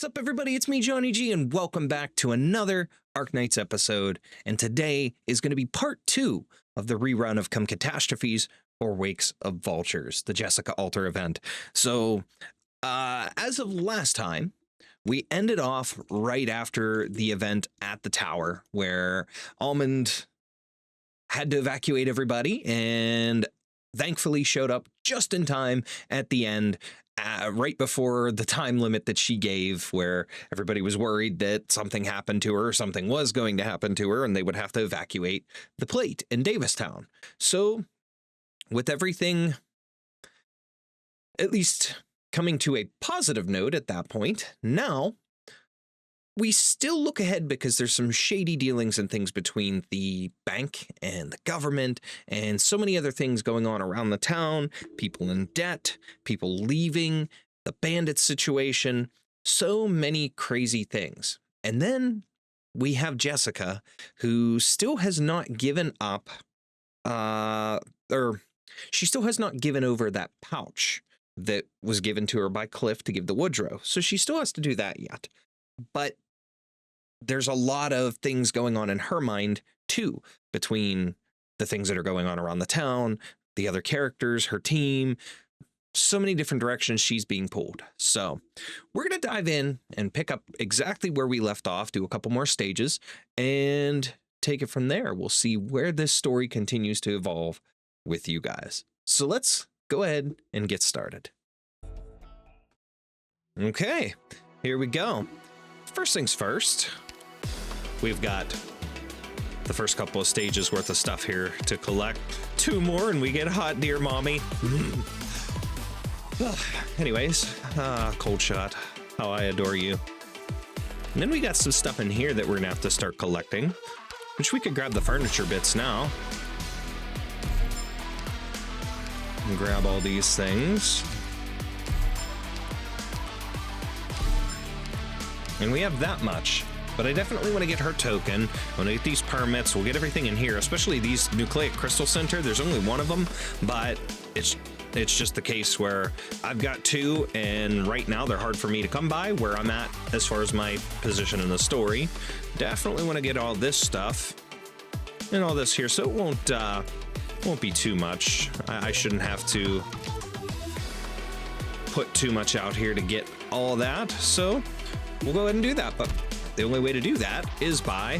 What's up, everybody? It's me, Johnny G, and welcome back to another Arknights episode. And today is going to be part 2 of the rerun of Catastrophes or Wakes of Vultures, the Jessica Alter event. So, as of last time, we ended off right after the event at the tower, where Almond had to evacuate everybody and thankfully showed up just in time at the end, right before the time limit that she gave, where everybody was worried that something happened to her, or something was going to happen to her, and they would have to evacuate the plate in DAVISTOWN. So, with everything at least coming to a positive note at that point, now we still look ahead because there's some shady dealings and things between the bank and the government and so many other things going on around the town, people in debt, people leaving, the bandit situation, so many crazy things. And then we have Jessica, who still has not given up, or she still has not given over that pouch that was given to her by Cliff to give to Woodrow. So she still has to do that yet. But there's a lot of things going on in her mind, too, between the things that are going on around the town, the other characters, her team, so many different directions she's being pulled. So we're going to dive in and pick up exactly where we left off, do a couple more stages, and take it from there. We'll see where this story continues to evolve with you guys. So let's go ahead and get started. Okay, here we go. First things first, we've got the first couple of stages worth of stuff here to collect. 2 more and we get hot, dear mommy. Anyways, Coldshot, how I adore you. And then we got some stuff in here that we're gonna have to start collecting, which we could grab the furniture bits now. And grab all these things. And we have that much, but I definitely want to get her token. I want to get these permits. We'll get everything in here, especially these Nucleic Crystal Center. There's only 1 of them, but it's just the case where I've got 2, and right now they're hard for me to come by where I'm at as far as my position in the story. Definitely want to get all this stuff and all this here, so it won't be too much. I shouldn't have to put too much out here to get all that, so we'll go ahead and do that, but the only way to do that is by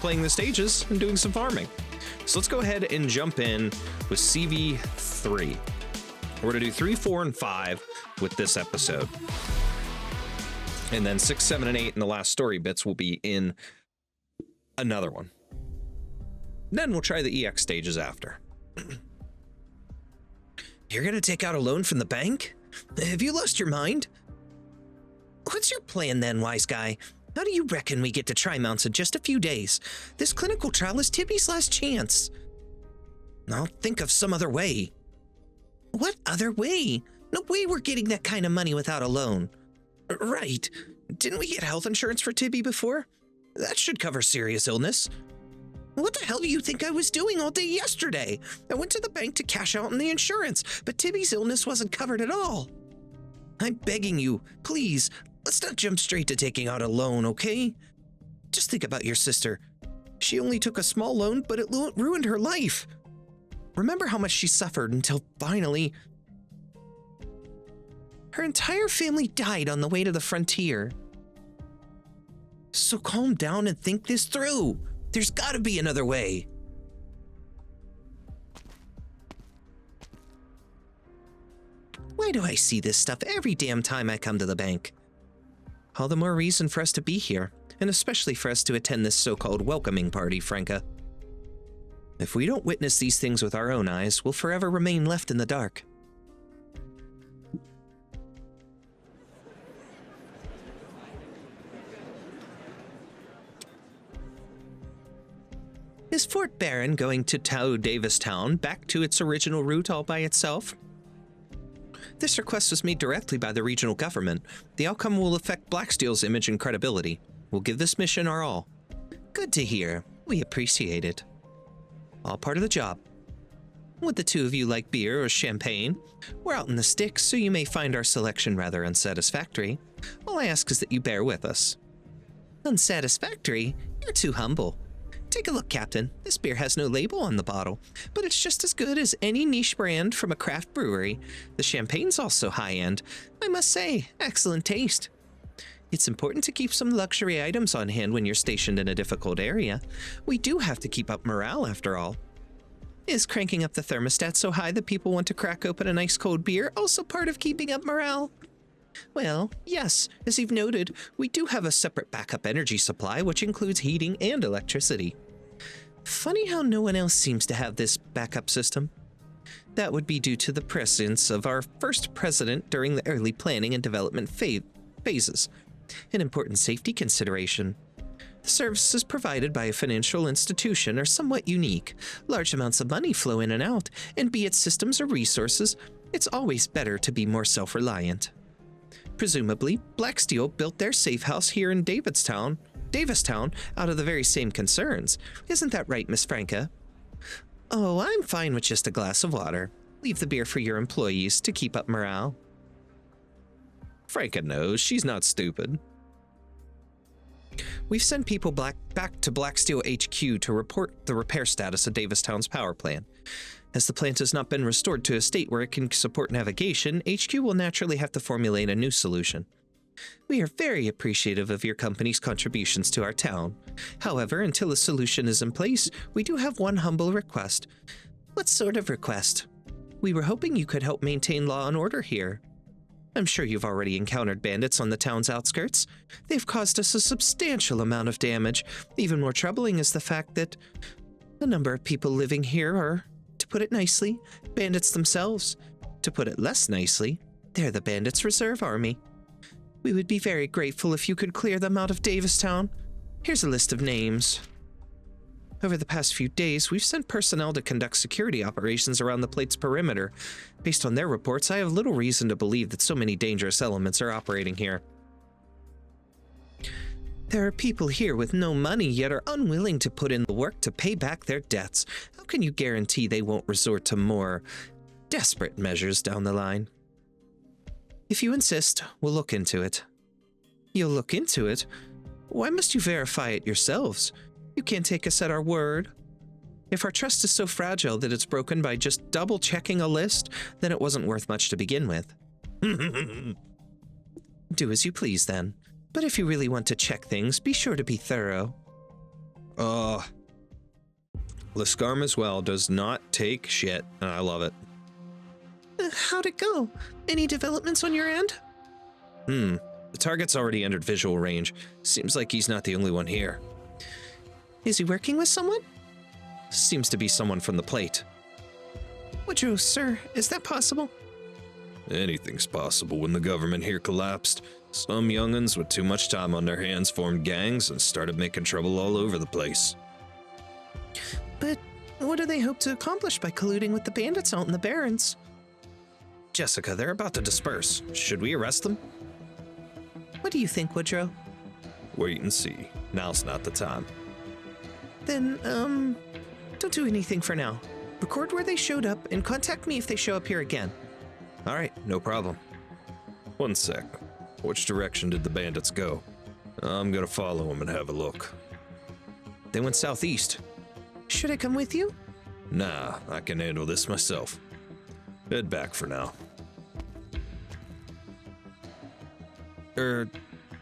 playing the stages and doing some farming. So let's go ahead and jump in with CV3. We're gonna do 3, 4, and 5 with this episode. And then 6, 7, and 8 in the last story bits will be in another one. Then we'll try the EX stages after. You're gonna take out a loan from the bank? Have you lost your mind? What's your plan then, wise guy? How do you reckon we get to Tri-Mounts in just a few days? This clinical trial is Tibby's last chance. I'll think of some other way. What other way? No way we're getting that kind of money without a loan. Right. Didn't we get health insurance for Tibby before? That should cover serious illness. What the hell do you think I was doing all day yesterday? I went to the bank to cash out on the insurance, but Tibby's illness wasn't covered at all. I'm begging you, please, let's not jump straight to taking out a loan, okay? Just think about your sister. She only took a small loan, but it ruined her life. Remember how much she suffered until finally... Her entire family died on the way to the frontier. So calm down and think this through. There's gotta be another way. Why do I see this stuff every damn time I come to the bank? All the more reason for us to be here, and especially for us to attend this so-called welcoming party, Franka. If we don't witness these things with our own eyes, we'll forever remain left in the dark. Is Fort Barren going to tow DAVISTOWN back to its original route all by itself? This request was made directly by the regional government. The outcome will affect Blacksteel's image and credibility. We'll give this mission our all. Good to hear. We appreciate it. All part of the job. Would the two of you like beer or champagne? We're out in the sticks, so you may find our selection rather unsatisfactory. All I ask is that you bear with us. Unsatisfactory? You're too humble. Take a look, Captain. This beer has no label on the bottle, but it's just as good as any niche brand from a craft brewery. The champagne's also high-end. I must say, excellent taste. It's important to keep some luxury items on hand when you're stationed in a difficult area. We do have to keep up morale, after all. Is cranking up the thermostat so high that people want to crack open an ice-cold beer also part of keeping up morale? Well, yes, as you've noted, we do have a separate backup energy supply which includes heating and electricity. Funny how no one else seems to have this backup system. That would be due to the presence of our first president during the early planning and development phases, an important safety consideration. The services provided by a financial institution are somewhat unique. Large amounts of money flow in and out, and be it systems or resources, it's always better to be more self-reliant. Presumably, Blacksteel built their safe house here in Davistown out of the very same concerns. Isn't that right, Miss Franka? Oh, I'm fine with just a glass of water. Leave the beer for your employees to keep up morale. Franka knows. She's not stupid. We've sent people back to Blacksteel HQ to report the repair status of Davistown's power plant. As the plant has not been restored to a state where it can support navigation, HQ will naturally have to formulate a new solution. We are very appreciative of your company's contributions to our town. However, until a solution is in place, we do have one humble request. What sort of request? We were hoping you could help maintain law and order here. I'm sure you've already encountered bandits on the town's outskirts. They've caused us a substantial amount of damage. Even more troubling is the fact that a number of people living here are, to put it nicely, bandits themselves. To put it less nicely, they're the bandits' reserve army. We would be very grateful if you could clear them out of Davistown. Here's a list of names. Over the past few days, we've sent personnel to conduct security operations around the plate's perimeter. Based on their reports, I have little reason to believe that so many dangerous elements are operating here. There are people here with no money yet are unwilling to put in the work to pay back their debts. How can you guarantee they won't resort to more desperate measures down the line? If you insist, we'll look into it. You'll look into it? Why must you verify it yourselves? You can't take us at our word. If our trust is so fragile that it's broken by just double-checking a list, then it wasn't worth much to begin with. Do as you please, then. But if you really want to check things, be sure to be thorough. Liskarm as well does not take shit, and I love it. How'd it go? Any developments on your end? The target's already entered visual range. Seems like he's not the only one here. Is he working with someone? Seems to be someone from the plate. Woodrow, sir, is that possible? Anything's possible when the government here collapsed. Some young'uns with too much time on their hands formed gangs and started making trouble all over the place. But what do they hope to accomplish by colluding with the bandits out in the Barrens? Jessica, they're about to disperse. Should we arrest them? What do you think, Woodrow? Wait and see. Now's not the time. Then, don't do anything for now. Record where they showed up and contact me if they show up here again. All right, no problem. One sec. Which direction did the bandits go? I'm gonna follow them and have a look. They went southeast. Should I come with you? Nah, I can handle this myself. Head back for now.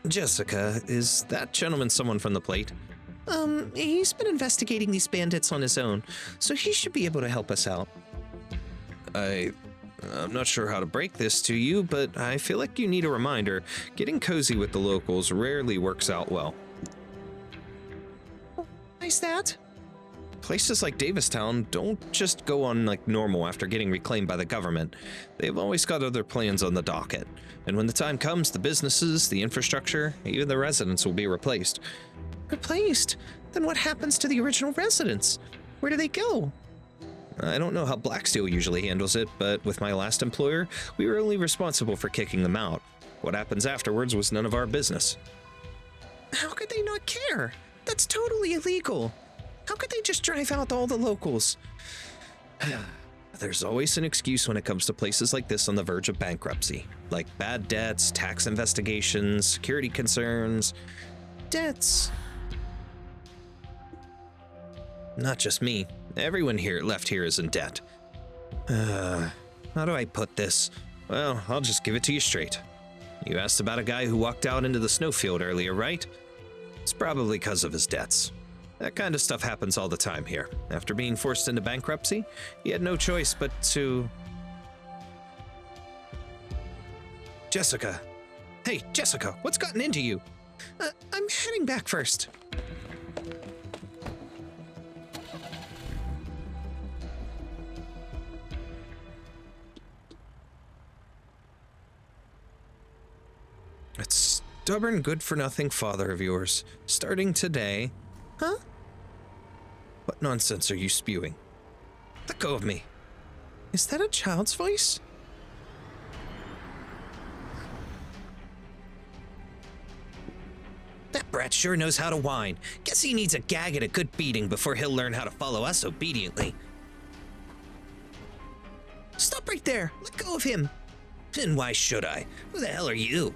Jessica, is that gentleman someone from the plate? He's been investigating these bandits on his own, so he should be able to help us out. I'm not sure how to break this to you, but I feel like you need a reminder. Getting cozy with the locals rarely works out well. Why's that? Places like Davistown don't just go on like normal after getting reclaimed by the government. They've always got other plans on the docket. And when the time comes, the businesses, the infrastructure, even the residents will be replaced. Replaced? Then what happens to the original residents? Where do they go? I don't know how Blacksteel usually handles it, but with my last employer, we were only responsible for kicking them out. What happens afterwards was none of our business. How could they not care? That's totally illegal. How could they just drive out all the locals? There's always an excuse when it comes to places like this on the verge of bankruptcy, like bad debts, tax investigations, security concerns, debts. Not just me. Everyone left here is in debt. How do I put this? Well, I'll just give it to you straight. You asked about a guy who walked out into the snowfield earlier, right? It's probably because of his debts. That kind of stuff happens all the time here. After being forced into bankruptcy, he had no choice but to... Jessica. Hey, Jessica, what's gotten into you? I'm heading back first. That stubborn, good-for-nothing father of yours, starting today... Huh? What nonsense are you spewing? Let go of me. Is that a child's voice? That brat sure knows how to whine. Guess he needs a gag and a good beating before he'll learn how to follow us obediently. Stop right there! Let go of him! And why should I? Who the hell are you?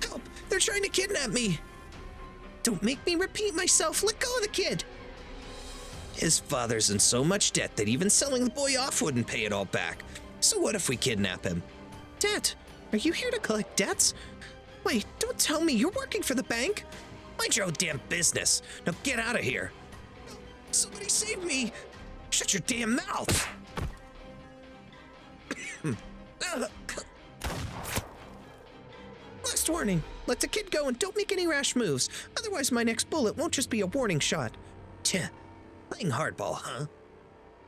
Help! They're trying to kidnap me! Don't make me repeat myself! Let go of the kid! His father's in so much debt that even selling the boy off wouldn't pay it all back. So what if we kidnap him? Dad, are you here to collect debts? Wait, don't tell me you're working for the bank? Mind your own damn business. Now get out of here. Somebody save me! Shut your damn mouth! Last warning. Let the kid go and don't make any rash moves. Otherwise my next bullet won't just be a warning shot. Tch, playing hardball, huh?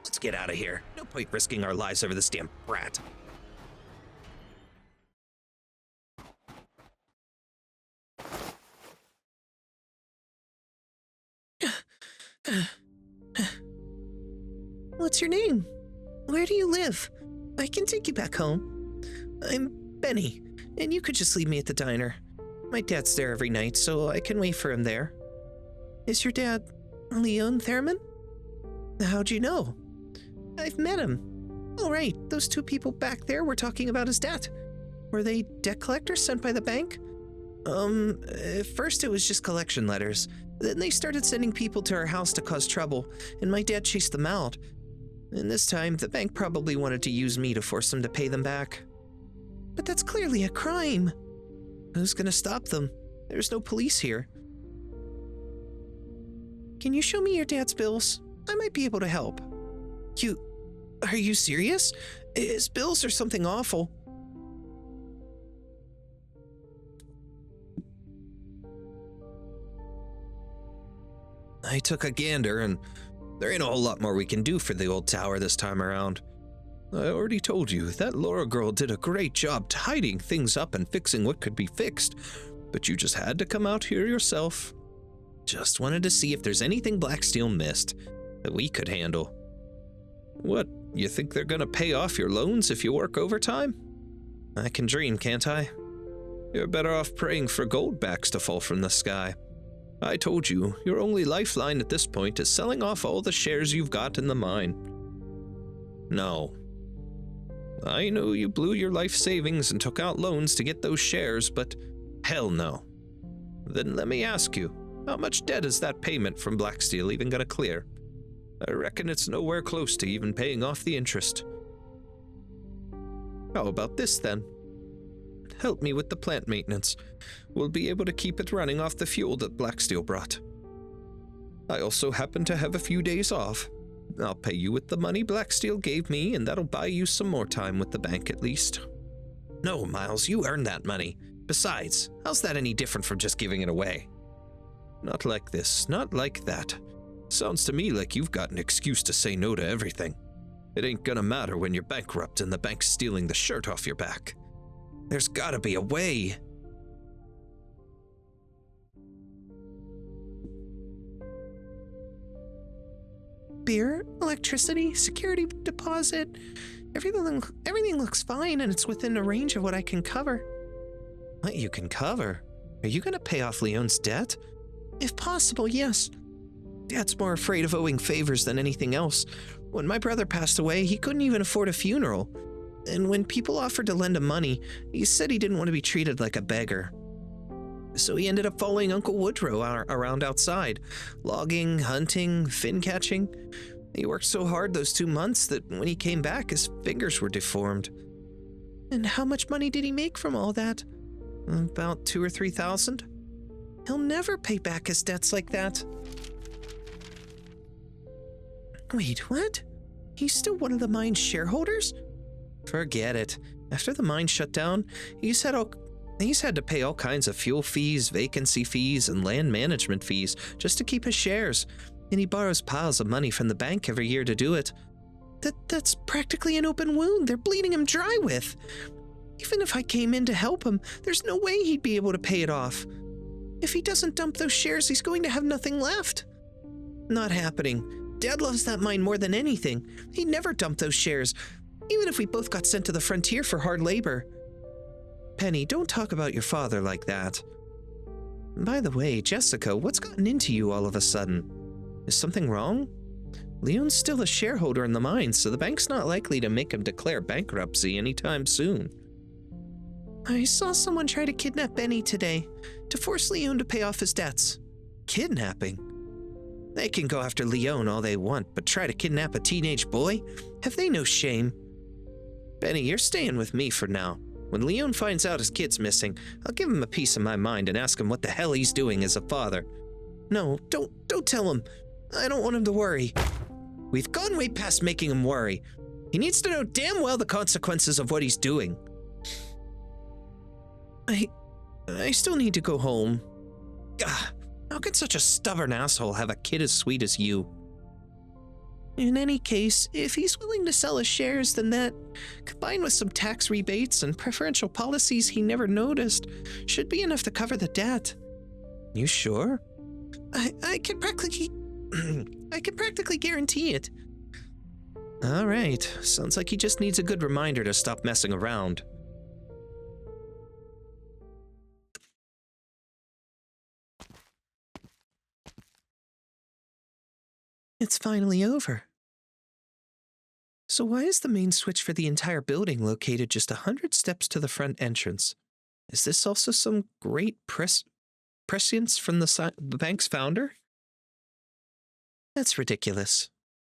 Let's get out of here. No point risking our lives over this damn brat. What's your name? Where do you live? I can take you back home. I'm Benny, and you could just leave me at the diner. My dad's there every night, so I can wait for him there. Is your dad Leon Theremin? How'd you know? I've met him. Oh, right, those two people back there were talking about his debt. Were they debt collectors sent by the bank? At first it was just collection letters. Then they started sending people to our house to cause trouble, and my dad chased them out. And this time, the bank probably wanted to use me to force them to pay them back. But that's clearly a crime. Who's gonna stop them? There's no police here. Can you show me your dad's bills? I might be able to help. Are you serious? His bills are something awful. I took a gander, and there ain't a whole lot more we can do for the old tower this time around. I already told you, that Laura girl did a great job tidying things up and fixing what could be fixed, but you just had to come out here yourself. Just wanted to see if there's anything Blacksteel missed that we could handle. What, you think they're gonna pay off your loans if you work overtime? I can dream, can't I? You're better off praying for goldbacks to fall from the sky. I told you, your only lifeline at this point is selling off all the shares you've got in the mine. No. I know you blew your life savings and took out loans to get those shares, but hell no. Then let me ask you, how much debt is that payment from Blacksteel even gonna clear? I reckon it's nowhere close to even paying off the interest. How about this then? Help me with the plant maintenance. We'll be able to keep it running off the fuel that Blacksteel brought. I also happen to have a few days off. I'll pay you with the money Blacksteel gave me, and that'll buy you some more time with the bank at least. No, Miles, you earned that money. Besides, how's that any different from just giving it away? Not like this, not like that. Sounds to me like you've got an excuse to say no to everything. It ain't gonna matter when you're bankrupt and the bank's stealing the shirt off your back. There's gotta be a way. Beer, electricity, security deposit. Everything looks fine, and it's within the range of what I can cover. What you can cover? Are you gonna pay off Leon's debt? If possible, yes. Dad's more afraid of owing favors than anything else. When my brother passed away, he couldn't even afford a funeral. And when people offered to lend him money, he said he didn't want to be treated like a beggar. So he ended up following Uncle Woodrow around outside, logging, hunting, fin catching. He worked so hard those 2 months that when he came back, his fingers were deformed. And how much money did he make from all that? About 2,000 or 3,000. He'll never pay back his debts like that. Wait, what? He's still one of the mine's shareholders? Forget it. After the mine shut down, he's had to pay all kinds of fuel fees, vacancy fees, and land management fees just to keep his shares, and he borrows piles of money from the bank every year to do it. That's practically an open wound they're bleeding him dry with. Even if I came in to help him, there's no way he'd be able to pay it off. If he doesn't dump those shares, he's going to have nothing left. Not happening. Dad loves that mine more than anything. He'd never dump those shares, even if we both got sent to the frontier for hard labor. Penny, don't talk about your father like that. By the way, Jessica, what's gotten into you all of a sudden? Is something wrong? Leon's still a shareholder in the mine, so the bank's not likely to make him declare bankruptcy anytime soon. I saw someone try to kidnap Benny today, to force Leon to pay off his debts. Kidnapping? They can go after Leon all they want, but try to kidnap a teenage boy? Have they no shame? Benny, you're staying with me for now. When Leon finds out his kid's missing, I'll give him a piece of my mind and ask him what the hell he's doing as a father. No, don't tell him. I don't want him to worry. We've gone way past making him worry. He needs to know damn well the consequences of what he's doing. I still need to go home. How could such a stubborn asshole have a kid as sweet as you? In any case, if he's willing to sell his shares, then that, combined with some tax rebates and preferential policies he never noticed, should be enough to cover the debt. You sure? I can practically guarantee it. All right, sounds like he just needs a good reminder to stop messing around. It's finally over. So why is the main switch for the entire building located just 100 steps to the front entrance? Is this also some great prescience from the bank's founder? That's ridiculous.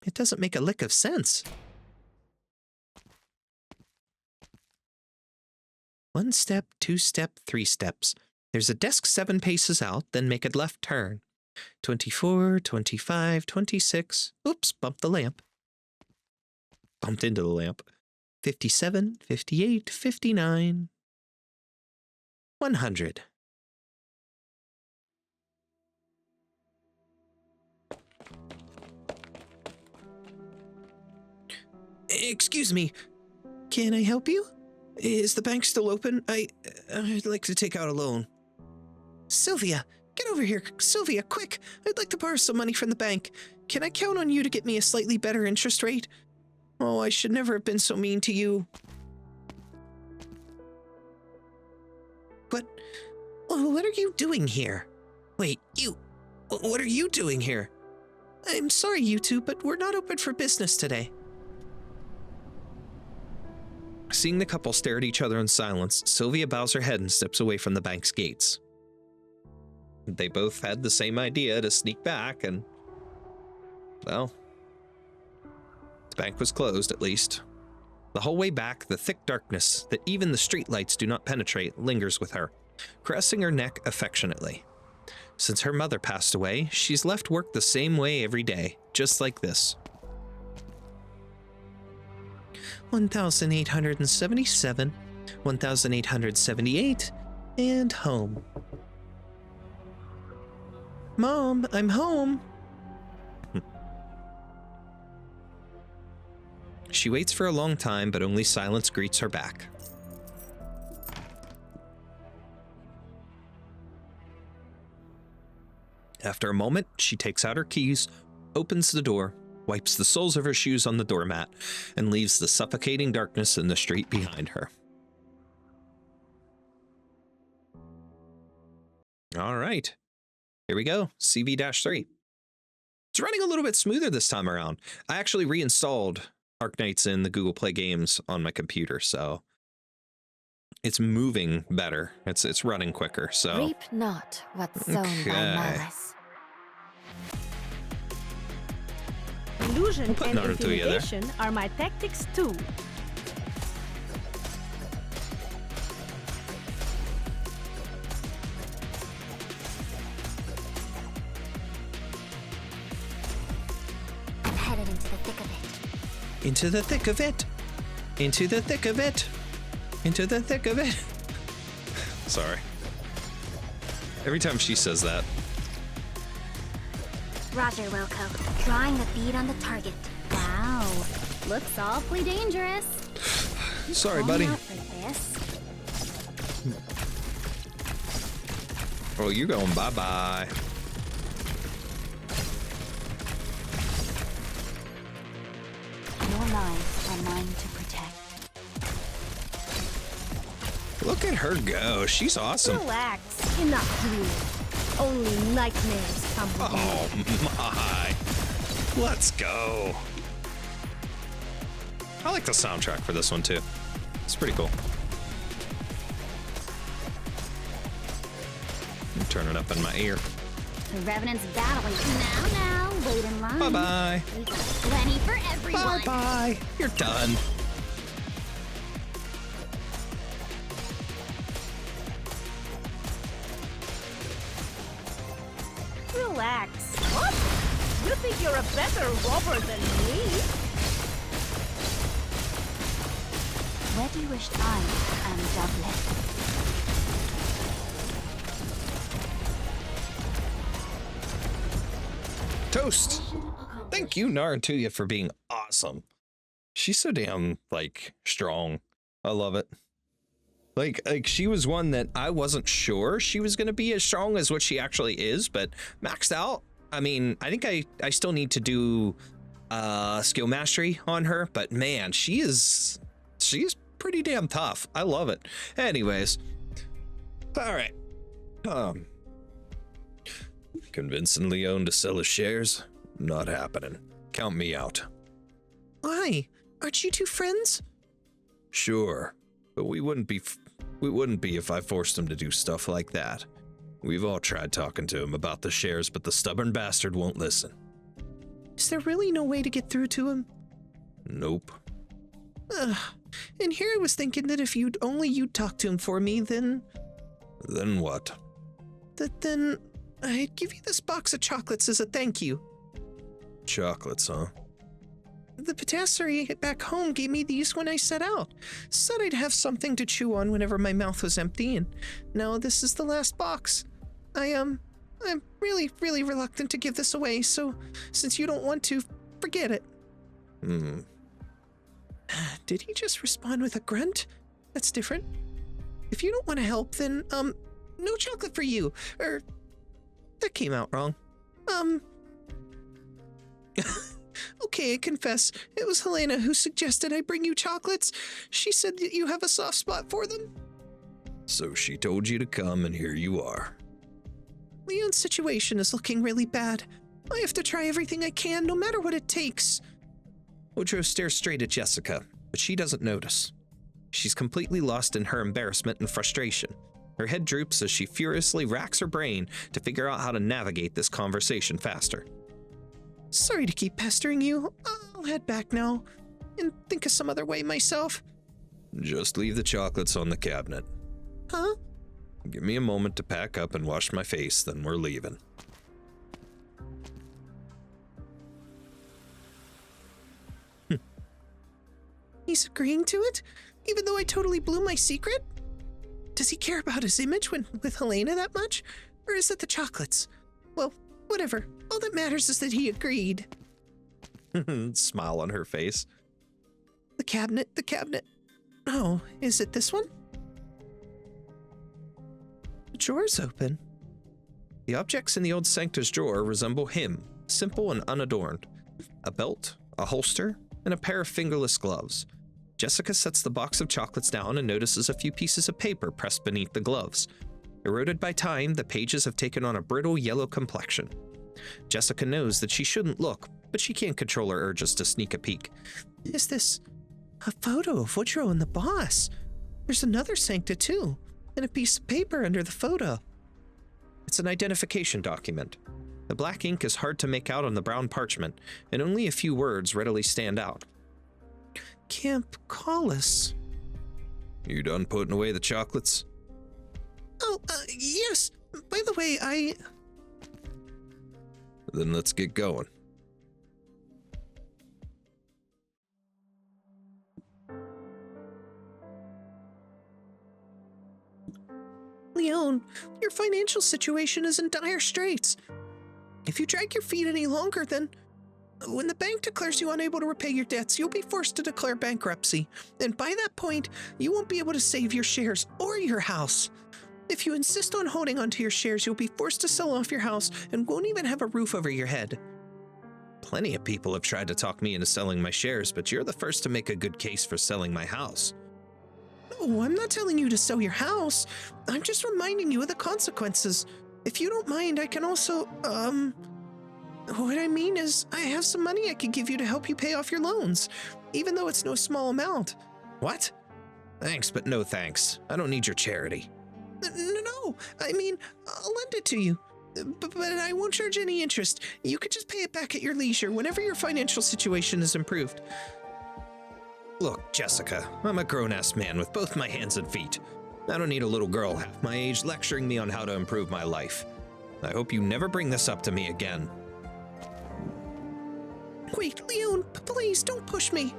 It doesn't make a lick of sense. 1 step, 2 step, 3 steps. There's a desk 7 paces out, then make a left turn. 24, 25, 26. Oops, bumped the lamp. Bumped into the lamp. 57, 58, 59. 100. Excuse me. Can I help you? Is the bank still open? I'd like to take out a loan. Sylvia, get over here. Sylvia, quick. I'd like to borrow some money from the bank. Can I count on you to get me a slightly better interest rate? Oh, I should never have been so mean to you. What are you doing here? Wait, what are you doing here? I'm sorry, you two, but we're not open for business today. Seeing the couple stare at each other in silence, Sylvia bows her head and steps away from the bank's gates. They both had the same idea to sneak back and, well, the bank was closed at least. The whole way back, the thick darkness that even the streetlights do not penetrate lingers with her, caressing her neck affectionately. Since her mother passed away, she's left work the same way every day, just like this. 1,877, 1,878, and home. Mom, I'm home. She waits for a long time, but only silence greets her back. After a moment, she takes out her keys, opens the door, wipes the soles of her shoes on the doormat, and leaves the suffocating darkness in the street behind her. All right, here we go, CV-3. It's running a little bit smoother this time around. I actually reinstalled Arknights in the Google Play games on my computer, so it's moving better. It's running quicker, so. Reap not what's sown by malice. Illusion We'll put and Naruto together. intimidation are my tactics too. I'm headed into the thick of it. Into the thick of it. Into the thick of it. Into the thick of it. Sorry. Every time she says that. Roger, Wilco. Drawing the bead on the target. Wow, looks awfully dangerous. Sorry, Call buddy. me out for this. Oh, you're going bye-bye. Your lives are mine to protect. Look at her go. She's awesome. Relax. Enough dreaming. Only nightmares come with me. Oh my. Let's go. I like the soundtrack for this one too. It's pretty cool. Turn it up in my ear. The Revenant's battling. Now, wait in line. Bye-bye. We got plenty for everyone. Bye-bye. You're done. Relax. What? You think you're a better robber than me? Where do you wish I am doublet? Toast. Thank you, Naruto, for being awesome. She's so damn, like, strong. I love it. Like she was one that I wasn't sure she was going to be as strong as what she actually is, but maxed out. I mean, I think I still need to do skill mastery on her, but man, she's pretty damn tough. I love it. Anyways. All right. Convincing Leon to sell his shares? Not happening. Count me out. Why? Aren't you two friends? Sure, but we wouldn't be if I forced him to do stuff like that. We've all tried talking to him about the shares, but the stubborn bastard won't listen. Is there really no way to get through to him? Nope. And here I was thinking that if you'd talk to him for me, then... Then what? Then I'd give you this box of chocolates as a thank you. Chocolates, huh? The patisserie back home gave me these when I set out. Said I'd have something to chew on whenever my mouth was empty, and now this is the last box. I'm really, really reluctant to give this away, so since you don't want to, forget it. Did he just respond with a grunt? That's different. If you don't want to help, then, no chocolate for you. That came out wrong. Okay, I confess. It was Helena who suggested I bring you chocolates. She said that you have a soft spot for them. So she told you to come, and here you are. Leon's situation is looking really bad. I have to try everything I can, no matter what it takes. Ojo stares straight at Jessica, but she doesn't notice. She's completely lost in her embarrassment and frustration. Her head droops as she furiously racks her brain to figure out how to navigate this conversation faster. Sorry to keep pestering you. I'll head back now and think of some other way myself. Just leave the chocolates on the cabinet. Huh? Give me a moment to pack up and wash my face, then we're leaving. He's agreeing to it? Even though I totally blew my secret? Does he care about his image with Helena that much? Or is it the chocolates? Well, whatever. All that matters is that he agreed. Smile on her face. The cabinet. Oh, is it this one? The drawer's open. The objects in the old Sanctus drawer resemble him, simple and unadorned. A belt, a holster, and a pair of fingerless gloves. Jessica sets the box of chocolates down and notices a few pieces of paper pressed beneath the gloves. Eroded by time, the pages have taken on a brittle yellow complexion. Jessica knows that she shouldn't look, but she can't control her urges to sneak a peek. Is this a photo of Woodrow and the boss? There's another Sancta too, and a piece of paper under the photo. It's an identification document. The black ink is hard to make out on the brown parchment, and only a few words readily stand out. Camp Collis. You done putting away the chocolates? Oh, yes. By the way, Then let's get going. Leon, your financial situation is in dire straits. If you drag your feet any longer, then when the bank declares you unable to repay your debts, you'll be forced to declare bankruptcy. And by that point, you won't be able to save your shares or your house. If you insist on holding onto your shares, you'll be forced to sell off your house and won't even have a roof over your head. Plenty of people have tried to talk me into selling my shares, but you're the first to make a good case for selling my house. No, I'm not telling you to sell your house. I'm just reminding you of the consequences. If you don't mind, I can also, what I mean is, I have some money I could give you to help you pay off your loans, even though it's no small amount. What? Thanks, but no thanks. I don't need your charity. No, I mean, I'll lend it to you. But I won't charge any interest. You could just pay it back at your leisure whenever your financial situation is improved. Look, Jessica, I'm a grown-ass man with both my hands and feet. I don't need a little girl half my age lecturing me on how to improve my life. I hope you never bring this up to me again. Wait, Leon, please don't push me.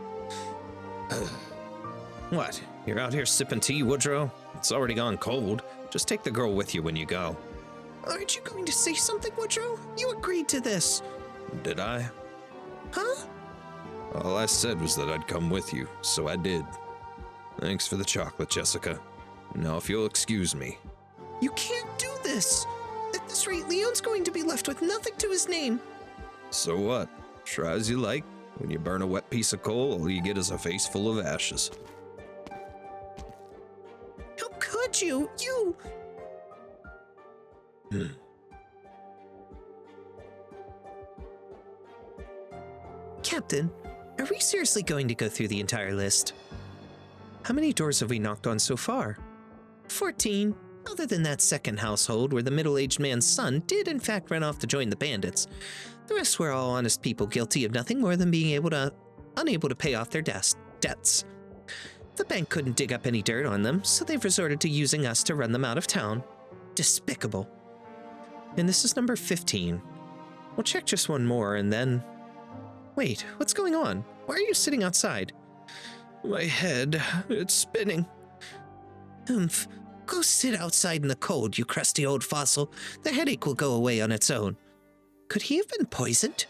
What? You're out here sipping tea, Woodrow? It's already gone cold. Just take the girl with you when you go. Aren't you going to say something, Woodrow? You agreed to this. Did I? Huh? All I said was that I'd come with you, so I did. Thanks for the chocolate, Jessica. Now if you'll excuse me. You can't do this. At this rate, Leon's going to be left with nothing to his name. So what? Try as you like. When you burn a wet piece of coal, all you get is a face full of ashes. How could you? You... Captain, are we seriously going to go through the entire list? How many doors have we knocked on so far? 14. Other than that second household where the middle-aged man's son did in fact run off to join the bandits, the rest were all honest people guilty of nothing more than being unable to pay off their debts. The bank couldn't dig up any dirt on them, so they've resorted to using us to run them out of town. Despicable. And this is number 15. We'll check just one more and then... Wait, what's going on? Why are you sitting outside? My head, it's spinning. Humph. Go sit outside in the cold, you crusty old fossil. The headache will go away on its own. Could he have been poisoned?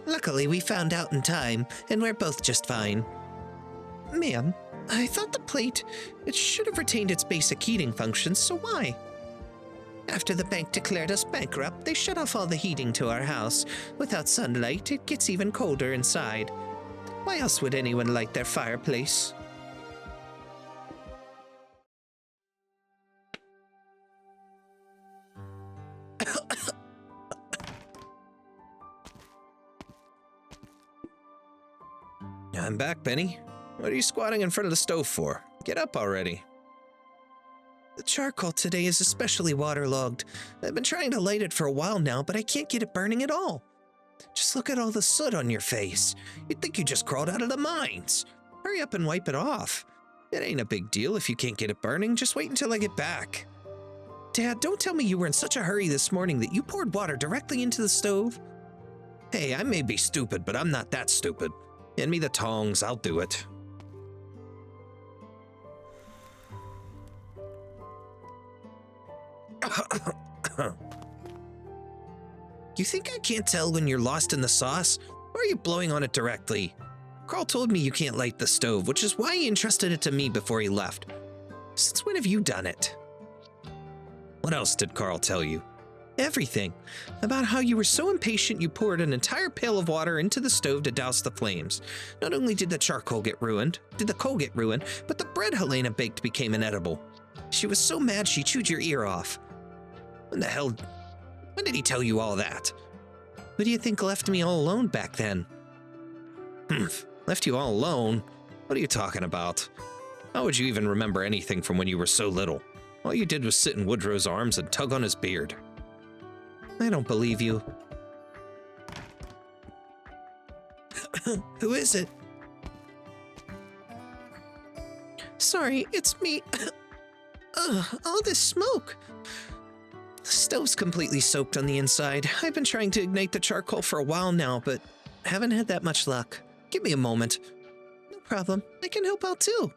Luckily, we found out in time, and we're both just fine. Ma'am, I thought the plate, it should have retained its basic heating functions, so why? After the bank declared us bankrupt, they shut off all the heating to our house. Without sunlight, it gets even colder inside. Why else would anyone light their fireplace? I'm back, Benny. What are you squatting in front of the stove for? Get up already. The charcoal today is especially waterlogged. I've been trying to light it for a while now, but I can't get it burning at all. Just look at all the soot on your face. You'd think you just crawled out of the mines. Hurry up and wipe it off. It ain't a big deal if you can't get it burning. Just wait until I get back. Dad, don't tell me you were in such a hurry this morning that you poured water directly into the stove. Hey, I may be stupid, but I'm not that stupid. Hand me the tongs, I'll do it. You think I can't tell when you're lost in the sauce? Or are you blowing on it directly? Carl told me you can't light the stove, which is why he entrusted it to me before he left. Since when have you done it? What else did Carl tell you? Everything. About how you were so impatient you poured an entire pail of water into the stove to douse the flames. Not only did the coal get ruined, but the bread Helena baked became inedible. She was so mad she chewed your ear off. When the hell When did he tell you all that? Who do you think left me all alone back then? Left you all alone? What are you talking about? How would you even remember anything from when you were so little? All you did was sit in Woodrow's arms and tug on his beard. I don't believe you. Who is it? Sorry, it's me. All this smoke. The stove's completely soaked on the inside. I've been trying to ignite the charcoal for a while now, but haven't had that much luck. Give me a moment. No problem. I can help out too.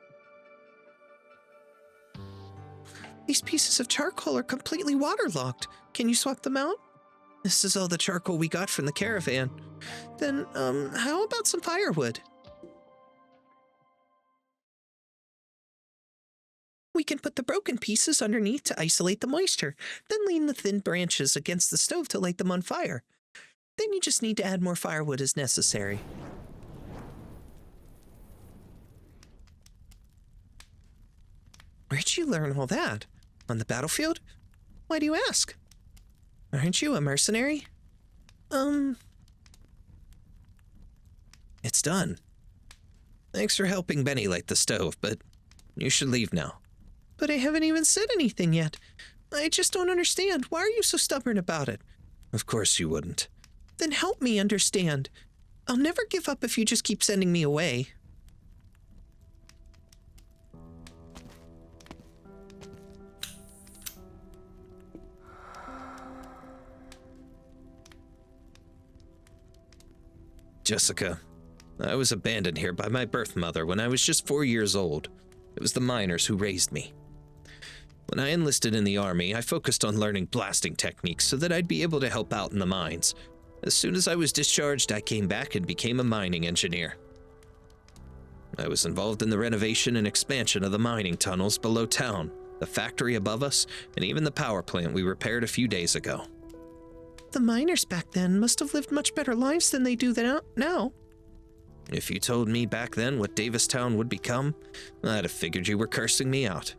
These pieces of charcoal are completely waterlogged. Can you swap them out? This is all the charcoal we got from the caravan. Then, how about some firewood? We can put the broken pieces underneath to isolate the moisture, then lean the thin branches against the stove to light them on fire. Then you just need to add more firewood as necessary. Where'd you learn all that? On the battlefield? Why do you ask? Aren't you a mercenary? It's done. Thanks for helping Benny light the stove, but you should leave now. But I haven't even said anything yet. I just don't understand. Why are you so stubborn about it? Of course you wouldn't. Then help me understand. I'll never give up if you just keep sending me away. Jessica, I was abandoned here by my birth mother when I was just 4 years old. It was the miners who raised me. When I enlisted in the army, I focused on learning blasting techniques so that I'd be able to help out in the mines. As soon as I was discharged, I came back and became a mining engineer. I was involved in the renovation and expansion of the mining tunnels below town, the factory above us, and even the power plant we repaired a few days ago. The miners back then must have lived much better lives than they do now. If you told me back then what DAVISTOWN would become, I'd have figured you were cursing me out.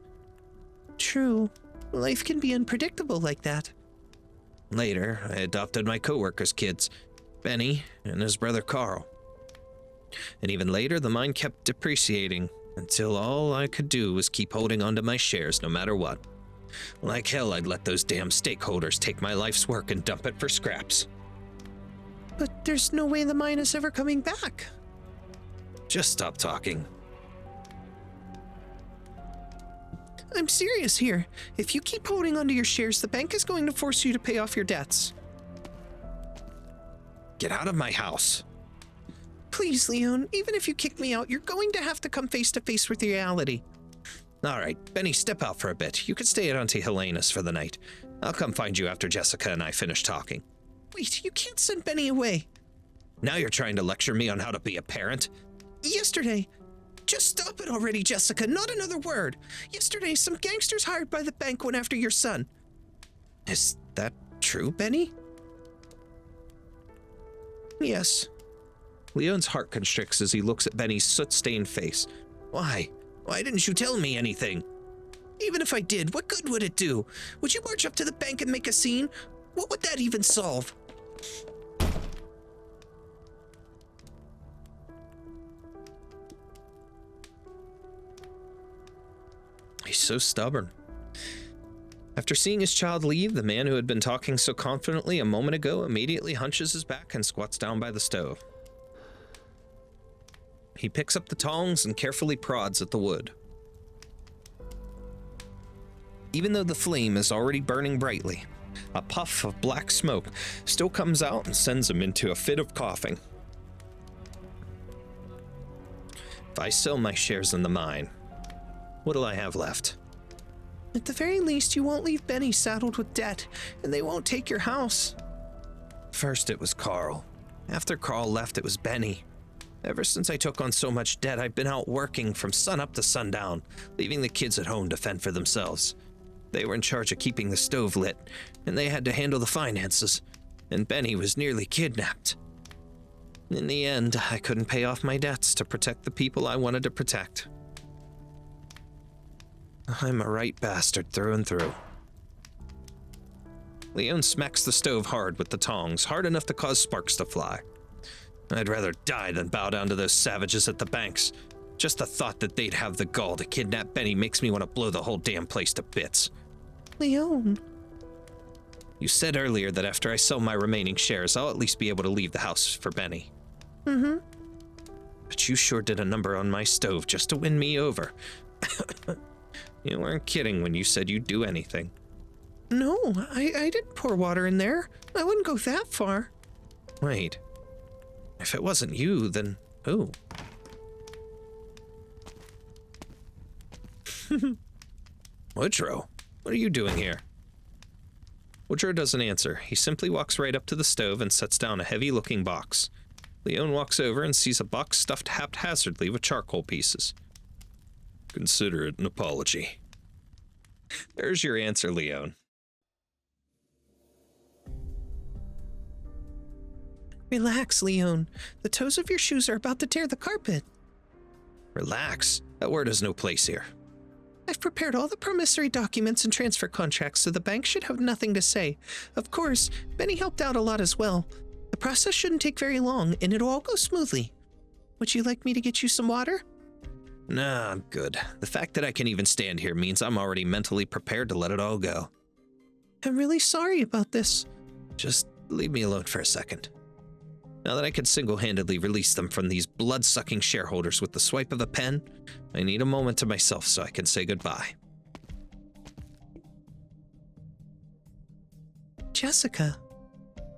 True. Life can be unpredictable like that. Later, I adopted my co-workers' kids, Benny and his brother Carl. And even later, the mine kept depreciating until all I could do was keep holding onto my shares no matter what. Like hell, I'd let those damn stakeholders take my life's work and dump it for scraps. But there's no way the mine is ever coming back. Just stop talking. I'm serious here. If you keep holding onto your shares, the bank is going to force you to pay off your debts. Get out of my house. Please, Leon, even if you kick me out, you're going to have to come face to face with reality. All right, Benny, step out for a bit. You can stay at Auntie Helena's for the night. I'll come find you after Jessica and I finish talking. Wait, you can't send Benny away. Now you're trying to lecture me on how to be a parent? Yesterday. Just stop it already, Jessica. Not another word. Yesterday, some gangsters hired by the bank went after your son. Is that true, Benny? Yes. Leon's heart constricts as he looks at Benny's soot-stained face. Why? Why didn't you tell me anything? Even if I did, what good would it do? Would you march up to the bank and make a scene? What would that even solve? He's so stubborn. After seeing his child leave, the man who had been talking so confidently a moment ago immediately hunches his back and squats down by the stove. He picks up the tongs and carefully prods at the wood. Even though the flame is already burning brightly, a puff of black smoke still comes out and sends him into a fit of coughing. If I sell my shares in the mine, what'll I have left? At the very least, you won't leave Benny saddled with debt, and they won't take your house. First it was Carl. After Carl left, it was Benny. Ever since I took on so much debt, I've been out working from sunup to sundown, leaving the kids at home to fend for themselves. They were in charge of keeping the stove lit, and they had to handle the finances, and Benny was nearly kidnapped. In the end, I couldn't pay off my debts to protect the people I wanted to protect. I'm a right bastard through and through. Leon smacks the stove hard with the tongs, hard enough to cause sparks to fly. I'd rather die than bow down to those savages at the banks. Just the thought that they'd have the gall to kidnap Benny makes me want to blow the whole damn place to bits. Leon. You said earlier that after I sell my remaining shares, I'll at least be able to leave the house for Benny. Mm-hmm. But you sure did a number on my stove just to win me over. You weren't kidding when you said you'd do anything. No, I didn't pour water in there. I wouldn't go that far. Wait. If it wasn't you, then who? Woodrow, what are you doing here? Woodrow doesn't answer. He simply walks right up to the stove and sets down a heavy-looking box. Leon walks over and sees a box stuffed haphazardly with charcoal pieces. Consider it an apology. There's your answer, Leon. Relax, Leon. The toes of your shoes are about to tear the carpet. Relax. That word has no place here. I've prepared all the promissory documents and transfer contracts, so the bank should have nothing to say. Of course, Benny helped out a lot as well. The process shouldn't take very long, and it'll all go smoothly. Would you like me to get you some water? Nah, I'm good. The fact that I can even stand here means I'm already mentally prepared to let it all go. I'm really sorry about this. Just leave me alone for a second. Now that I can single-handedly release them from these blood-sucking shareholders with the swipe of a pen, I need a moment to myself so I can say goodbye. Jessica?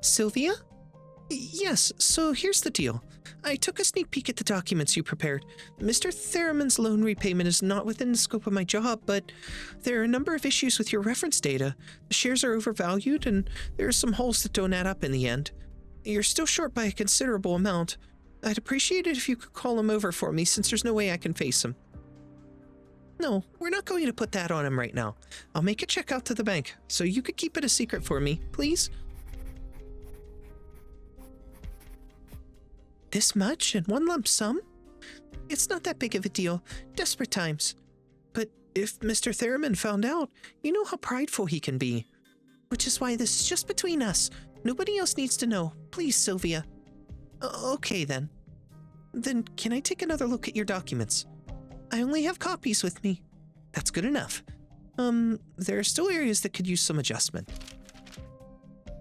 Sylvia? Yes, so here's the deal. I took a sneak peek at the documents you prepared. Mr. Theremin's loan repayment is not within the scope of my job, but there are a number of issues with your reference data. The shares are overvalued, and there are some holes that don't add up in the end. You're still short by a considerable amount. I'd appreciate it if you could call him over for me, since there's no way I can face him. No, we're not going to put that on him right now. I'll make a check out to the bank, so you could keep it a secret for me, please? This much in one lump sum? It's not that big of a deal. Desperate times. But if Mr. Theremin found out, you know how prideful he can be. Which is why this is just between us. Nobody else needs to know. Please, Sylvia. Okay, then. Then can I take another look at your documents? I only have copies with me. That's good enough. There are still areas that could use some adjustment.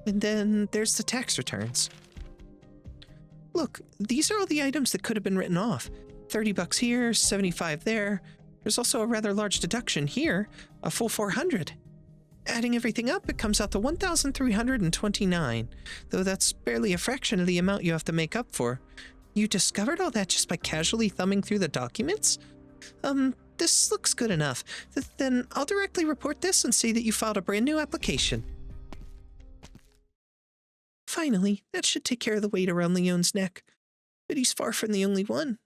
And then there's the tax returns. Look, these are all the items that could have been written off. $30 here, $75 there. There's also a rather large deduction here, a full $400. Adding everything up, it comes out to $1,329, though that's barely a fraction of the amount you have to make up for. You discovered all that just by casually thumbing through the documents? This looks good enough. Then I'll directly report this and say that you filed a brand new application. Finally, that should take care of the weight around Leon's neck. But he's far from the only one.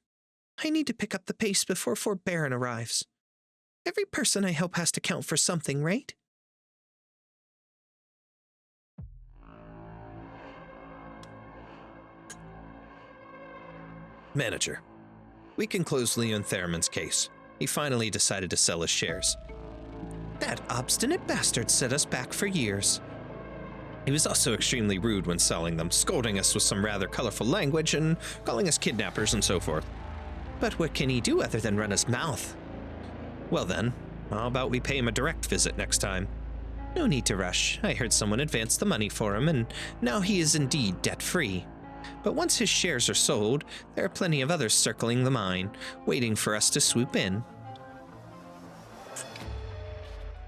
I need to pick up the pace before Fort Barren arrives. Every person I help has to count for something, right? Manager, we can close Leon Theremin's case. He finally decided to sell his shares. That obstinate bastard set us back for years. He was also extremely rude when selling them, scolding us with some rather colorful language and calling us kidnappers and so forth. But what can he do other than run his mouth? Well then, how about we pay him a direct visit next time? No need to rush. I heard someone advance the money for him, and now he is indeed debt-free. But once his shares are sold, there are plenty of others circling the mine, waiting for us to swoop in.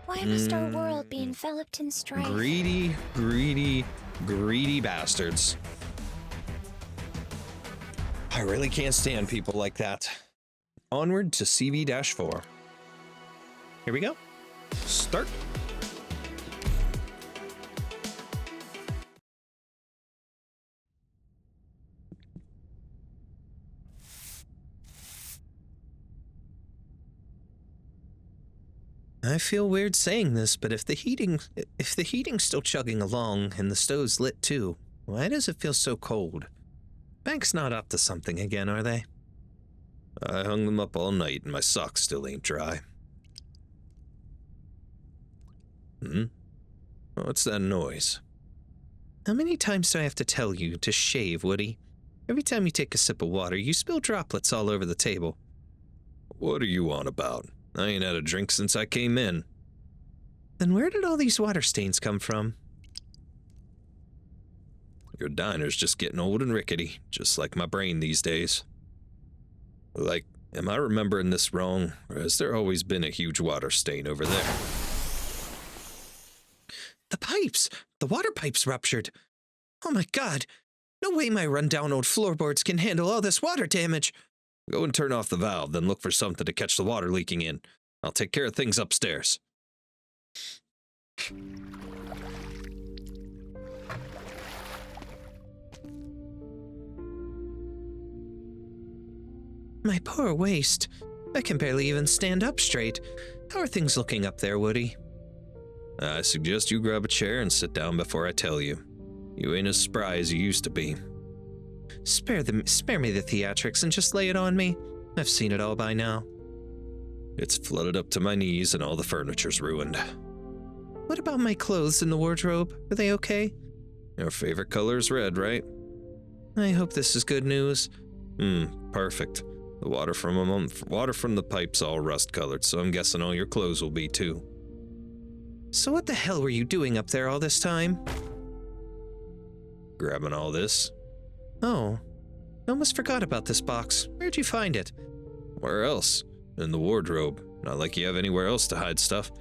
Why must our world be enveloped in strife? Greedy, greedy, greedy bastards. I really can't stand people like that. Onward to CV-4. Here we go. Start. I feel weird saying this, but if the heating's still chugging along and the stove's lit too, why does it feel so cold? Bank's not up to something again, are they? I hung them up all night and my socks still ain't dry. What's that noise? How many times do I have to tell you to shave, Woody? Every time you take a sip of water, you spill droplets all over the table. What are you on about? I ain't had a drink since I came in. Then where did all these water stains come from? Your diner's just getting old and rickety, just like my brain these days. Like, am I remembering this wrong, or has there always been a huge water stain over there? The pipes! The water pipes ruptured! Oh my god! No way my rundown old floorboards can handle all this water damage! Go and turn off the valve, then look for something to catch the water leaking in. I'll take care of things upstairs. My poor waist. I can barely even stand up straight. How are things looking up there, Woody? I suggest you grab a chair and sit down before I tell you. You ain't as spry as you used to be. Spare me the theatrics and just lay it on me. I've seen it all by now. It's flooded up to my knees and all the furniture's ruined. What about my clothes in the wardrobe? Are they okay? Your favorite color is red, right? I hope this is good news. Perfect. The water from the pipe's all rust-colored, so I'm guessing all your clothes will be too. So what the hell were you doing up there all this time? Grabbing all this. Oh, I almost forgot about this box. Where'd you find it? Where else? In the wardrobe. Not like you have anywhere else to hide stuff.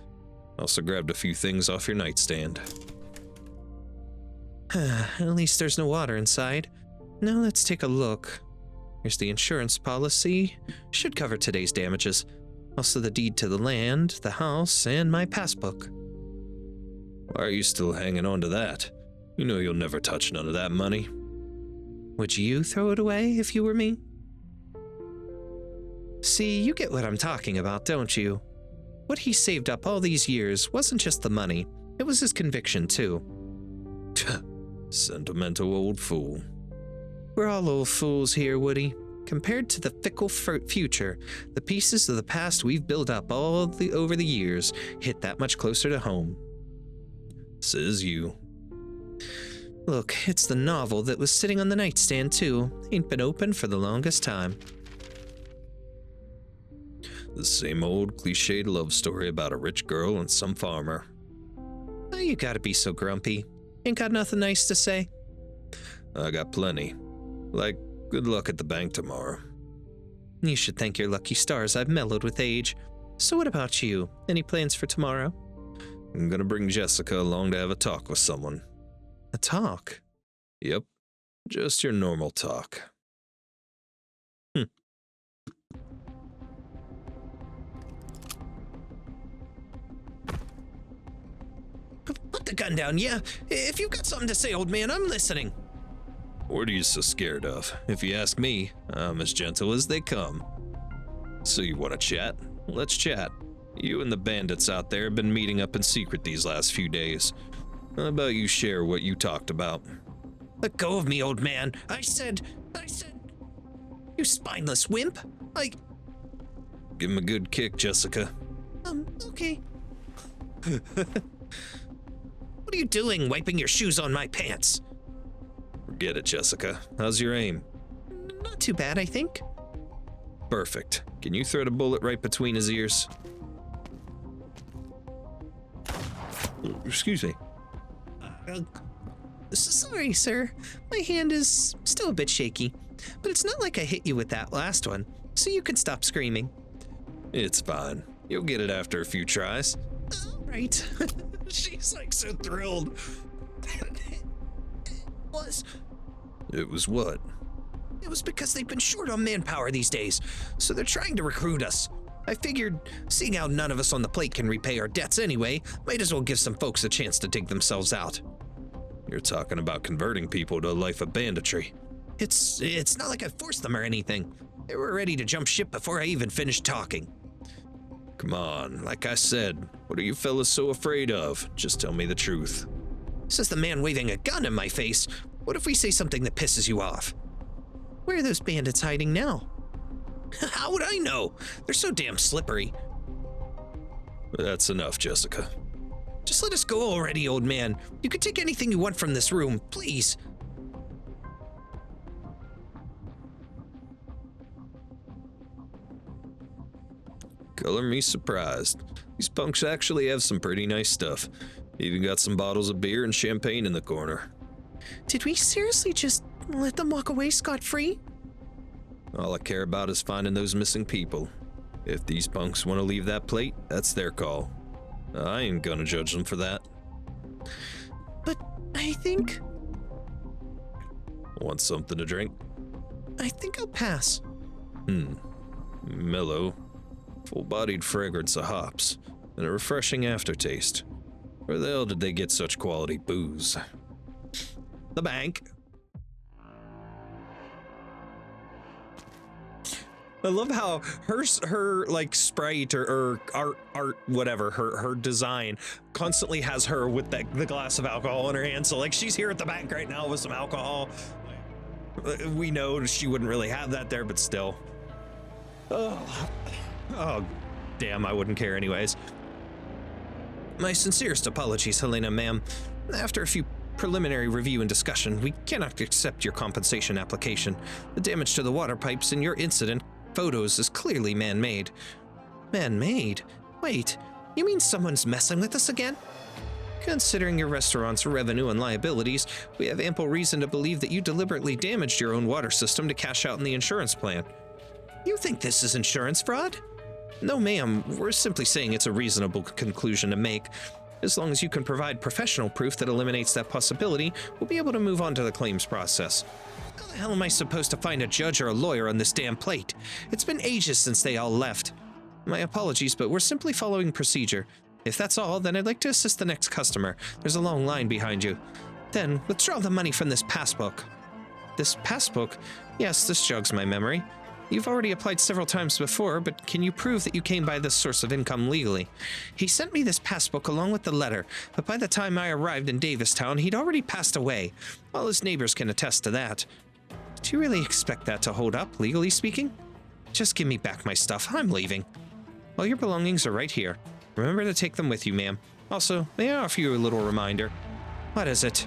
Also grabbed a few things off your nightstand. At least there's no water inside. Now let's take a look. Here's the insurance policy. Should cover today's damages. Also the deed to the land, the house, and my passbook. Why are you still hanging on to that? You know you'll never touch none of that money. Would you throw it away if you were me? See, you get what I'm talking about, don't you? What he saved up all these years wasn't just the money, it was his conviction too. Sentimental old fool. We're all old fools here, Woody. Compared to the fickle future, the pieces of the past we've built up over the years hit that much closer to home. Says you. Look, it's the novel that was sitting on the nightstand too. Ain't been open for the longest time. The same old cliched love story about a rich girl and some farmer. Oh, you gotta be so grumpy. Ain't got nothing nice to say? I got plenty. Like, good luck at the bank tomorrow. You should thank your lucky stars I've mellowed with age. So what about you? Any plans for tomorrow? I'm gonna bring Jessica along to have a talk with someone. A talk? Yep. Just your normal talk. Put the gun down, yeah? If you've got something to say, old man, I'm listening. What are you so scared of? If you ask me, I'm as gentle as they come. So you want to chat? Let's chat. You and the bandits out there have been meeting up in secret these last few days. How about you share what you talked about? Let go of me, old man. I said, you spineless wimp. Give him a good kick, Jessica. Okay. What are you doing, wiping your shoes on my pants? Forget it, Jessica. How's your aim? Not too bad, I think. Perfect. Can you thread a bullet right between his ears? Excuse me. Sorry, sir. My hand is still a bit shaky, but it's not like I hit you with that last one, so you can stop screaming. It's fine. You'll get it after a few tries. Right. She's like so thrilled. It was what? It was because they've been short on manpower these days, so they're trying to recruit us. I figured, seeing how none of us on the plate can repay our debts anyway, might as well give some folks a chance to dig themselves out. You're talking about converting people to a life of banditry. It's not like I forced them or anything. They were ready to jump ship before I even finished talking. Come on, like I said, what are you fellas so afraid of? Just tell me the truth. Says the man waving a gun in my face. What if we say something that pisses you off? Where are those bandits hiding now? How would I know? They're so damn slippery. That's enough, Jessica. Just let us go already, old man. You can take anything you want from this room, please. Color me surprised. These punks actually have some pretty nice stuff. Even got some bottles of beer and champagne in the corner. Did we seriously just let them walk away scot-free? All I care about is finding those missing people. If these punks want to leave that plate, that's their call. I ain't gonna judge them for that. But I think Want something to drink? I'll pass. Mellow. Full-bodied fragrance of hops, and a refreshing aftertaste. Where the hell did they get such quality booze? The bank. I love how her like sprite or art whatever her design constantly has her with the glass of alcohol in her hand. So like she's here at the bank right now with some alcohol. We know she wouldn't really have that there, but still. Oh, damn, I wouldn't care anyways. My sincerest apologies, Helena, ma'am. After a few preliminary review and discussion, we cannot accept your compensation application. The damage to the water pipes in your incident photos is clearly man-made. Man-made? Wait, you mean someone's messing with us again? Considering your restaurant's revenue and liabilities, we have ample reason to believe that you deliberately damaged your own water system to cash out in the insurance plan. You think this is insurance fraud? No, ma'am. We're simply saying it's a reasonable conclusion to make. As long as you can provide professional proof that eliminates that possibility, we'll be able to move on to the claims process. How the hell am I supposed to find a judge or a lawyer on this damn plate? It's been ages since they all left. My apologies, but we're simply following procedure. If that's all, then I'd like to assist the next customer. There's a long line behind you. Then, withdraw the money from this passbook. This passbook? Yes, this jogs my memory. You've already applied several times before, but can you prove that you came by this source of income legally? He sent me this passbook along with the letter, but by the time I arrived in DAVISTOWN, he'd already passed away. All his neighbors can attest to that. Do you really expect that to hold up, legally speaking? Just give me back my stuff. I'm leaving. All your belongings are right here. Remember to take them with you, ma'am. Also, may I offer you a little reminder? What is it?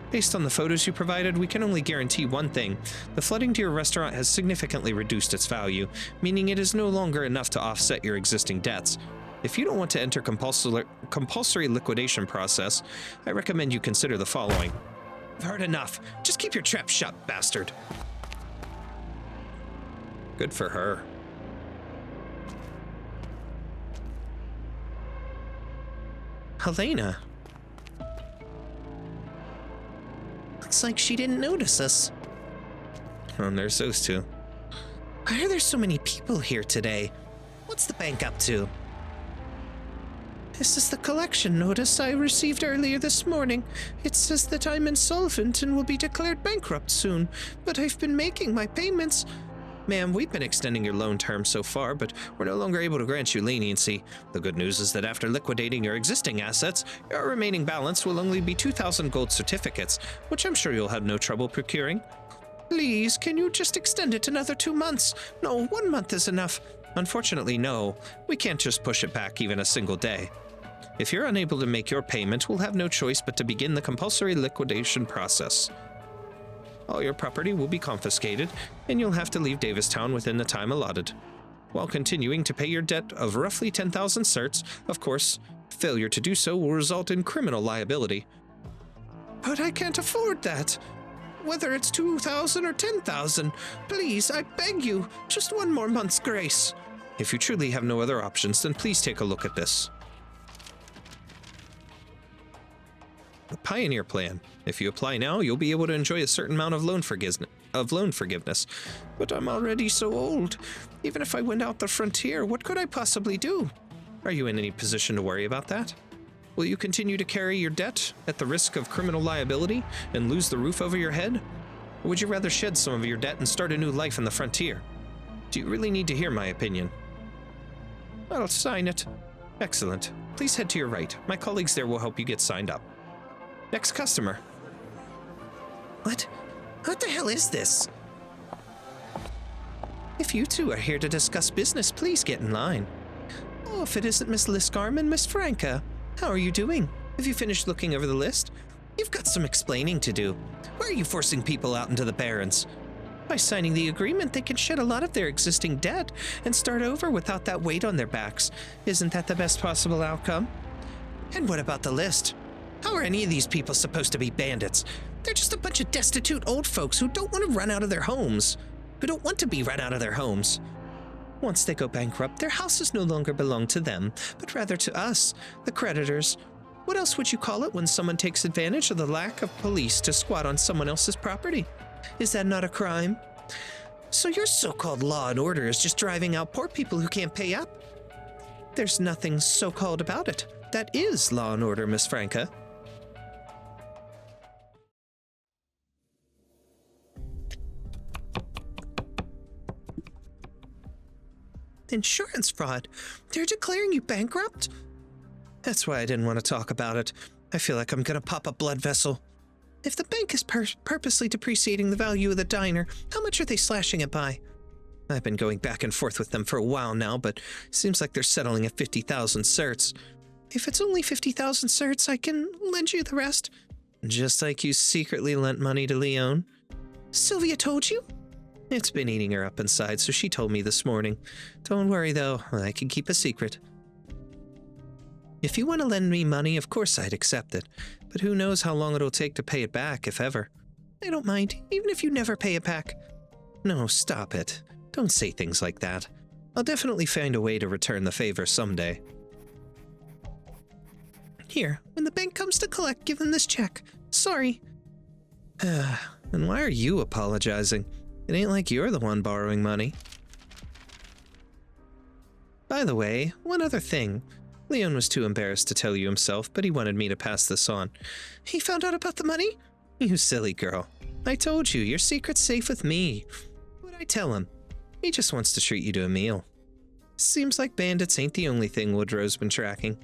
Based on the photos you provided, we can only guarantee one thing. The flooding to your restaurant has significantly reduced its value, meaning it is no longer enough to offset your existing debts. If you don't want to enter compulsory liquidation process, I recommend you consider the following. I've heard enough. Just keep your trap shut, bastard. Good for her. Helena. Looks like she didn't notice us. And there's those two. Why are there so many people here today? What's the bank up to? This is the collection notice I received earlier this morning. It says that I'm insolvent and will be declared bankrupt soon, but I've been making my payments. Ma'am, we've been extending your loan term so far, but we're no longer able to grant you leniency. The good news is that after liquidating your existing assets, your remaining balance will only be 2,000 gold certificates, which I'm sure you'll have no trouble procuring. Please, can you just extend it another 2 months? No, 1 month is enough. Unfortunately, no. We can't just push it back even a single day. If you're unable to make your payment, we'll have no choice but to begin the compulsory liquidation process. All your property will be confiscated, and you'll have to leave DAVISTOWN within the time allotted. While continuing to pay your debt of roughly 10,000 certs, of course, failure to do so will result in criminal liability. But I can't afford that. Whether it's 2,000 or 10,000, please, I beg you, just 1 more month's grace. If you truly have no other options, then please take a look at this. The Pioneer Plan. If you apply now, you'll be able to enjoy a certain amount of loan forgiveness. But I'm already so old. Even if I went out the frontier, what could I possibly do? Are you in any position to worry about that? Will you continue to carry your debt at the risk of criminal liability and lose the roof over your head? Or would you rather shed some of your debt and start a new life in the frontier? Do you really need to hear my opinion? I'll sign it. Excellent. Please head to your right. My colleagues there will help you get signed up. Next customer. What the hell is this? If you two are here to discuss business, please get in line. Oh, if it isn't Miss Liskarm and Miss Franka. How are you doing? Have you finished looking over the list? You've got some explaining to do. Why are you forcing people out into the Barrens? By signing the agreement, they can shed a lot of their existing debt and start over without that weight on their backs. Isn't that the best possible outcome? And what about the list? How are any of these people supposed to be bandits? They're just a bunch of destitute old folks who don't want to run out of their homes. Who don't want to be run out of their homes. Once they go bankrupt, their houses no longer belong to them, but rather to us, the creditors. What else would you call it when someone takes advantage of the lack of police to squat on someone else's property? Is that not a crime? So your so-called law and order is just driving out poor people who can't pay up? There's nothing so-called about it. That is law and order, Miss Franka. Insurance fraud? They're declaring you bankrupt? That's why I didn't want to talk about it. I feel like I'm gonna pop a blood vessel. If the bank is purposely depreciating the value of the diner, how much are they slashing it by? I've been going back and forth with them for a while now, but it seems like they're settling at 50,000 certs. If it's only 50,000 certs, I can lend you the rest. Just like you secretly lent money to Leon. Sylvia told you? It's been eating her up inside, so she told me this morning. Don't worry, though. I can keep a secret. If you want to lend me money, of course I'd accept it. But who knows how long it'll take to pay it back, if ever. I don't mind, even if you never pay it back. No, stop it. Don't say things like that. I'll definitely find a way to return the favor someday. Here, when the bank comes to collect, give them this check. Sorry. And why are you apologizing? It ain't like you're the one borrowing money. By the way, one other thing. Leon was too embarrassed to tell you himself, but he wanted me to pass this on. He found out about the money? You silly girl. I told you, your secret's safe with me. What'd I tell him? He just wants to treat you to a meal. Seems like bandits ain't the only thing Woodrow's been tracking.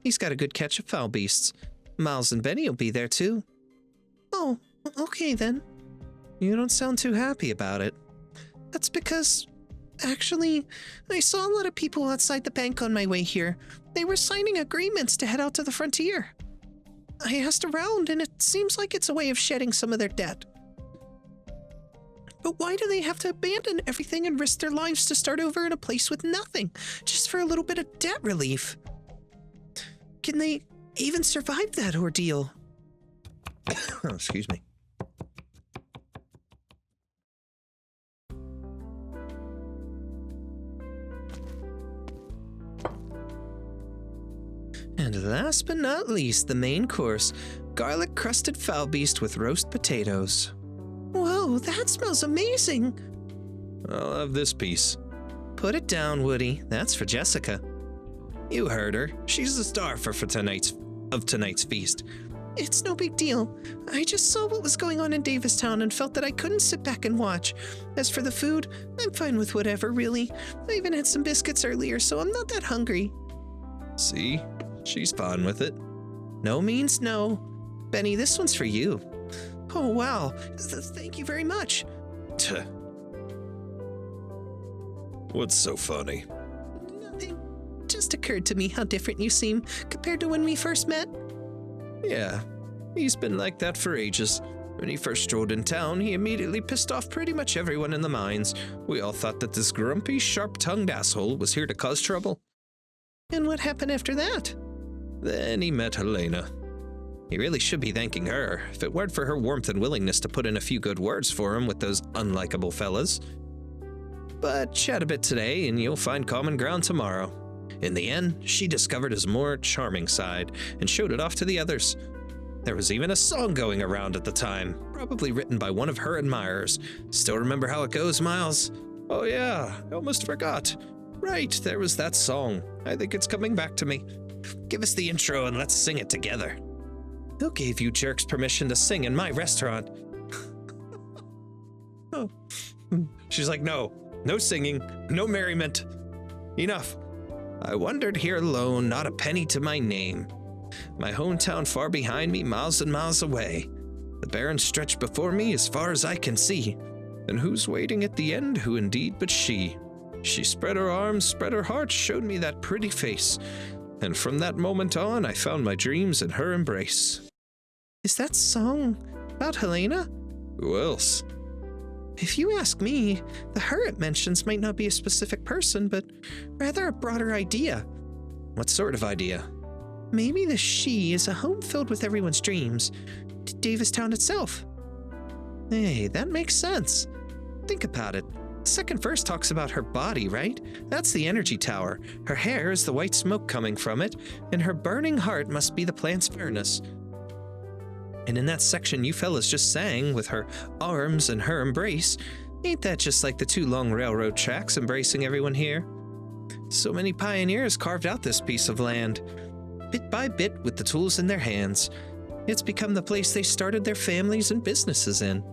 He's got a good catch of foul beasts. Miles and Benny will be there too. Oh, okay then. You don't sound too happy about it. That's because... Actually, I saw a lot of people outside the bank on my way here. They were signing agreements to head out to the frontier. I asked around, and it seems like it's a way of shedding some of their debt. But why do they have to abandon everything and risk their lives to start over in a place with nothing, just for a little bit of debt relief? Can they even survive that ordeal? Oh, excuse me. And last but not least, the main course, garlic-crusted foul beast with roast potatoes. Whoa, that smells amazing! I'll have this piece. Put it down, Woody. That's for Jessica. You heard her. She's the star for tonight's feast. It's no big deal. I just saw what was going on in Davistown and felt that I couldn't sit back and watch. As for the food, I'm fine with whatever, really. I even had some biscuits earlier, so I'm not that hungry. See? She's fine with it. No means no. Benny, this one's for you. Oh, wow. Thank you very much. What's so funny? Nothing. Just occurred to me how different you seem compared to when we first met. Yeah, he's been like that for ages. When he first strolled in town, he immediately pissed off pretty much everyone in the mines. We all thought that this grumpy, sharp-tongued asshole was here to cause trouble. And what happened after that? Then he met Helena. He really should be thanking her, If it weren't for her warmth and willingness to put in a few good words for him with those unlikable fellas. But chat a bit today and you'll find common ground tomorrow. In the end, she discovered his more charming side and showed it off to the others. There was even a song going around at the time, probably written by one of her admirers. Still remember how it goes, Miles? Oh yeah, I almost forgot. Right, there was that song. I think it's coming back to me. Give us the intro and let's sing it together. Who gave you jerks permission to sing in my restaurant? Oh. She's like, no singing, no merriment. Enough. I wandered here alone, not a penny to my name. My hometown far behind me, miles and miles away. The barren stretch before me as far as I can see. And who's waiting at the end, who indeed but she? She spread her arms, spread her heart, showed me that pretty face. And from that moment on, I found my dreams in her embrace. Is that song about Helena? Who else? If you ask me, the her it mentions might not be a specific person, but rather a broader idea. What sort of idea? Maybe the she is a home filled with everyone's dreams. Davistown itself. Hey, that makes sense. Think about it. The second verse talks about her body, right? That's the energy tower. Her hair is the white smoke coming from it, and her burning heart must be the plant's furnace. And in that section you fellas just sang, with her arms and her embrace, ain't that just like the two long railroad tracks embracing everyone here? So many pioneers carved out this piece of land. Bit by bit, with the tools in their hands, it's become the place they started their families and businesses in.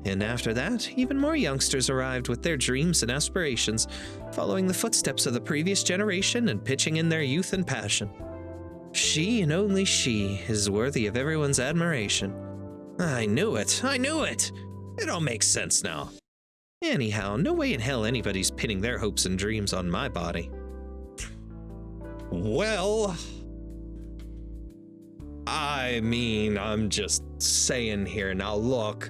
And after that, even more youngsters arrived with their dreams and aspirations, following the footsteps of the previous generation and pitching in their youth and passion. She and only she is worthy of everyone's admiration. I knew it! I knew it! It all makes sense now. Anyhow, no way in hell anybody's pinning their hopes and dreams on my body. Well, I mean, I'm just saying here. Now look,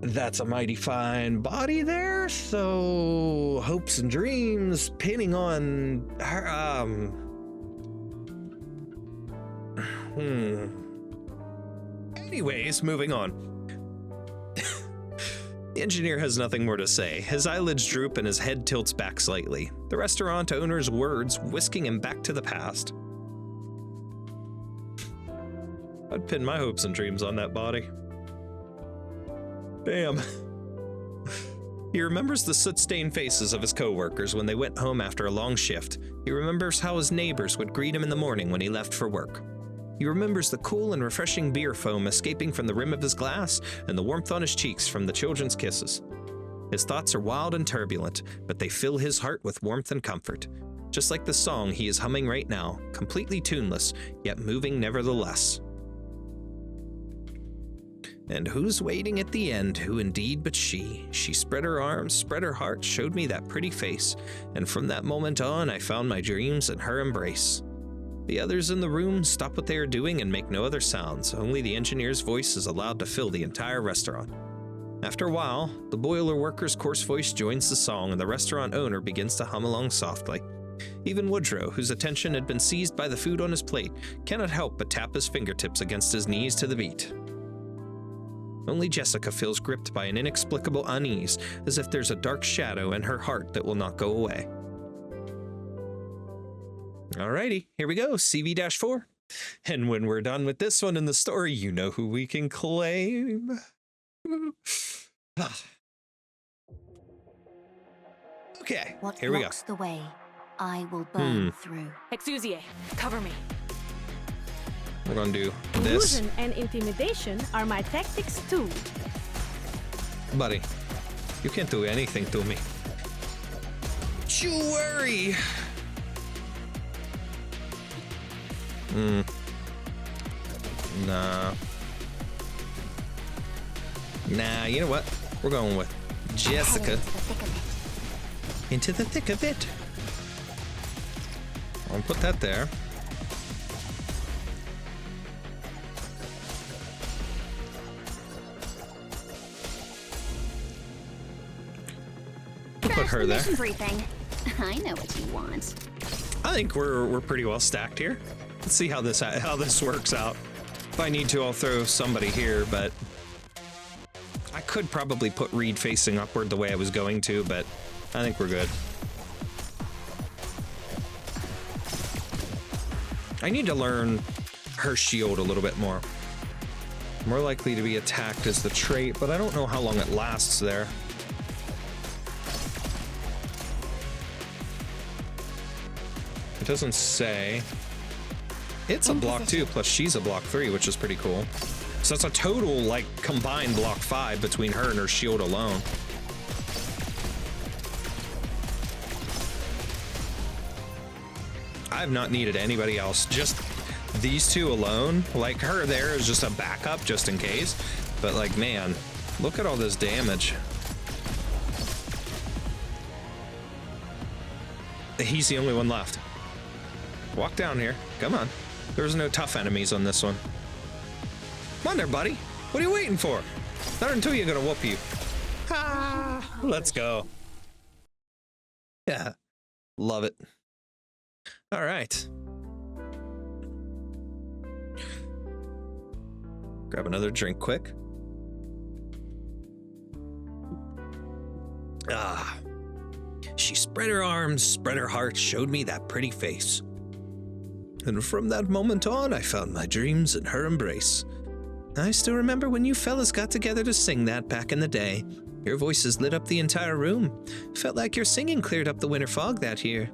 that's a mighty fine body there, so hopes and dreams pinning on her, Anyways, moving on. The engineer has nothing more to say. His eyelids droop and his head tilts back slightly, the restaurant owner's words whisking him back to the past. I'd pin my hopes and dreams on that body. Damn. He remembers the soot-stained faces of his co-workers when they went home after a long shift. He remembers how his neighbors would greet him in the morning when he left for work. He remembers the cool and refreshing beer foam escaping from the rim of his glass and the warmth on his cheeks from the children's kisses. His thoughts are wild and turbulent, but they fill his heart with warmth and comfort. Just like the song he is humming right now, completely tuneless, yet moving nevertheless. And who's waiting at the end? Who indeed but she? She spread her arms, spread her heart, showed me that pretty face, and from that moment on, I found my dreams in her embrace. The others in the room stop what they are doing and make no other sounds. Only the engineer's voice is allowed to fill the entire restaurant. After a while, the boiler worker's coarse voice joins the song and the restaurant owner begins to hum along softly. Even Woodrow, whose attention had been seized by the food on his plate, cannot help but tap his fingertips against his knees to the beat. Only Jessica feels gripped by an inexplicable unease, as if there's a dark shadow in her heart that will not go away. Alrighty, here we go, CV-4. And when we're done with this one in the story, you know who we can claim. Okay, What here we go. blocks the way, I will burn through. Exusie, cover me. We're gonna do this. Illusion and intimidation are my tactics too. Buddy, you can't do anything to me. Don't you worry. Nah. Nah, you know what? We're going with Jessica. Into the thick of it. I'll put that there. Put her there. Mission briefing. I know what you want. I think we're pretty well stacked here. Let's see how this works out. If I need to, I'll throw somebody here, but I could probably put Reed facing upward the way I was going to, but I think we're good. I need to learn her shield a little bit more. More likely to be attacked is the trait, but I don't know how long it lasts there. It doesn't say. It's a block 2 plus she's a block 3, which is pretty cool. So it's a total, like, combined block 5 between her and her shield alone. I've not needed anybody else, just these two alone. Like, her there is just a backup just in case. But, like, man, look at all this damage. He's the only one left. Walk down here. Come on. There's no tough enemies on this one. Come on there, buddy. What are you waiting for? Not until you're gonna whoop you. Ah, let's go. Yeah, love it. All right. Grab another drink quick. Ah. She spread her arms, spread her heart, showed me that pretty face. And from that moment on, I found my dreams in her embrace. I still remember when you fellas got together to sing that back in the day. Your voices lit up the entire room. Felt like your singing cleared up the winter fog that year.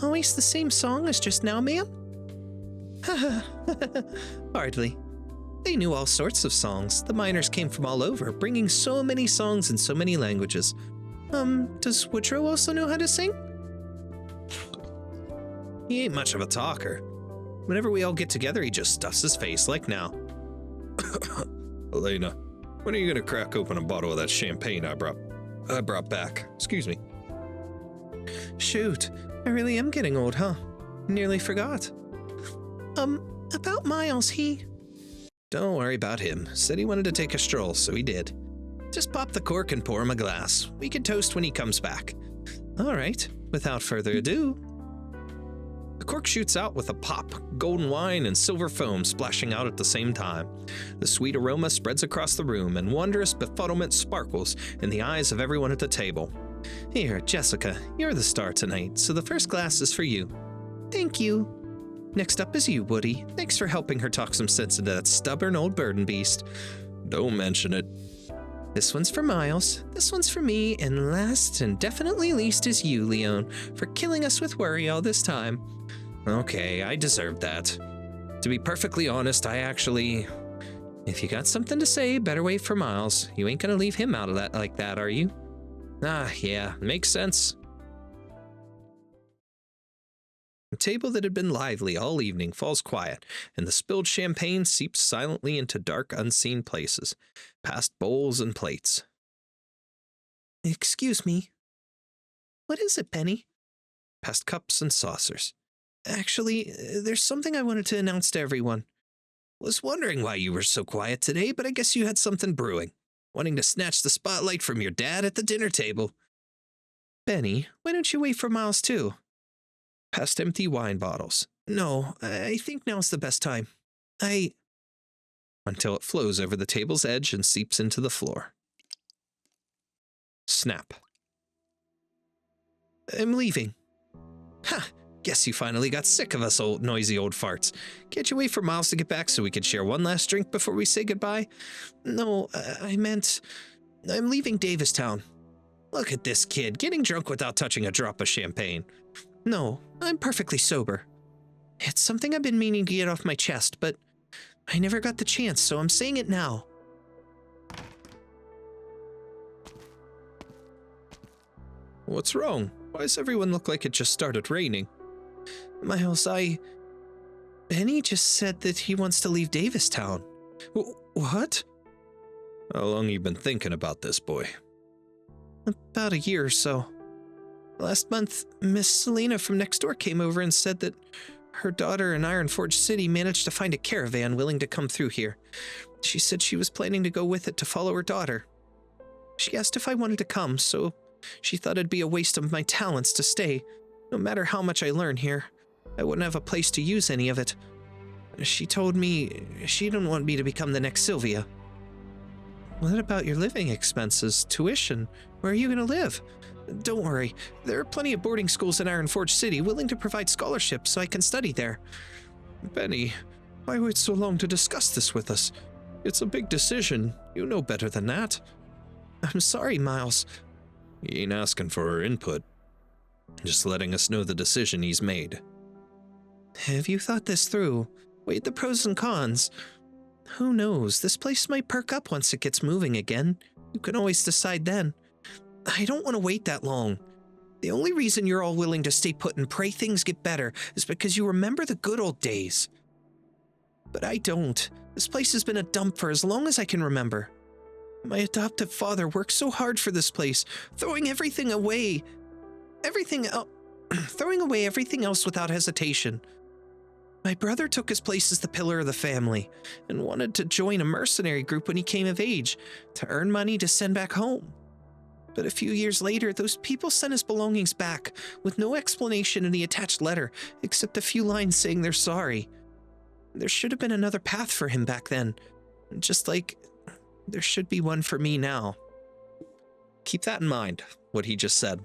Always the same song as just now, ma'am? Hardly. They knew all sorts of songs. The miners came from all over, bringing so many songs in so many languages. Does Woodrow also know how to sing? He ain't much of a talker. Whenever we all get together, he just stuffs his face like now. Elena, when are you gonna crack open a bottle of that champagne I brought back? Excuse me. Shoot, I really am getting old, huh? Nearly forgot. About Miles, Don't worry about him. Said he wanted to take a stroll, so he did. Just pop the cork and pour him a glass. We can toast when he comes back. All right, without further ado. The cork shoots out with a pop, golden wine and silver foam splashing out at the same time. The sweet aroma spreads across the room, and wondrous befuddlement sparkles in the eyes of everyone at the table. Here, Jessica, you're the star tonight, so the first glass is for you. Thank you. Next up is you, Woody. Thanks for helping her talk some sense into that stubborn old burden beast. Don't mention it. This one's for Miles, this one's for me, and last and definitely least is you, Leon, for killing us with worry all this time. Okay, I deserved that. To be perfectly honest, if you got something to say, better wait for Miles. You ain't gonna leave him out of that like that, are you? Ah, yeah, makes sense. The table that had been lively all evening falls quiet, and the spilled champagne seeps silently into dark, unseen places, past bowls and plates. Excuse me. What is it, Penny? Past cups and saucers. Actually, there's something I wanted to announce to everyone. Was wondering why you were so quiet today, but I guess you had something brewing. Wanting to snatch the spotlight from your dad at the dinner table. Benny, why don't you wait for Miles too? Past empty wine bottles. No, I think now's the best time. Until it flows over the table's edge and seeps into the floor. Snap. I'm leaving. Ha! Guess you finally got sick of us noisy old farts. Can't you wait for Miles to get back so we can share one last drink before we say goodbye? No, I meant I'm leaving Davistown. Look at this kid, getting drunk without touching a drop of champagne. No, I'm perfectly sober. It's something I've been meaning to get off my chest, but I never got the chance, so I'm saying it now. What's wrong? Why does everyone look like it just started raining? Miles, Benny just said that he wants to leave Davistown. What? How long you been thinking about this, boy? About a year or so. Last month, Miss Selena from next door came over and said that her daughter in Iron Forge City managed to find a caravan willing to come through here. She said she was planning to go with it to follow her daughter. She asked if I wanted to come, so she thought it'd be a waste of my talents to stay. No matter how much I learn here, I wouldn't have a place to use any of it. She told me she didn't want me to become the next Sylvia. What about your living expenses, tuition? Where are you going to live? Don't worry, there are plenty of boarding schools in Iron Forge City willing to provide scholarships so I can study there. Benny, why wait so long to discuss this with us? It's a big decision. You know better than that. I'm sorry, Miles. He ain't asking for her input. Just letting us know the decision he's made. Have you thought this through? Weighed the pros and cons? Who knows, this place might perk up once it gets moving again. You can always decide then. I don't want to wait that long. The only reason you're all willing to stay put and pray things get better is because you remember the good old days. But I don't. This place has been a dump for as long as I can remember. My adoptive father worked so hard for this place, throwing everything away. Everything throwing away everything else without hesitation. My brother took his place as the pillar of the family and wanted to join a mercenary group when he came of age to earn money to send back home. But a few years later, those people sent his belongings back with no explanation in the attached letter except a few lines saying they're sorry. There should have been another path for him back then, just like there should be one for me now. Keep that in mind, what he just said.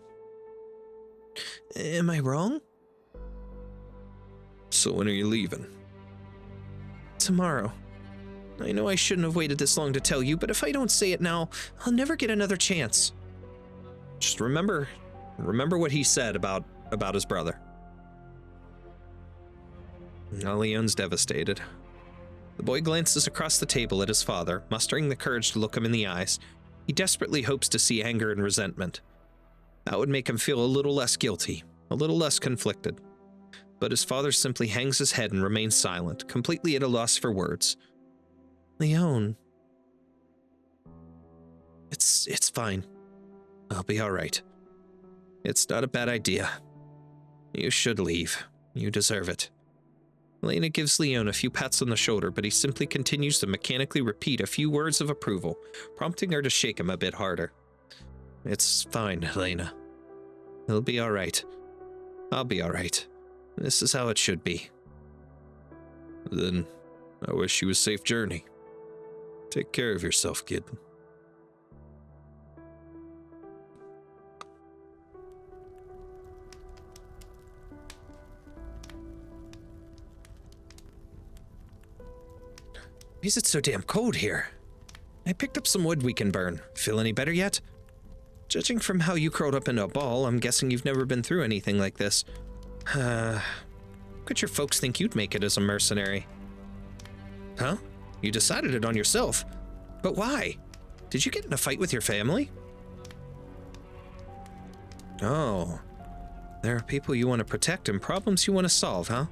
Am I wrong? So when are you leaving? Tomorrow. I know I shouldn't have waited this long to tell you, but if I don't say it now, I'll never get another chance. Just remember what he said about his brother. Now Leon's devastated. The boy glances across the table at his father, mustering the courage to look him in the eyes. He desperately hopes to see anger and resentment. That would make him feel a little less guilty, a little less conflicted. But his father simply hangs his head and remains silent, completely at a loss for words. Leon. It's fine. I'll be all right. It's not a bad idea. You should leave. You deserve it. Elena gives Leon a few pats on the shoulder, but he simply continues to mechanically repeat a few words of approval, prompting her to shake him a bit harder. It's fine, Elena. It'll be all right. I'll be all right. This is how it should be. Then, I wish you a safe journey. Take care of yourself, kid. Why is it so damn cold here? I picked up some wood we can burn. Feel any better yet? Judging from how you curled up into a ball, I'm guessing you've never been through anything like this. Could your folks think you'd make it as a mercenary? Huh? You decided it on yourself. But why? Did you get in a fight with your family? Oh. There are people you want to protect and problems you want to solve, huh?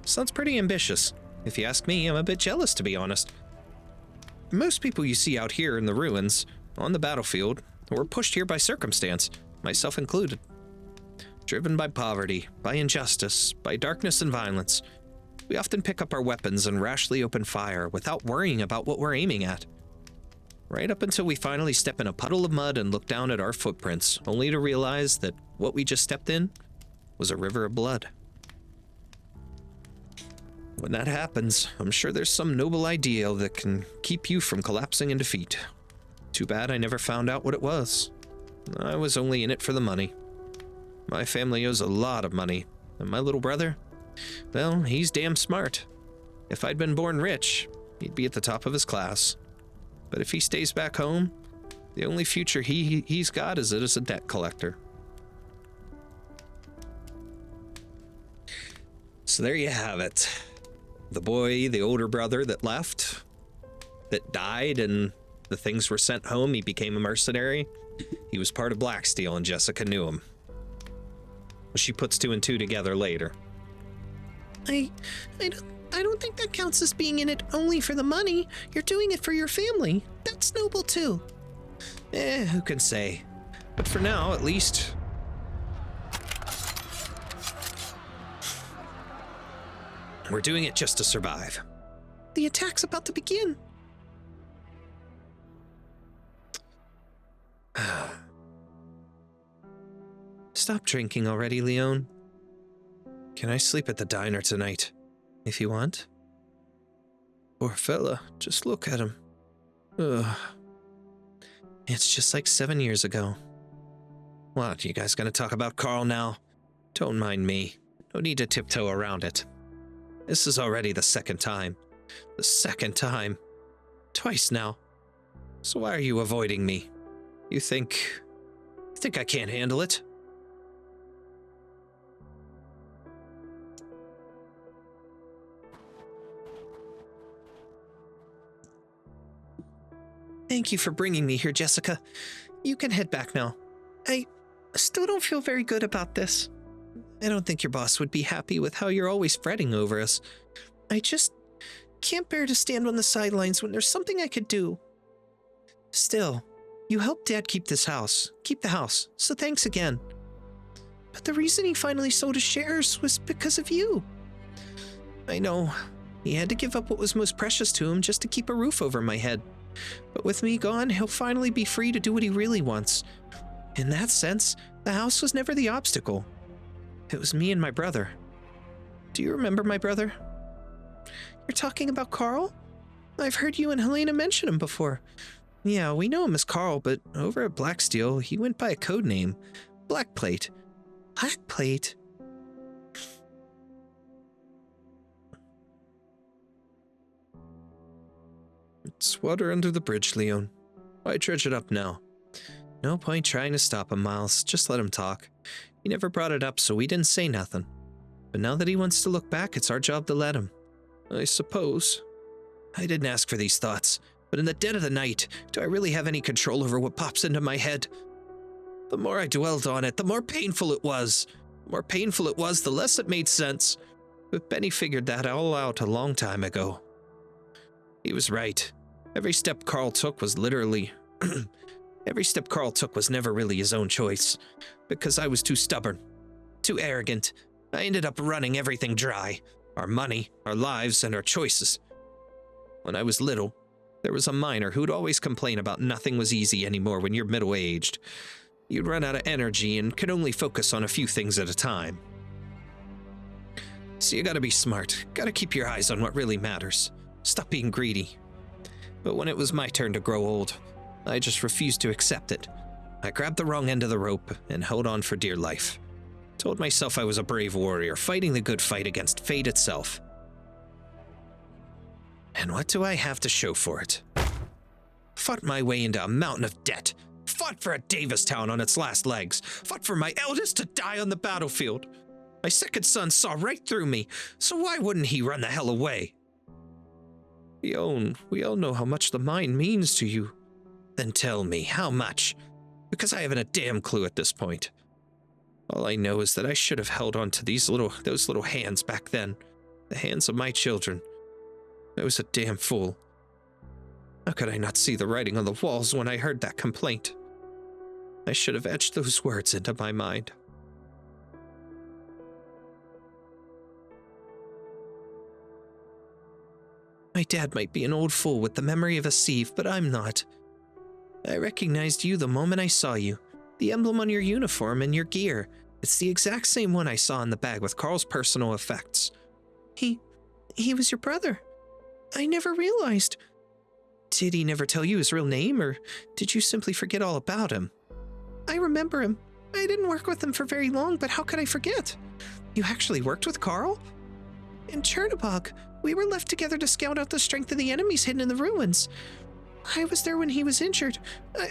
Sounds pretty ambitious. If you ask me, I'm a bit jealous, to be honest. Most people you see out here in the ruins, on the battlefield, were pushed here by circumstance, myself included. Driven by poverty, by injustice, by darkness and violence, we often pick up our weapons and rashly open fire without worrying about what we're aiming at. Right up until we finally step in a puddle of mud and look down at our footprints, only to realize that what we just stepped in was a river of blood. When that happens, I'm sure there's some noble ideal that can keep you from collapsing in defeat. Too bad I never found out what it was. I was only in it for the money. My family owes a lot of money, and my little brother, well, he's damn smart. If I'd been born rich, he'd be at the top of his class. But if he stays back home, the only future he's got is as a debt collector. So there you have it. The boy, the older brother that left, that died, and the things were sent home. He became a mercenary. He was part of Blacksteel, and Jessica knew him. She puts two and two together later. I don't think that counts as being in it only for the money. You're doing it for your family. That's noble too. Who can say? But for now, at least, we're doing it just to survive. The attack's about to begin. Stop drinking already, Leon. Can I sleep at the diner tonight, if you want? Poor fella, just look at him. Ugh. It's just like 7 years ago. What, you guys gonna talk about Carl now? Don't mind me. No need to tiptoe around it. This is already the second time. The second time. Twice now. So why are you avoiding me? You think I can't handle it? Thank you for bringing me here, Jessica. You can head back now. I still don't feel very good about this. I don't think your boss would be happy with how you're always fretting over us. I just can't bear to stand on the sidelines when there's something I could do. Still, you helped Dad keep the house, so thanks again. But the reason he finally sold his shares was because of you. I know. He had to give up what was most precious to him just to keep a roof over my head. But with me gone, he'll finally be free to do what he really wants. In that sense, the house was never the obstacle. It was me and my brother. Do you remember my brother? You're talking about Carl? I've heard you and Helena mention him before. Yeah, we know him as Carl, but over at Blacksteel, he went by a code name, Blackplate. Blackplate? It's water under the bridge, Leon. Why dredge it up now? No point trying to stop him, Miles. Just let him talk. He never brought it up, so we didn't say nothing. But now that he wants to look back, it's our job to let him. I suppose. I didn't ask for these thoughts, but in the dead of the night, do I really have any control over what pops into my head? The more I dwelled on it, the more painful it was. The more painful it was, the less it made sense. But Benny figured that all out a long time ago. He was right. Every step Carl took was literally... Every step Carl took was never really his own choice. Because I was too stubborn. Too arrogant. I ended up running everything dry. Our money, our lives, and our choices. When I was little, there was a miner who'd always complain about nothing was easy anymore when you're middle-aged. You'd run out of energy and could only focus on a few things at a time. So you gotta be smart. Gotta keep your eyes on what really matters. Stop being greedy. But when it was my turn to grow old, I just refused to accept it. I grabbed the wrong end of the rope and held on for dear life. Told myself I was a brave warrior, fighting the good fight against fate itself. And what do I have to show for it? Fought my way into a mountain of debt. Fought for a Davistown on its last legs. Fought for my eldest to die on the battlefield. My second son saw right through me, so why wouldn't he run the hell away? We all know how much the mine means to you. Then tell me, how much? Because I haven't a damn clue at this point. All I know is that I should have held on to those little hands back then. The hands of my children. I was a damn fool. How could I not see the writing on the walls when I heard that complaint? I should have etched those words into my mind. My dad might be an old fool with the memory of a sieve, but I'm not. I recognized you the moment I saw you. The emblem on your uniform and your gear. It's the exact same one I saw in the bag with Carl's personal effects. He was your brother. I never realized. Did he never tell you his real name, or did you simply forget all about him? I remember him. I didn't work with him for very long, but how could I forget? You actually worked with Carl? In Chernobog, we were left together to scout out the strength of the enemies hidden in the ruins. I was there when he was injured.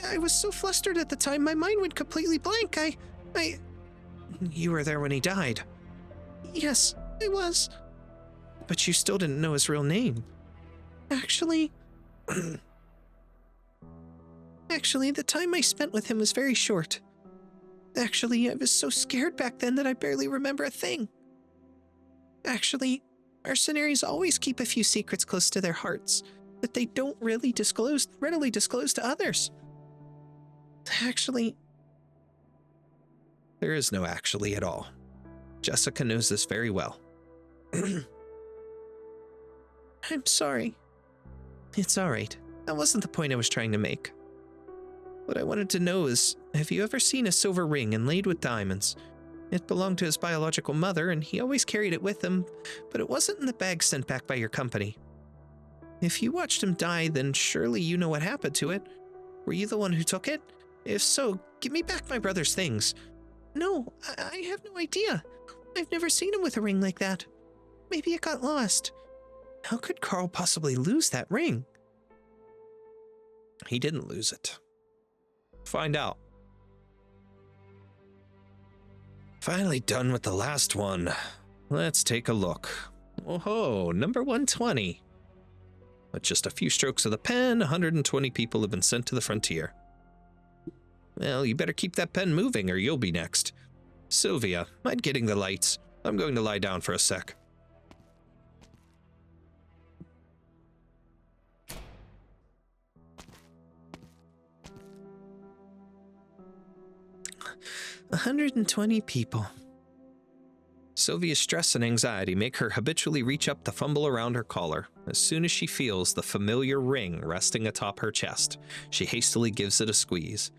I was so flustered at the time, my mind went completely blank. You were there when he died? Yes, I was. But you still didn't know his real name. Actually, the time I spent with him was very short. Actually, I was so scared back then that I barely remember a thing. Actually, mercenaries always keep a few secrets close to their hearts that they don't readily disclose to others. Actually, there is no actually at all. Jessica knows this very well. I'm sorry. It's all right. That wasn't the point I was trying to make. What I wanted to know is, have you ever seen a silver ring inlaid with diamonds? It belonged to his biological mother, and he always carried it with him, but it wasn't in the bag sent back by your company. If you watched him die, then surely you know what happened to it. Were you the one who took it? If so, give me back my brother's things. No, I have no idea. I've never seen him with a ring like that. Maybe it got lost. How could Carl possibly lose that ring? He didn't lose it. Find out. Finally done with the last one. Let's take a look. Oh, number 120. With just a few strokes of the pen, 120 people have been sent to the frontier. Well, you better keep that pen moving or you'll be next. Sylvia, mind getting the lights? I'm going to lie down for a sec. 120 people. Sylvia's stress and anxiety make her habitually reach up to fumble around her collar. As soon as she feels the familiar ring resting atop her chest, she hastily gives it a squeeze.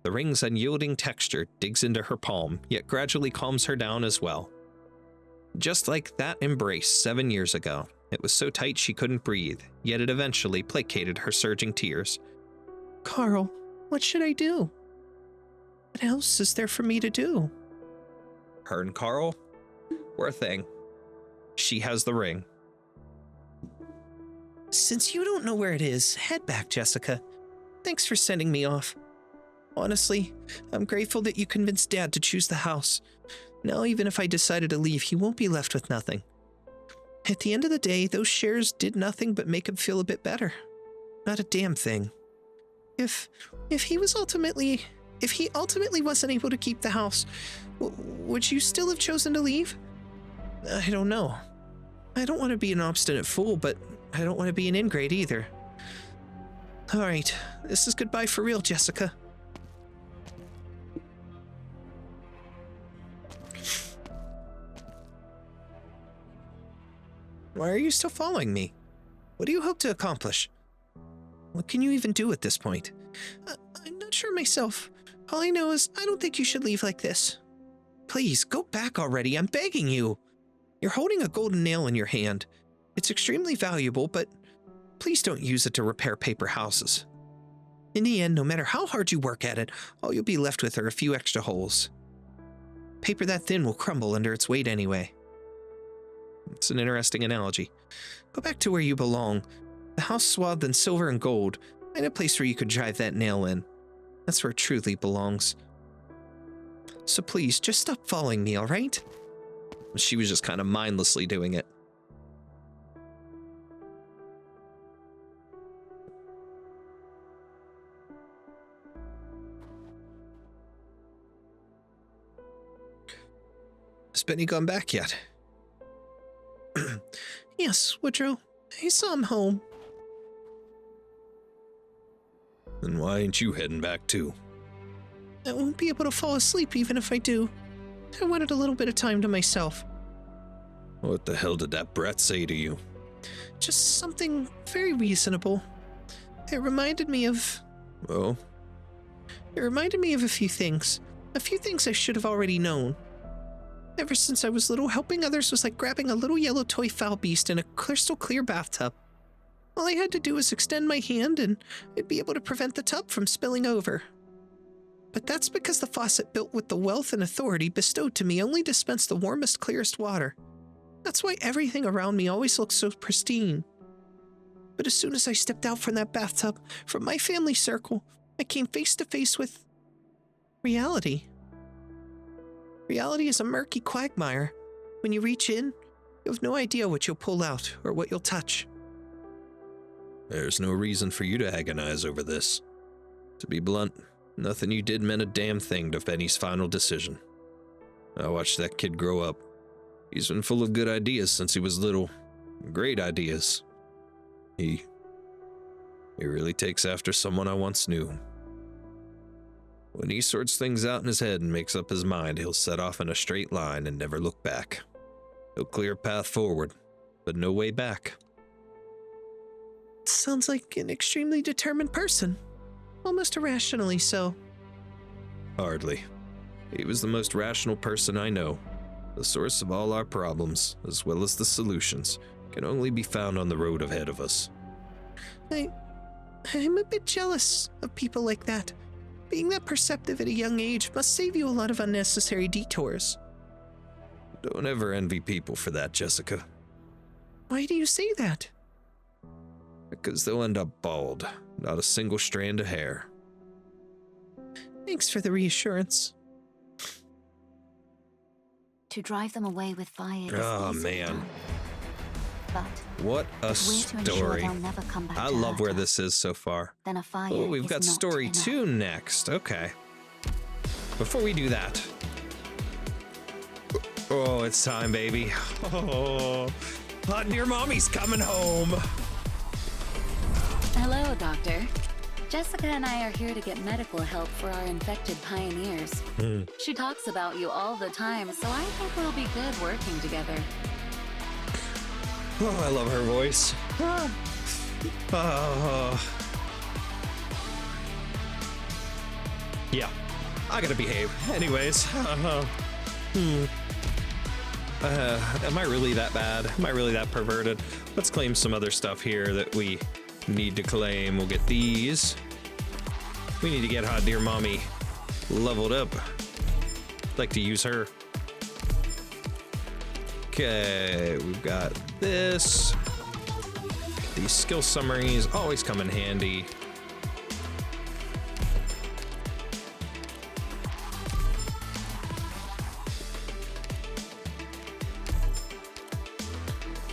The ring's unyielding texture digs into her palm, yet gradually calms her down as well. Just like that embrace 7 years ago, it was so tight she couldn't breathe, yet it eventually placated her surging tears. Carl, what should I do? What else is there for me to do? Her and Carl? We're a thing. She has the ring. Since you don't know where it is, head back, Jessica. Thanks for sending me off. Honestly, I'm grateful that you convinced Dad to choose the house. Now, even if I decided to leave, he won't be left with nothing. At the end of the day, those shares did nothing but make him feel a bit better. Not a damn thing. If he ultimately wasn't able to keep the house, would you still have chosen to leave? I don't know. I don't want to be an obstinate fool, but I don't want to be an ingrate either. All right, this is goodbye for real, Jessica. Why are you still following me? What do you hope to accomplish? What can you even do at this point? I'm not sure myself. All I know is I don't think you should leave like this. Please, go back already, I'm begging you. You're holding a golden nail in your hand. It's extremely valuable, but please don't use it to repair paper houses. In the end, no matter how hard you work at it, all you'll be left with are a few extra holes. Paper that thin will crumble under its weight anyway. It's an interesting analogy. Go back to where you belong. The house swathed in silver and gold. Find a place where you could drive that nail in. That's where it truly belongs. So please, just stop following me, all right? She was just kind of mindlessly doing it. Has Benny gone back yet? Yes, Woodrow. I saw him home. Then why ain't you heading back too? I won't be able to fall asleep even if I do. I wanted a little bit of time to myself. What the hell did that brat say to you? Just something very reasonable. It reminded me of... Oh? It reminded me of a few things. A few things I should have already known. Ever since I was little, helping others was like grabbing a little yellow toy foul beast in a crystal clear bathtub. All I had to do was extend my hand and I'd be able to prevent the tub from spilling over. But that's because the faucet built with the wealth and authority bestowed to me only dispensed the warmest, clearest water. That's why everything around me always looks so pristine. But as soon as I stepped out from that bathtub, from my family circle, I came face to face with reality. Reality is a murky quagmire. When you reach in, you have no idea what you'll pull out or what you'll touch. There's no reason for you to agonize over this. To be blunt, nothing you did meant a damn thing to Benny's final decision. I watched that kid grow up. He's been full of good ideas since he was little. Great ideas. He really takes after someone I once knew. When he sorts things out in his head and makes up his mind, he'll set off in a straight line and never look back. He'll clear a path forward, but no way back. Sounds like an extremely determined person. Almost irrationally so. Hardly. He was the most rational person I know. The source of all our problems, as well as the solutions, can only be found on the road ahead of us. I'm a bit jealous of people like that. Being that perceptive at a young age must save you a lot of unnecessary detours. Don't ever envy people for that, Jessica. Why do you say that? Because they'll end up bald, not a single strand of hair. Thanks for the reassurance. To drive them away with fire. Oh, man. But what a story. I love where this is so far. Then a fire Oh, we've got story 2 next. Okay. Before we do that. Oh, it's time, baby. Oh, hot dear mommy's coming home. Hello, Doctor. Jessica and I are here to get medical help for our infected pioneers. She talks about you all the time, so I think we'll be good working together. Oh, I love her voice. Yeah, I gotta behave. Anyways, am I really that bad? Am I really that perverted? Let's claim some other stuff here that we need to claim. We'll get these. We need to get Hot Dear Mommy leveled up. I'd like to use her. Okay, we've got this. These skill summaries always come in handy.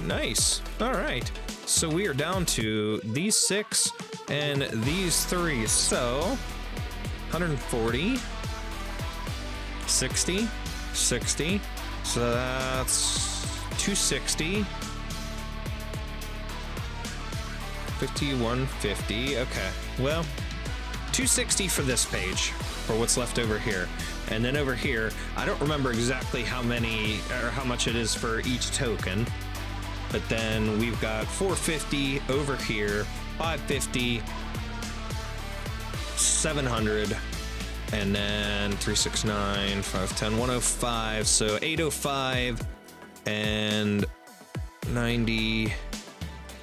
Nice. All right. So we are down to these 6 and these 3. So 140, 60, 60. So that's 260, 5150. Okay. Well, 260 for this page for what's left over here. And then over here, I don't remember exactly how many or how much it is for each token. But then we've got 450 over here, 550, 700, and then 369, 510, 105. So 805 and 90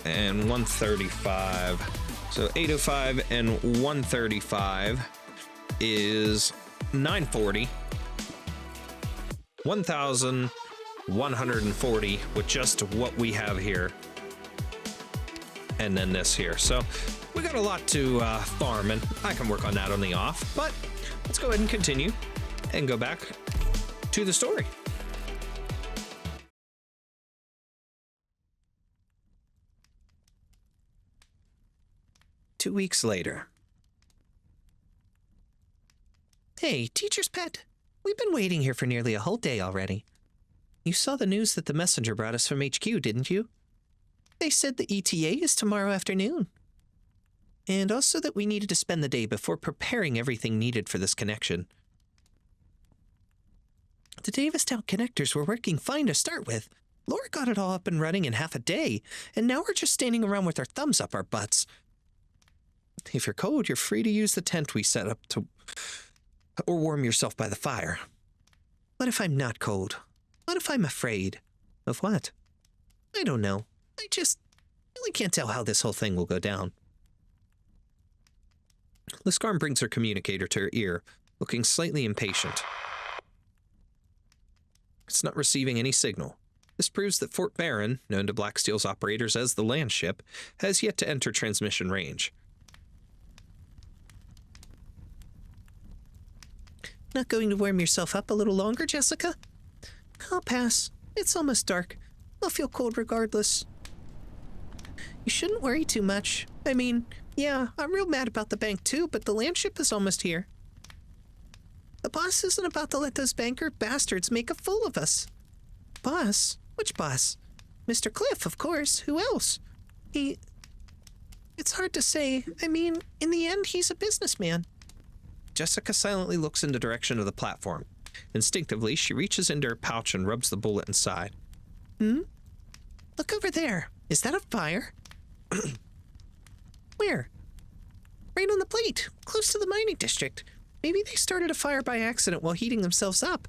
and 135. So 805 and 135 is 940. 1,140 with just what we have here. And then this here. So we got a lot to farm, and I can work on that on the off. But let's go ahead and continue and go back to the story. Two weeks later. Hey, teacher's pet. We've been waiting here for nearly a whole day already. You saw the news that the messenger brought us from HQ, didn't you? They said the ETA is tomorrow afternoon. And also that we needed to spend the day before preparing everything needed for this connection. The DAVISTOWN connectors were working fine to start with. Laura got it all up and running in half a day, and now we're just standing around with our thumbs up our butts. If you're cold, you're free to use the tent we set up to... or warm yourself by the fire. What if I'm not cold? What if I'm afraid? Of what? I don't know. I just really can't tell how this whole thing will go down. Liskarm brings her communicator to her ear, looking slightly impatient. It's not receiving any signal. This proves that Fort Barron, known to Blacksteel's operators as the land ship, has yet to enter transmission range. Not going to warm yourself up a little longer, Jessica? I'll pass. It's almost dark. I'll feel cold regardless. You shouldn't worry too much. I mean, yeah, I'm real mad about the bank too, but the land ship is almost here. The boss isn't about to let those banker bastards make a fool of us. Boss? Which boss? Mr. Cliff, of course. Who else? It's hard to say. I mean, in the end, he's a businessman. Jessica silently looks in the direction of the platform. Instinctively, she reaches into her pouch and rubs the bullet inside. Look over there. Is that a fire? Where? Right on the plate, close to the mining district. Maybe they started a fire by accident while heating themselves up.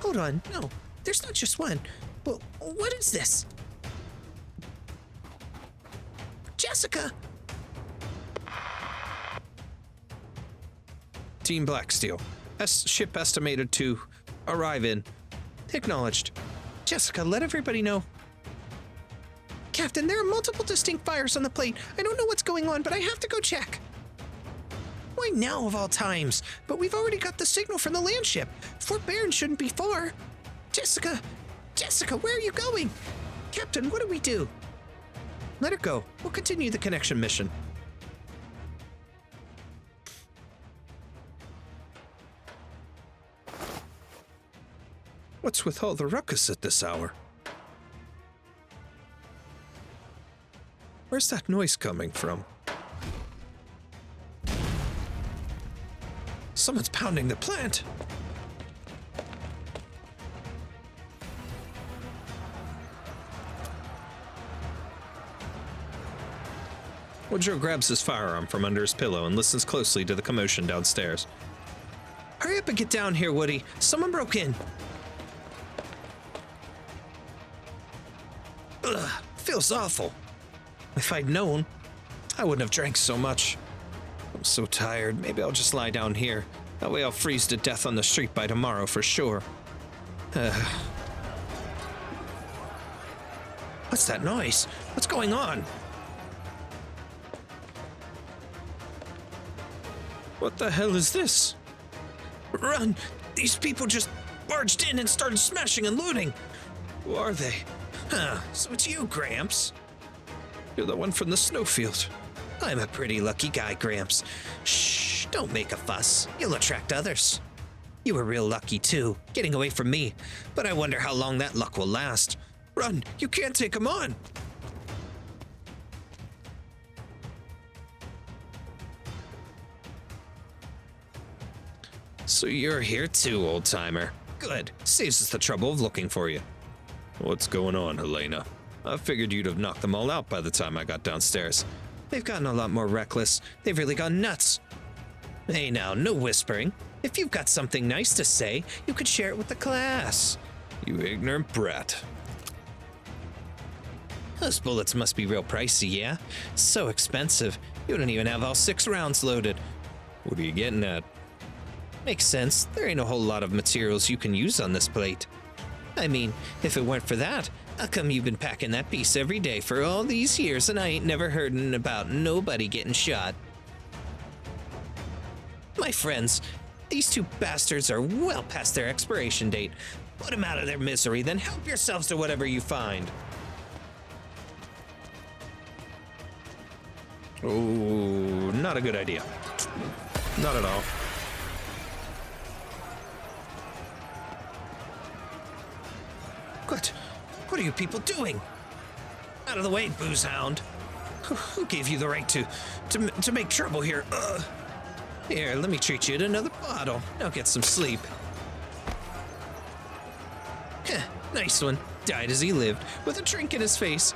Hold on, no, there's not just one. Well, what is this? Jessica! Team Blacksteel. Ship estimated to arrive in. Acknowledged. Jessica, let everybody know. Captain, there are multiple distinct fires on the plate. I don't know what's going on, but I have to go check. Why now of all times? But we've already got the signal from the land ship. Fort Barron shouldn't be far. Jessica, where are you going? Captain, what do we do? Let her go. We'll continue the connection mission. What's with all the ruckus at this hour? Where's that noise coming from? Someone's pounding the plant. Woodrow grabs his firearm from under his pillow and listens closely to the commotion downstairs. Hurry up and get down here, Woody. Someone broke in. Ugh, feels awful. If I'd known, I wouldn't have drank so much. I'm so tired. Maybe I'll just lie down here. That way I'll freeze to death on the street by tomorrow for sure. What's that noise? What's going on? What the hell is this? Run! These people just barged in and started smashing and looting. Who are they? Huh, so it's you, Gramps. You're the one from the snowfield. I'm a pretty lucky guy, Gramps. Shh, don't make a fuss. You'll attract others. You were real lucky, too, getting away from me. But I wonder how long that luck will last. Run! You can't take him on! So you're here too, old-timer. Good. Saves us the trouble of looking for you. What's going on, Helena? I figured you'd have knocked them all out by the time I got downstairs. They've gotten a lot more reckless. They've really gone nuts. Hey now, no whispering. If you've got something nice to say, you could share it with the class. You ignorant brat. Those bullets must be real pricey, yeah? So expensive. You don't even have all 6 rounds loaded. What are you getting at? Makes sense. There ain't a whole lot of materials you can use on this plate. I mean, if it weren't for that, how come you've been packing that piece every day for all these years and I ain't never heard about nobody getting shot? My friends, these 2 bastards are well past their expiration date. Put them out of their misery, then help yourselves to whatever you find. Oh, not a good idea. Not at all. What are you people doing? Out of the way, booze hound. Who gave you the right to make trouble here? Here, let me treat you to another bottle. Now get some sleep. Heh, nice one. Died as he lived, with a drink in his face.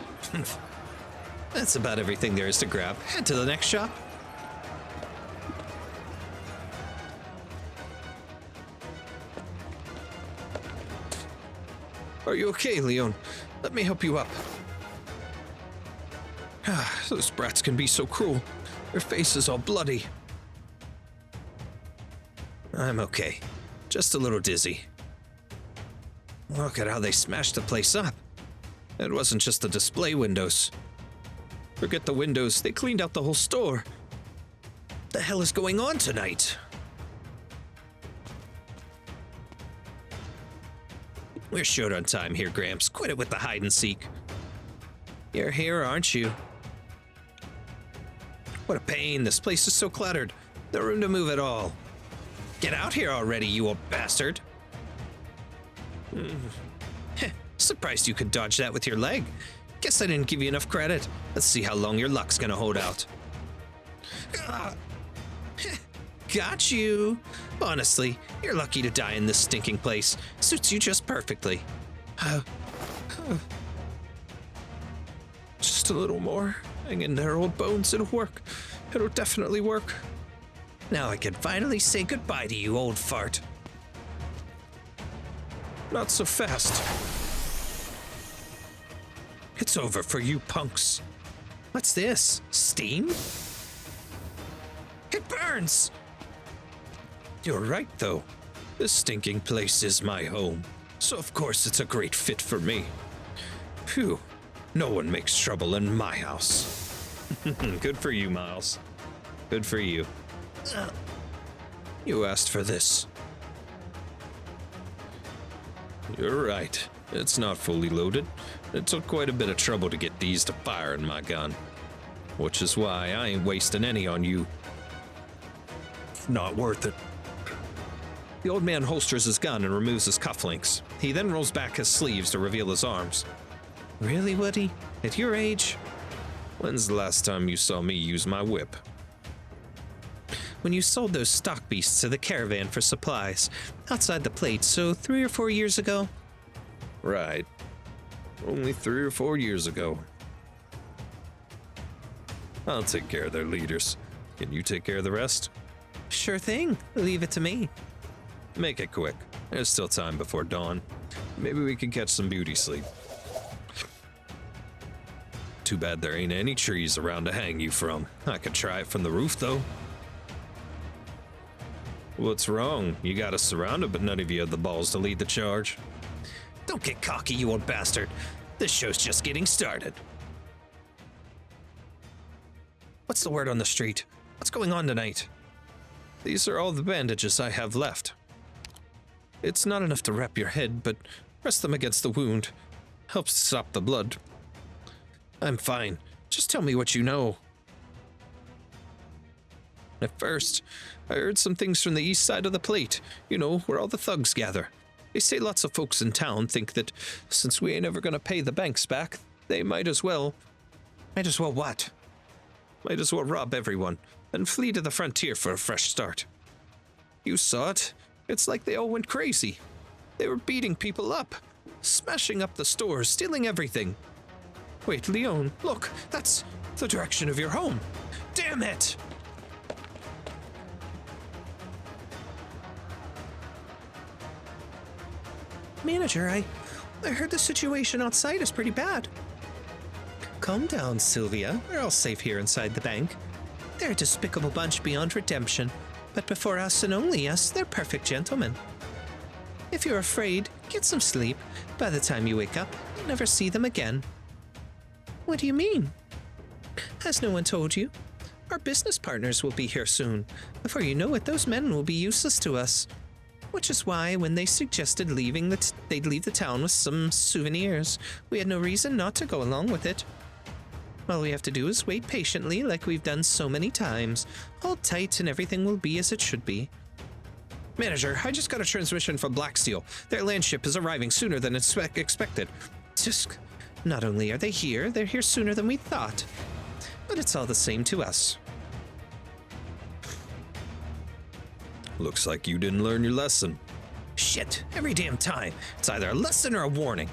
That's about everything there is to grab. Head to the next shop. Are you okay, Leon? Let me help you up. Those brats can be so cruel. Their face is all bloody. I'm okay. Just a little dizzy. Look at how they smashed the place up. It wasn't just the display windows. Forget the windows, they cleaned out the whole store. What the hell is going on tonight? We're short on time here, Gramps. Quit it with the hide and seek. You're here, aren't you? What a pain. This place is so cluttered. No room to move at all. Get out here already, you old bastard. Surprised you could dodge that with your leg. Guess I didn't give you enough credit. Let's see how long your luck's gonna hold out. Got you. Honestly, you're lucky to die in this stinking place. Suits you just perfectly. Just a little more. Hang in there, old bones. It'll work. It'll definitely work. Now I can finally say goodbye to you, old fart. Not so fast. It's over for you punks. What's this? Steam? It burns! You're right, though. This stinking place is my home, so of course it's a great fit for me. Phew, no one makes trouble in my house. Good for you, Miles. Good for you. You asked for this. You're right. It's not fully loaded. It took quite a bit of trouble to get these to fire in my gun. Which is why I ain't wasting any on you. Not worth it. The old man holsters his gun and removes his cufflinks. He then rolls back his sleeves to reveal his arms. Really, Woody? At your age? When's the last time you saw me use my whip? when you sold those stock beasts to the caravan for supplies outside the plate, so 3 or 4 years ago? Right. Only 3 or 4 years ago. I'll take care of their leaders. Can you take care of the rest? Sure thing. Leave it to me. Make it quick. There's still time before dawn. Maybe we can catch some beauty sleep. Too bad there ain't any trees around to hang you from. I could try it from the roof, though. What's wrong? You got us surrounded, but none of you have the balls to lead the charge. Don't get cocky, you old bastard. This show's just getting started. What's the word on the street? What's going on tonight? These are all the bandages I have left. It's not enough to wrap your head, but press them against the wound. Helps stop the blood. I'm fine. Just tell me what you know. At first, I heard some things from the east side of the plate. You know, where all the thugs gather. They say lots of folks in town think that since we ain't ever gonna pay the banks back, they might as well... Might as well what? Might as well rob everyone and flee to the frontier for a fresh start. You saw it. It's like they all went crazy. They were beating people up, smashing up the stores, stealing everything. Wait, Leon, look, that's the direction of your home. Damn it! Manager, I heard the situation outside is pretty bad. Calm down, Sylvia. We're all safe here inside the bank. They're a despicable bunch beyond redemption, but before us and only us, they're perfect gentlemen. If you're afraid, get some sleep. By the time you wake up, you'll never see them again. What do you mean? Has no one told you? Our business partners will be here soon. Before you know it, those men will be useless to us. Which is why, when they suggested they'd leave the town with some souvenirs, we had no reason not to go along with it. All we have to do is wait patiently, like we've done so many times. Hold tight and everything will be as it should be. Manager, I just got a transmission from Blacksteel. Their land ship is arriving sooner than expected. Just, not only are they here, they're here sooner than we thought. But it's all the same to us. Looks like you didn't learn your lesson. Shit, every damn time. It's either a lesson or a warning.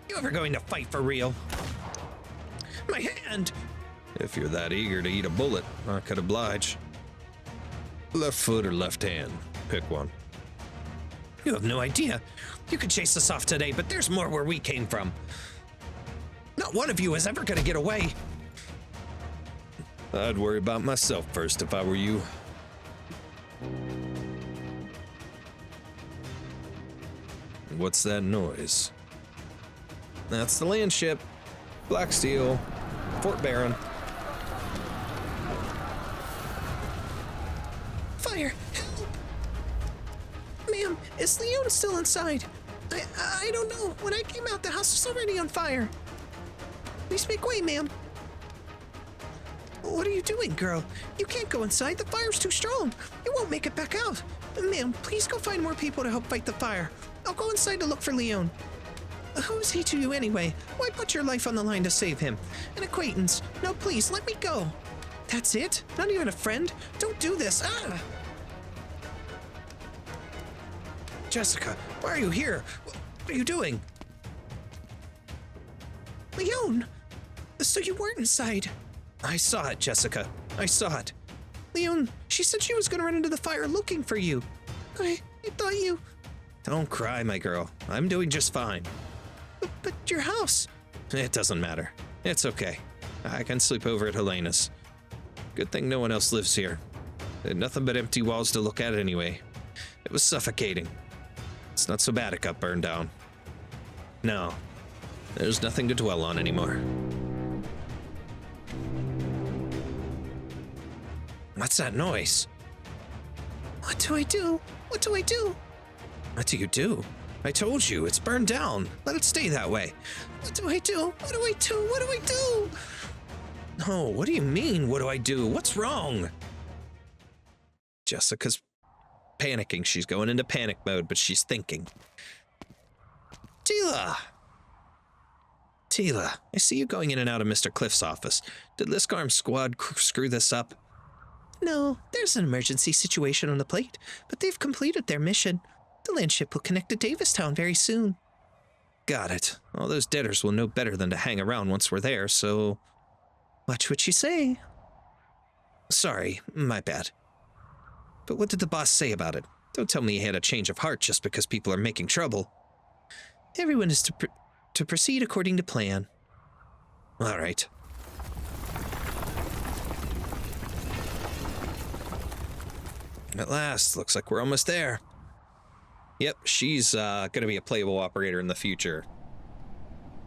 You ever going to fight for real? My hand! If you're that eager to eat a bullet, I could oblige. Left foot or left hand? Pick one. You have no idea. You could chase us off today, but there's more where we came from. Not one of you is ever gonna get away. I'd worry about myself first if I were you. What's that noise? That's the land ship. Blacksteel. Fort Barron. Fire! Help! Ma'am, is Leon still inside? I don't know. When I came out, the house was already on fire. Please make way, ma'am. What are you doing, girl? You can't go inside. The fire's too strong. You won't make it back out. Ma'am, please go find more people to help fight the fire. I'll go inside to look for Leon. Who is he to you anyway? Why put your life on the line to save him? An acquaintance. No, please, let me go. That's it? Not even a friend? Don't do this. Ah! Jessica, why are you here? What are you doing? Leon! So you weren't inside. I saw it, Jessica. I saw it. Leon, she said she was gonna run into the fire looking for you. I thought you... Don't cry, my girl. I'm doing just fine. But your house... It doesn't matter. It's okay. I can sleep over at Helena's. Good thing no one else lives here. There's nothing but empty walls to look at anyway. It was suffocating. It's not so bad it got burned down. No. There's nothing to dwell on anymore. What's that noise? What do I do? What do I do? What do you do? I told you, it's burned down. Let it stay that way. What do I do? What do I do? What do I do? No, what do you mean, what do I do? What's wrong? Jessica's panicking. She's going into panic mode, but she's thinking. Tila, I see you going in and out of Mr. Cliff's office. Did Liskarm's squad screw this up? No, there's an emergency situation on the plate, but they've completed their mission. The landship will connect to DAVISTOWN very soon. Got it. All those debtors will know better than to hang around once we're there, so... Watch what you say. Sorry, my bad. But what did the boss say about it? Don't tell me he had a change of heart just because people are making trouble. Everyone is to proceed according to plan. All right. At last, looks like we're almost there. Yep, she's gonna be a playable operator in the future.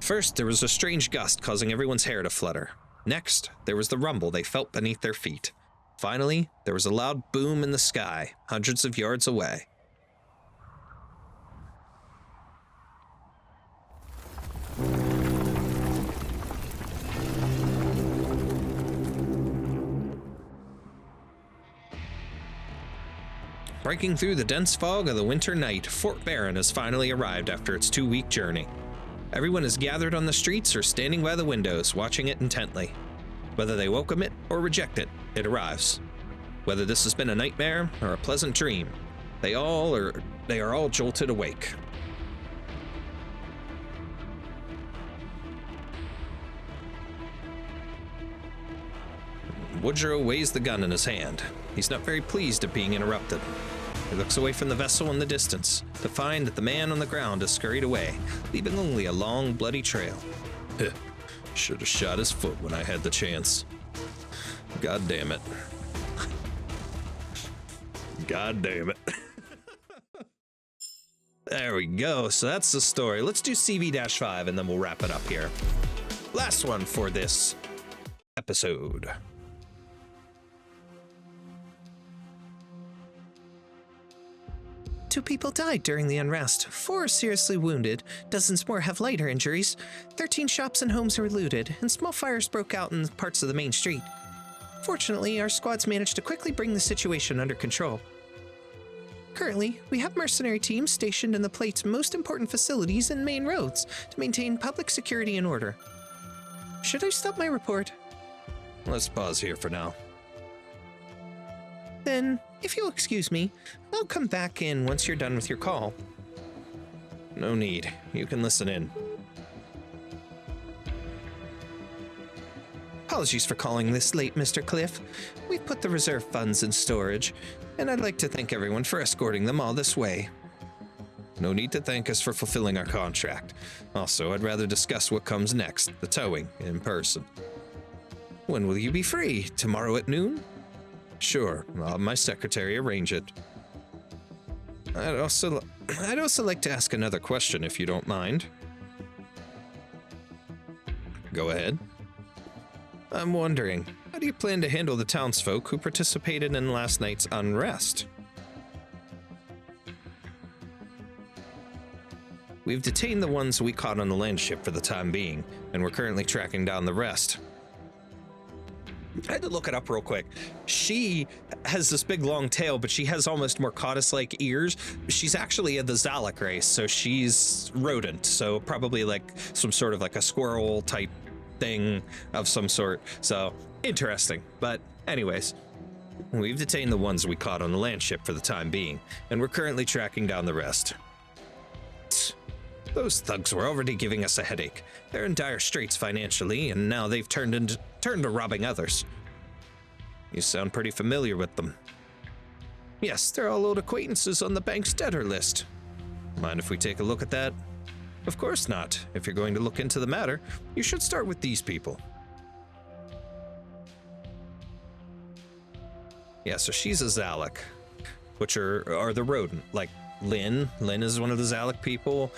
First, there was a strange gust causing everyone's hair to flutter. Next, there was the rumble they felt beneath their feet. Finally, there was a loud boom in the sky, hundreds of yards away. Breaking through the dense fog of the winter night, Fort Barren has finally arrived after its 2-week journey. Everyone is gathered on the streets or standing by the windows, watching it intently. Whether they welcome it or reject it, it arrives. Whether this has been a nightmare or a pleasant dream, they are all jolted awake. Woodrow weighs the gun in his hand. He's not very pleased at being interrupted. He looks away from the vessel in the distance to find that the man on the ground has scurried away, leaving only a long, bloody trail. Should have shot his foot when I had the chance. God damn it. God damn it. There we go. So that's the story. Let's do CV-5 and then we'll wrap it up here. Last one for this episode. 2 people died during the unrest, 4 are seriously wounded, dozens more have lighter injuries, 13 shops and homes were looted, and small fires broke out in parts of the main street. Fortunately, our squads managed to quickly bring the situation under control. Currently, we have mercenary teams stationed in the plate's most important facilities and main roads to maintain public security and order. Should I stop my report? Let's pause here for now. Then, if you'll excuse me, I'll come back in once you're done with your call. No need. You can listen in. Apologies for calling this late, Mr. Cliff. We've put the reserve funds in storage, and I'd like to thank everyone for escorting them all this way. No need to thank us for fulfilling our contract. Also, I'd rather discuss what comes next, the towing, in person. When will you be free? Tomorrow at noon? Sure, I'll have my secretary arrange it. I'd also like to ask another question, if you don't mind. Go ahead. I'm wondering, how do you plan to handle the townsfolk who participated in last night's unrest? We've detained the ones we caught on the landship for the time being, and we're currently tracking down the rest. I had to look it up real quick. She has this big long tail, but she has almost more caudus-like ears. She's actually of the Zalak race, so she's rodent, so probably like some sort of like a squirrel type thing of some sort. So interesting. But anyways, we've detained the ones we caught on the landship for the time being, and we're currently tracking down the rest. Those thugs were already giving us a headache. They're in dire straits financially, and now they've turned to robbing others. You sound pretty familiar with them. Yes, they're all old acquaintances on the bank's debtor list. Mind if we take a look at that? Of course not. If you're going to look into the matter, you should start with these people. Yeah, so she's a Zalak, which are the rodent, like Lynn. Lynn is one of the Zalak people.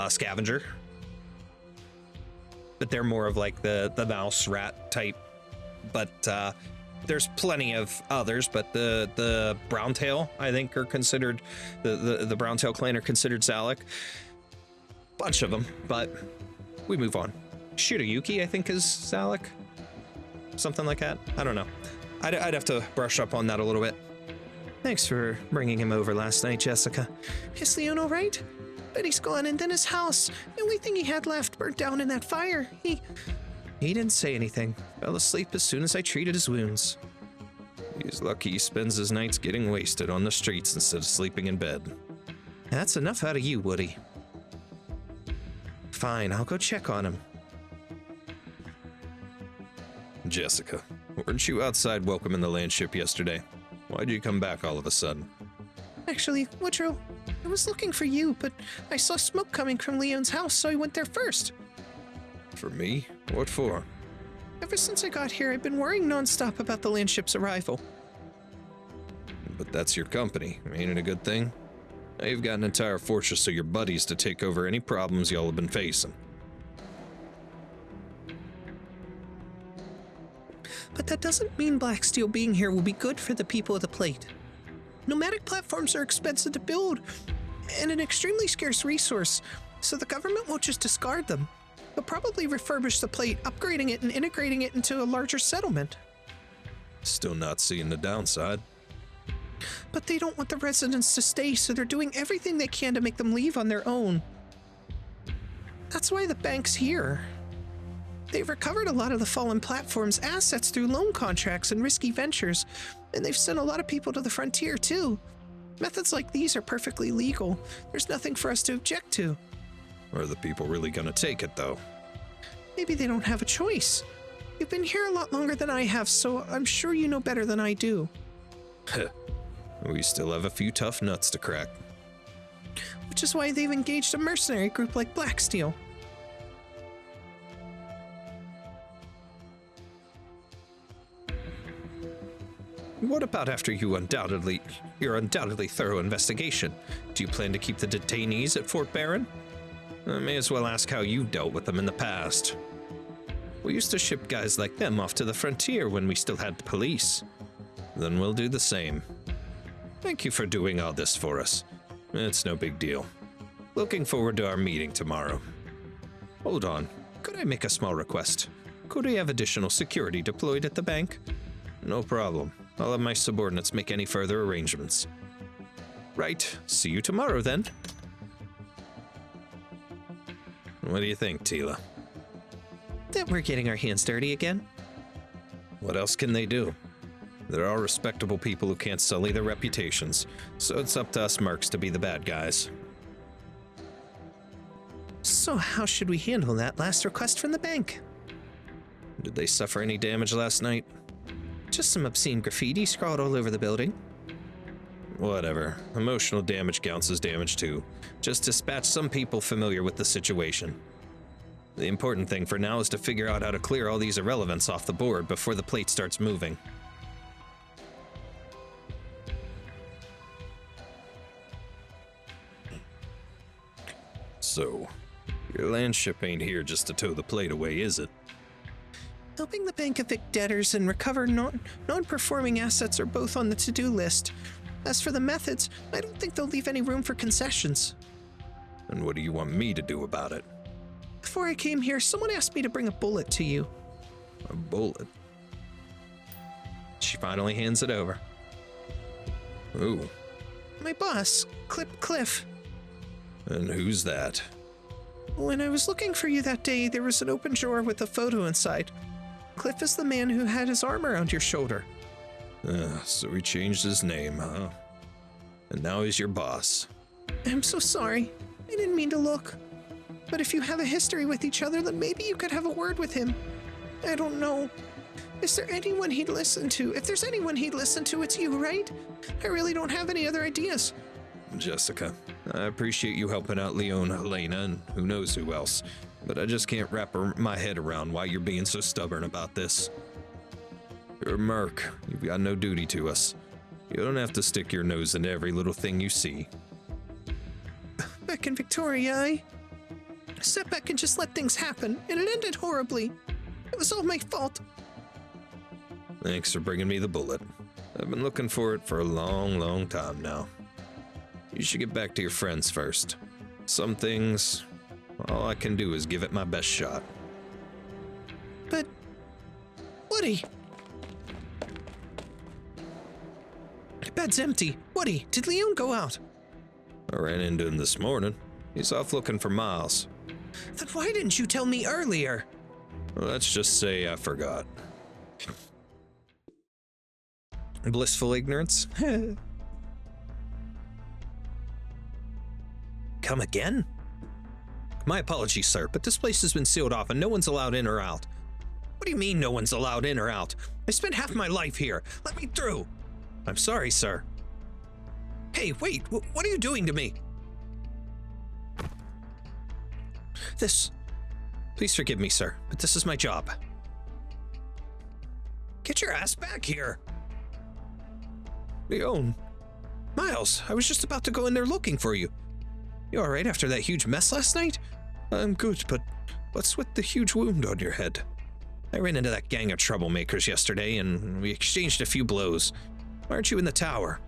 Scavenger. But they're more of like the mouse rat type. But there's plenty of others, but the Browntail, I think, are considered, the Browntail clan are considered Zalak. Bunch of them, but we move on. Shirayuki, I think, is Zalak. Something like that. I don't know. I'd have to brush up on that a little bit. Thanks for bringing him over last night, Jessica. Is Leon all right? Betty's gone, and then his house. The only thing he had left burnt down in that fire. He didn't say anything. Fell asleep as soon as I treated his wounds. He's lucky he spends his nights getting wasted on the streets instead of sleeping in bed. That's enough out of you, Woody. Fine, I'll go check on him. Jessica, weren't you outside welcoming the land ship yesterday? Why'd you come back all of a sudden? Actually, Woodrow, I was looking for you, but I saw smoke coming from Leon's house, so I went there first. For me? What for? Ever since I got here, I've been worrying nonstop about the land ship's arrival. But that's your company. Ain't it a good thing? Now you've got an entire fortress of your buddies to take over any problems y'all have been facing. But that doesn't mean Black Steel being here will be good for the people of the plate. Nomadic platforms are expensive to build and an extremely scarce resource, so the government won't just discard them. They'll probably refurbish the plate, upgrading it and integrating it into a larger settlement. Still not seeing the downside. But they don't want the residents to stay, so they're doing everything they can to make them leave on their own. That's why the bank's here. They've recovered a lot of the fallen platform's assets through loan contracts and risky ventures, and they've sent a lot of people to the frontier, too. Methods like these are perfectly legal. There's nothing for us to object to. Are the people really gonna take it, though? Maybe they don't have a choice. You've been here a lot longer than I have, so I'm sure you know better than I do. We still have a few tough nuts to crack. Which is why they've engaged a mercenary group like Black Steel. What about after your undoubtedly thorough investigation? Do you plan to keep the detainees at Fort Barron? I may as well ask how you dealt with them in the past. We used to ship guys like them off to the frontier when we still had the police. Then we'll do the same. Thank you for doing all this for us. It's no big deal. Looking forward to our meeting tomorrow. Hold on. Could I make a small request? Could we have additional security deployed at the bank? No problem. I'll have my subordinates make any further arrangements. Right. See you tomorrow, then. What do you think, Tila? That we're getting our hands dirty again. What else can they do? There are respectable people who can't sully their reputations, so it's up to us mercs to be the bad guys. So how should we handle that last request from the bank? Did they suffer any damage last night? Just some obscene graffiti scrawled all over the building. Whatever. Emotional damage counts as damage too. Just dispatch some people familiar with the situation. The important thing for now is to figure out how to clear all these irrelevants off the board before the plate starts moving. So, your land ship ain't here just to tow the plate away, is it? Helping the bank evict debtors and recover non-performing assets are both on the to-do list. As for the methods, I don't think they'll leave any room for concessions. And what do you want me to do about it? Before I came here, someone asked me to bring a bullet to you. A bullet? She finally hands it over. Ooh. My boss, Cliff. And who's that? When I was looking for you that day, there was an open drawer with a photo inside. Cliff is the man who had his arm around your shoulder. So he changed his name, huh? And now he's your boss. I'm so sorry. I didn't mean to look. But if you have a history with each other, then maybe you could have a word with him. I don't know. Is there anyone he'd listen to? If there's anyone he'd listen to, it's you, right? I really don't have any other ideas. Jessica, I appreciate you helping out Leon, Helena, and who knows who else, but I just can't wrap my head around why you're being so stubborn about this. You're a merc. You've got no duty to us. You don't have to stick your nose into every little thing you see. Back in Victoria, I sat back and just let things happen, and it ended horribly. It was all my fault. Thanks for bringing me the bullet. I've been looking for it for a long time now. You should get back to your friends first. Some things, all I can do is give it my best shot. But, Woody! The bed's empty. Woody, did Leon go out? I ran into him this morning. He's off looking for Miles. Then why didn't you tell me earlier? Let's just say I forgot. Blissful ignorance? Come again? My apologies, sir, but this place has been sealed off and no one's allowed in or out. What do you mean no one's allowed in or out? I spent half my life here. Let me through. I'm sorry, sir. Hey, wait, what are you doing to me? Please forgive me, sir, but this is my job. Get your ass back here. Leon. Miles, I was just about to go in there looking for you. You alright after that huge mess last night? I'm good, but what's with the huge wound on your head? I ran into that gang of troublemakers yesterday, and we exchanged a few blows. Why aren't you in the tower?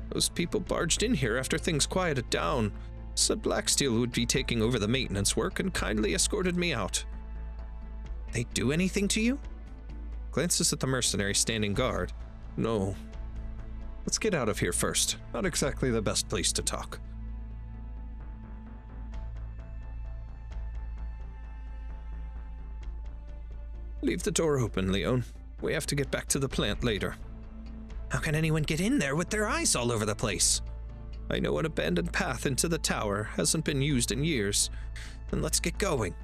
Those people barged in here after things quieted down, said Blacksteel would be taking over the maintenance work, and kindly escorted me out. They do anything to you? Glances at the mercenary standing guard. No. Let's get out of here first. Not exactly the best place to talk. Leave the door open, Leon. We have to get back to the plant later. How can anyone get in there with their eyes all over the place? I know an abandoned path into the tower hasn't been used in years. Then let's get going.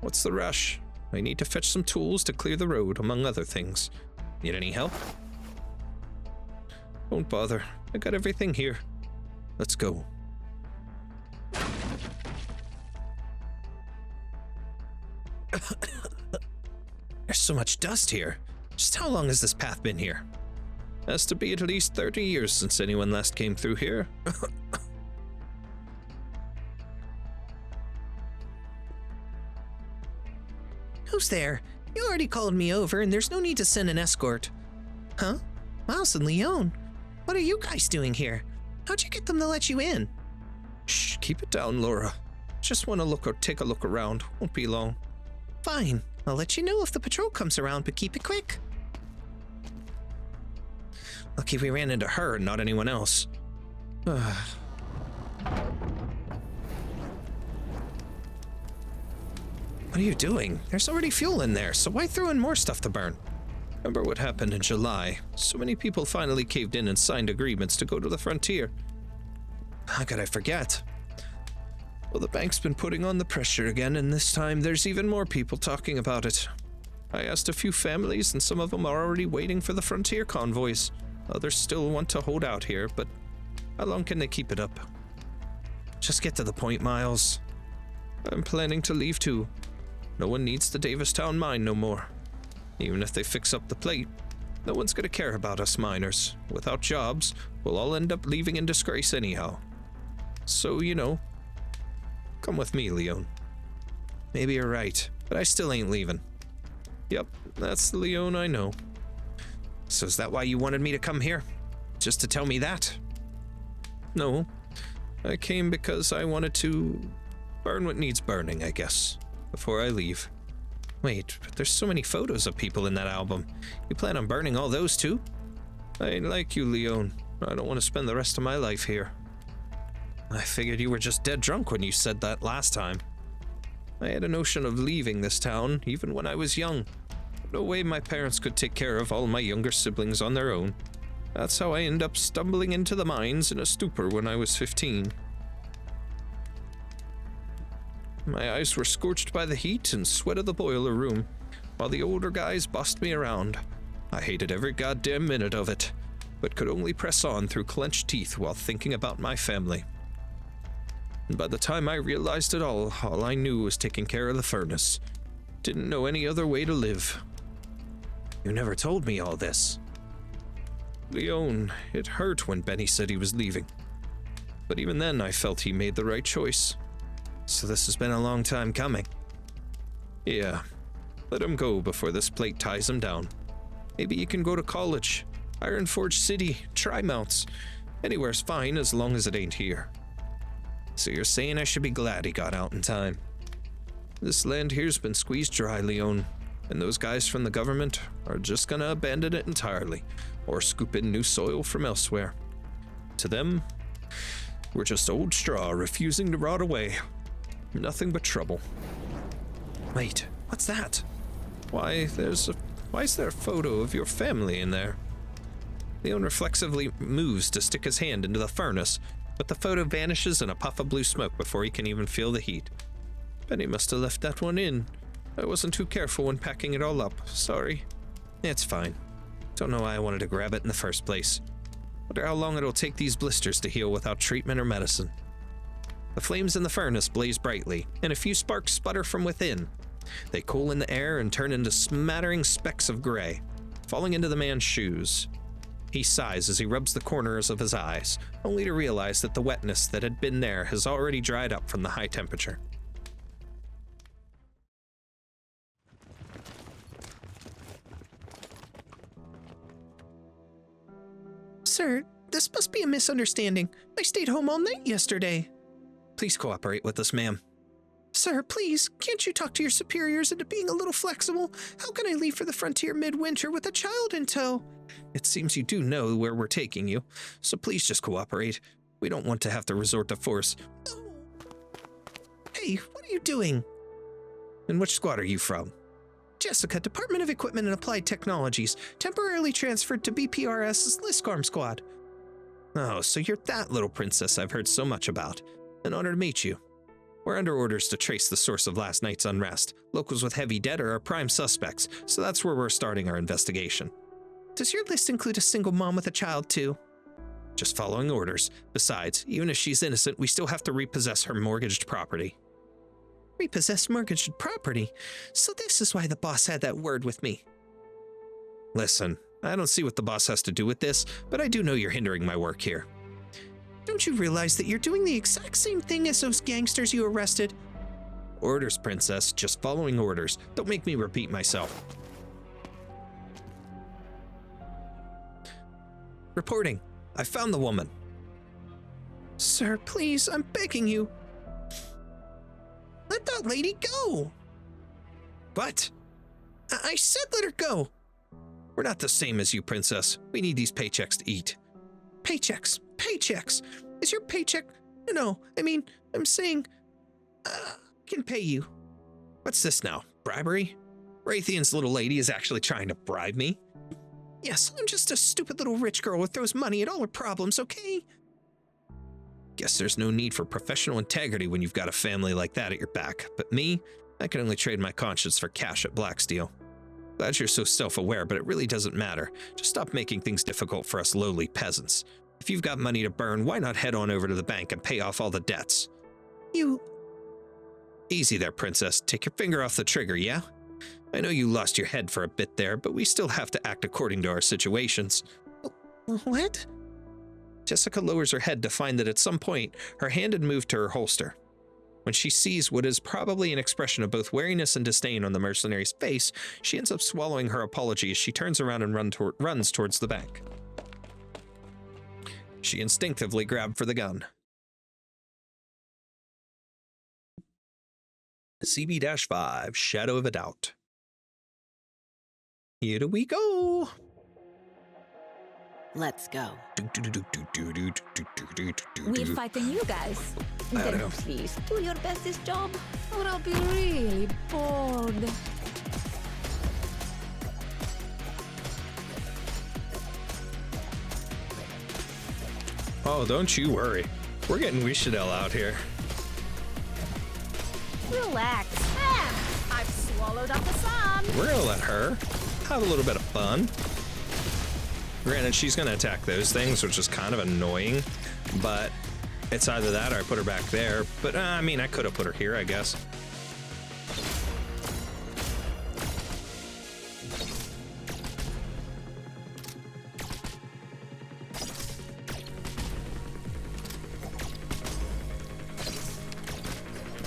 What's the rush? I need to fetch some tools to clear the road, among other things. Need any help? Don't bother. I got everything here. Let's go. There's so much dust here. Just how long has this path been here? Has to be at least 30 years since anyone last came through here. Who's there? You already called me over and there's no need to send an escort. Huh? Miles and Leon? What are you guys doing here? How'd you get them to let you in? Shh, keep it down, Laura. Just want to take a look around. Won't be long. Fine. I'll let you know if the patrol comes around, but keep it quick. Lucky we ran into her and not anyone else. What are you doing? There's already fuel in there, so why throw in more stuff to burn? Remember what happened in July? So many people finally caved in and signed agreements to go to the frontier. How could I forget? Well, the bank's been putting on the pressure again, and this time there's even more people talking about it. I asked a few families, and some of them are already waiting for the frontier convoys. Others still want to hold out here, but how long can they keep it up? Just get to the point, Miles. I'm planning to leave too. No one needs the DAVISTOWN mine no more. Even if they fix up the plate, no one's gonna care about us miners. Without jobs, we'll all end up leaving in disgrace anyhow. So, you know, come with me, Leon. Maybe you're right, but I still ain't leaving. Yep, that's the Leon I know. So is that why you wanted me to come here? Just to tell me that? No, I came because I wanted to burn what needs burning, I guess, before I leave. Wait, but there's so many photos of people in that album. You plan on burning all those too? I ain't like you, Leon. I don't want to spend the rest of my life here. I figured you were just dead drunk when you said that last time. I had a notion of leaving this town, even when I was young. No way my parents could take care of all my younger siblings on their own. That's how I ended up stumbling into the mines in a stupor when I was 15. My eyes were scorched by the heat and sweat of the boiler room, while the older guys bossed me around. I hated every goddamn minute of it, but could only press on through clenched teeth while thinking about my family. And by the time I realized it all I knew was taking care of the furnace. Didn't know any other way to live. You never told me all this. Leon, it hurt when Benny said he was leaving. But even then I felt he made the right choice. So this has been a long time coming. Yeah, let him go before this plate ties him down. Maybe he can go to college, Ironforge City, Tri-Mounts. Anywhere's fine as long as it ain't here. So you're saying I should be glad he got out in time. This land here's been squeezed dry, Leon, and those guys from the government are just gonna abandon it entirely, or scoop in new soil from elsewhere. To them, we're just old straw refusing to rot away. Nothing but trouble. Wait, what's that? Why is there a photo of your family in there? Leon reflexively moves to stick his hand into the furnace, but the photo vanishes in a puff of blue smoke before he can even feel the heat. Benny must have left that one in. I wasn't too careful when packing it all up. Sorry. It's fine. Don't know why I wanted to grab it in the first place. Wonder how long it'll take these blisters to heal without treatment or medicine. The flames in the furnace blaze brightly, and a few sparks sputter from within. They cool in the air and turn into smattering specks of gray, falling into the man's shoes. He sighs as he rubs the corners of his eyes, only to realize that the wetness that had been there has already dried up from the high temperature. Sir, this must be a misunderstanding. I stayed home all night yesterday. Please cooperate with us, ma'am. Sir, please, can't you talk to your superiors into being a little flexible? How can I leave for the frontier midwinter with a child in tow? It seems you do know where we're taking you, so please just cooperate. We don't want to have to resort to force. Oh. Hey, what are you doing? And which squad are you from? Jessica, Department of Equipment and Applied Technologies, temporarily transferred to BPRS's Liskarm squad. Oh, so you're that little princess I've heard so much about. An honor to meet you. We're under orders to trace the source of last night's unrest. Locals with heavy debt are our prime suspects, so that's where we're starting our investigation. Does your list include a single mom with a child, too? Just following orders. Besides, even if she's innocent, we still have to repossess her mortgaged property. Repossessed mortgaged property? So this is why the boss had that word with me. Listen, I don't see what the boss has to do with this, but I do know you're hindering my work here. Don't you realize that you're doing the exact same thing as those gangsters you arrested? Orders, princess. Just following orders. Don't make me repeat myself. Reporting. I found the woman. Sir, please, I'm begging you. Let that lady go. What? I said let her go. We're not the same as you, princess. We need these paychecks to eat. Paychecks. Is your paycheck? No, I mean, I'm saying, can pay you. What's this now? Bribery? Raytheon's little lady is actually trying to bribe me? Yes, I'm just a stupid little rich girl who throws money at all her problems, okay? Guess there's no need for professional integrity when you've got a family like that at your back. But me, I can only trade my conscience for cash at Blacksteel. Glad you're so self-aware, but it really doesn't matter. Just stop making things difficult for us lowly peasants. If you've got money to burn, why not head on over to the bank and pay off all the debts? Easy there, princess. Take your finger off the trigger, yeah? I know you lost your head for a bit there, but we still have to act according to our situations. What? Jessica lowers her head to find that at some point, her hand had moved to her holster. When she sees what is probably an expression of both wariness and disdain on the mercenary's face, she ends up swallowing her apology as she turns around and runs towards the bank. She instinctively grabbed for the gun. CB-5, Shadow of a Doubt. Here we go. Let's go. We're fighting you guys. Then please do your best this job, or I'll be really bored. Oh, don't you worry. We're getting Wishadel out here. Relax. I've swallowed up the sun. We're gonna let her have a little bit of fun. Granted, she's gonna attack those things, which is kind of annoying, but it's either that or I put her back there. But I mean, I could have put her here, I guess.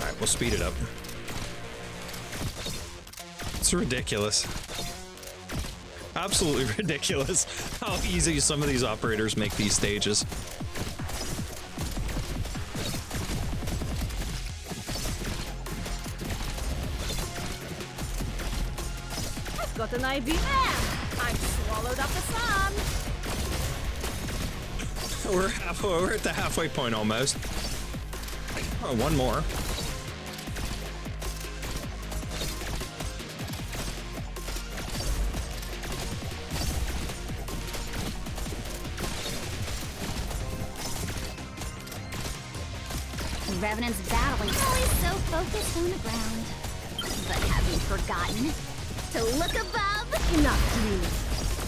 All right, we'll speed it up. It's ridiculous. Absolutely ridiculous how easy some of these operators make these stages. I've got an idea. I've swallowed up the sun. We're at the halfway point almost. Oh, one more. revenants battling. Always so focused on the ground. But have you forgotten to look above? Not dreams.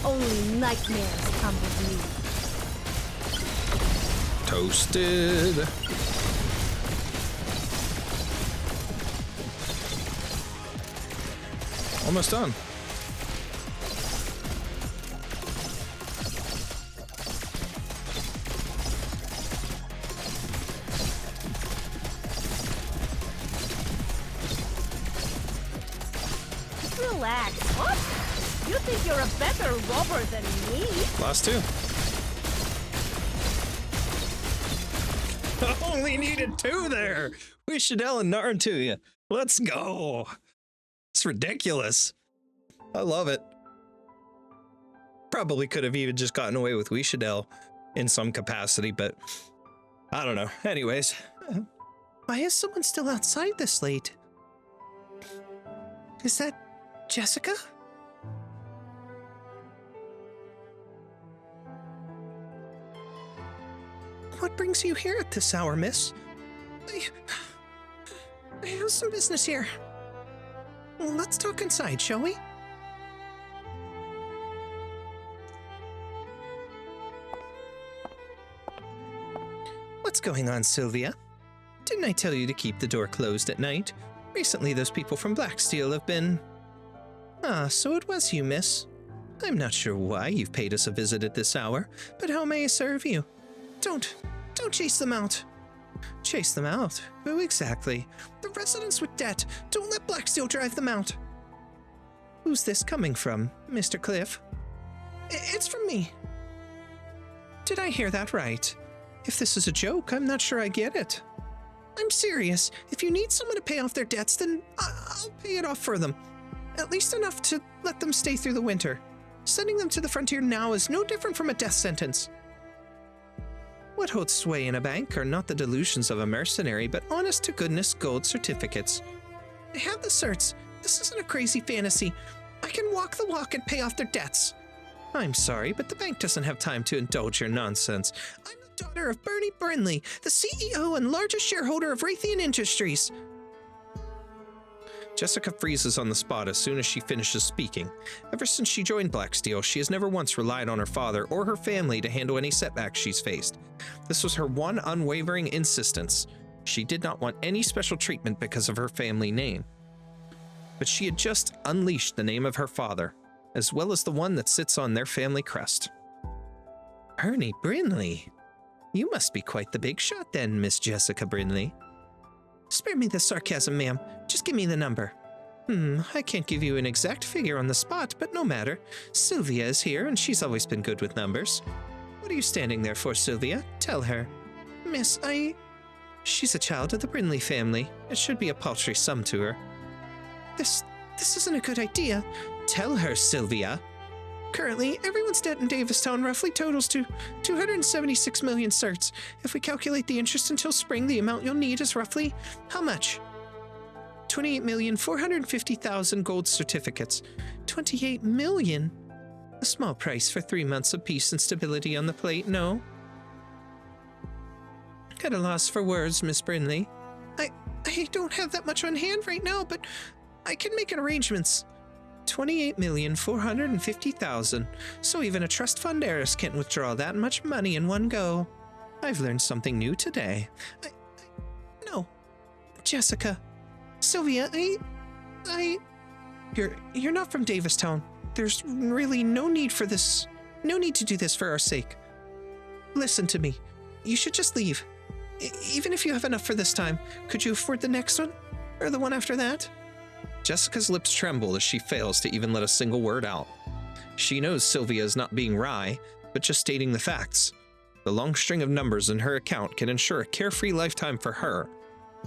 Only nightmares come with me. Toasted. Almost done. Relax. What? You think you're a better robber than me? Last two. Only needed two there. Wishadell and Narutuya. Let's go. It's ridiculous. I love it. Probably could have even just gotten away with Wishadell in some capacity, but I don't know. Anyways, why is someone still outside this late? Is that Jessica? What brings you here at this hour, miss? I have some business here. Let's talk inside, shall we? What's going on, Sylvia? Didn't I tell you to keep the door closed at night? Recently, those people from Blacksteel have been... Ah, so it was you, miss. I'm not sure why you've paid us a visit at this hour, but how may I serve you? Don't chase them out. Chase them out? Who exactly? The residents with debt. Don't let Blacksteel drive them out. Who's this coming from, Mr. Cliff? It's from me. Did I hear that right? If this is a joke, I'm not sure I get it. I'm serious. If you need someone to pay off their debts, then I'll pay it off for them. At least enough to let them stay through the winter. Sending them to the frontier now is no different from a death sentence. What holds sway in a bank are not the delusions of a mercenary, but honest-to-goodness gold certificates. I have the certs. This isn't a crazy fantasy. I can walk the walk and pay off their debts. I'm sorry, but the bank doesn't have time to indulge your nonsense. I'm the daughter of Bernie Burnley, the CEO and largest shareholder of Raytheon Industries. Jessica freezes on the spot as soon as she finishes speaking. Ever since she joined Blacksteel, she has never once relied on her father or her family to handle any setbacks she's faced. This was her one unwavering insistence. She did not want any special treatment because of her family name. But she had just unleashed the name of her father, as well as the one that sits on their family crest. Bernie Brinley. You must be quite the big shot then, Miss Jessica Brinley. Spare me the sarcasm, ma'am. Just give me the number. I can't give you an exact figure on the spot, but no matter. Sylvia is here, and she's always been good with numbers. What are you standing there for, Sylvia? Tell her. Miss, She's a child of the Brinley family. It should be a paltry sum to her. This isn't a good idea. Tell her, Sylvia. Currently, everyone's debt in Davistown roughly totals to 276 million certs. If we calculate the interest until spring, the amount you'll need is roughly how much? 28,450,000 gold certificates. 28 million? A small price for 3 months of peace and stability on the plate, no? At a loss for words, Miss Brinley. I don't have that much on hand right now, but I can make arrangements. 28,450,000. So even a trust fund heiress can't withdraw that much money in one go. I've learned something new today. No. Jessica. Sylvia, You're not from Davistown. There's really no need for this. No need to do this for our sake. Listen to me. You should just leave. Even if you have enough for this time, could you afford the next one? Or the one after that? Jessica's lips tremble as she fails to even let a single word out. She knows Sylvia is not being wry, but just stating the facts. The long string of numbers in her account can ensure a carefree lifetime for her,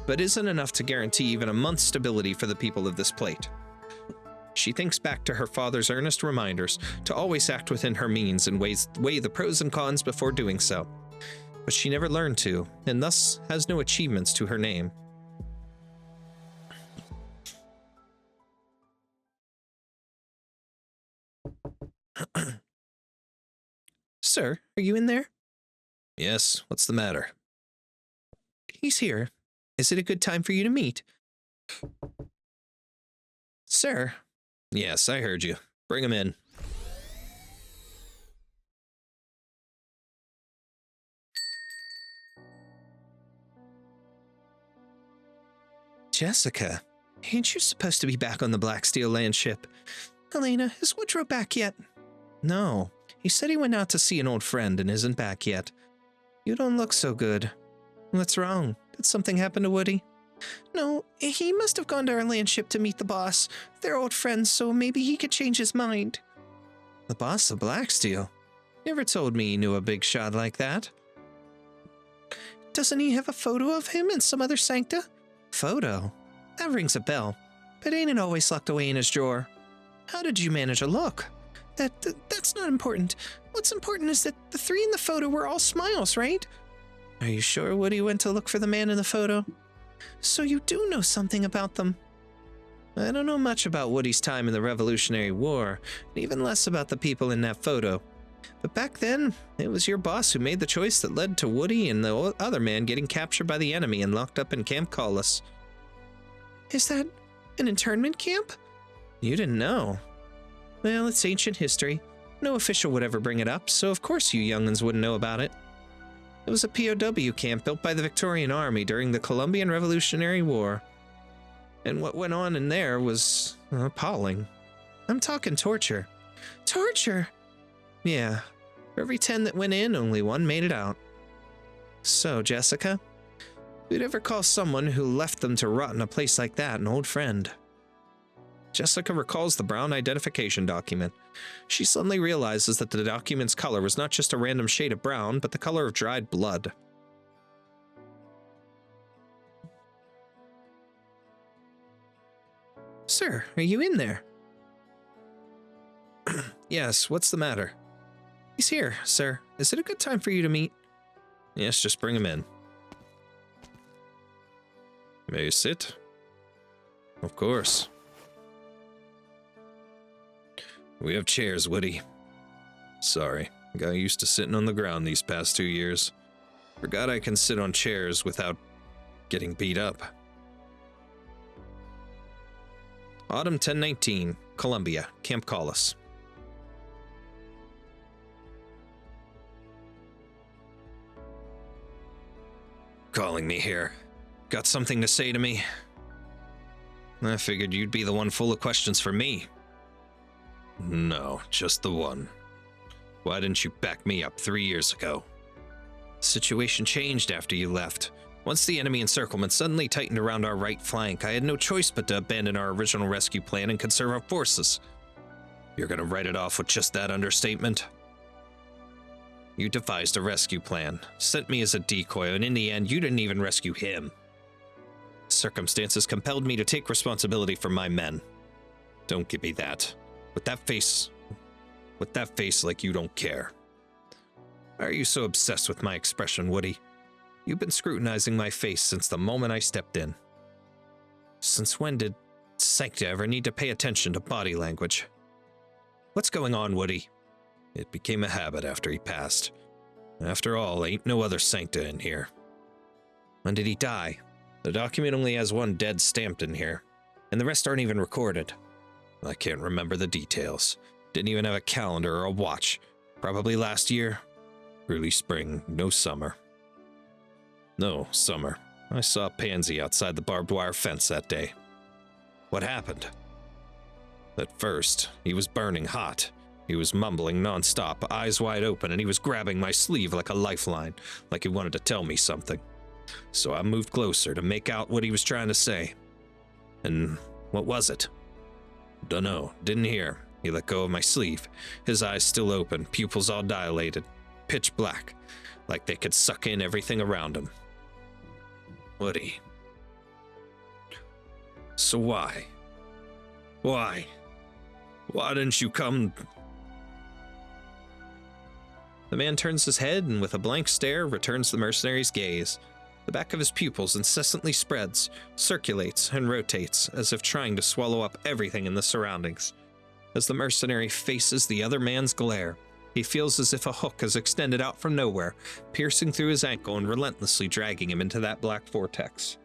but isn't enough to guarantee even a month's stability for the people of this plate. She thinks back to her father's earnest reminders to always act within her means and weigh the pros and cons before doing so. But she never learned to, and thus has no achievements to her name. Sir, are you in there? Yes, what's the matter? He's here. Is it a good time for you to meet? Sir? Yes, I heard you. Bring him in. Jessica, ain't you supposed to be back on the Black Steel Land ship? Helena, is Woodrow back yet? No, he said he went out to see an old friend and isn't back yet. You don't look so good. What's wrong? Did something happen to Woody? No, he must have gone to our land ship to meet the boss. They're old friends, so maybe he could change his mind. The boss of Black Steel? Never told me he knew a big shot like that. Doesn't he have a photo of him in some other sancta? Photo? That rings a bell, but ain't it always locked away in his drawer? How did you manage a look? That's not important. What's important is that the three in the photo were all smiles, right? Are you sure Woody went to look for the man in the photo? So you do know something about them. I don't know much about Woody's time in the Revolutionary War, and even less about the people in that photo. But back then, it was your boss who made the choice that led to Woody and the other man getting captured by the enemy and locked up in Camp Collis. Is that an internment camp? You didn't know. Well, it's ancient history. No official would ever bring it up, so of course you young'uns wouldn't know about it. It was a POW camp built by the Victorian Army during the Colombian Revolutionary War. And what went on in there was appalling. I'm talking torture. Torture? Yeah. For every 10 that went in, only 1 made it out. So, Jessica, who'd ever call someone who left them to rot in a place like that an old friend? Jessica recalls the brown identification document. She suddenly realizes that the document's color was not just a random shade of brown, but the color of dried blood. Sir, are you in there? Yes, what's the matter? He's here, sir. Is it a good time for you to meet? Yes, just bring him in. May you sit? Of course. We have chairs, Woody. Sorry, got used to sitting on the ground these past 2 years. Forgot I can sit on chairs without getting beat up. Autumn 1019, Columbia, Camp Collis. Calling me here. Got something to say to me? I figured you'd be the one full of questions for me. No, just the one. Why didn't you back me up 3 years ago? The situation changed after you left. Once the enemy encirclement suddenly tightened around our right flank, I had no choice but to abandon our original rescue plan and conserve our forces. You're gonna write it off with just that understatement? You devised a rescue plan, sent me as a decoy, and in the end, you didn't even rescue him. Circumstances compelled me to take responsibility for my men. Don't give me that. With that face like you don't care. Why are you so obsessed with my expression, Woody? You've been scrutinizing my face since the moment I stepped in. Since when did Sancta ever need to pay attention to body language? What's going on, Woody? It became a habit after he passed. After all, ain't no other Sancta in here. When did he die? The document only has 1 dead stamped in here, and the rest aren't even recorded. I can't remember the details. Didn't even have a calendar or a watch. Probably last year. Early spring, no summer. No, summer. I saw a pansy outside the barbed wire fence that day. What happened? At first, he was burning hot. He was mumbling nonstop, eyes wide open, and he was grabbing my sleeve like a lifeline, like he wanted to tell me something. So I moved closer to make out what he was trying to say. And what was it? Dunno, didn't hear. He let go of my sleeve, his eyes still open, pupils all dilated, pitch black, like they could suck in everything around him. Woody. So why? Why? Why didn't you come? The man turns his head and with a blank stare returns the mercenary's gaze. The back of his pupils incessantly spreads, circulates, and rotates, as if trying to swallow up everything in the surroundings. As the mercenary faces the other man's glare, he feels as if a hook is extended out from nowhere, piercing through his ankle and relentlessly dragging him into that black vortex.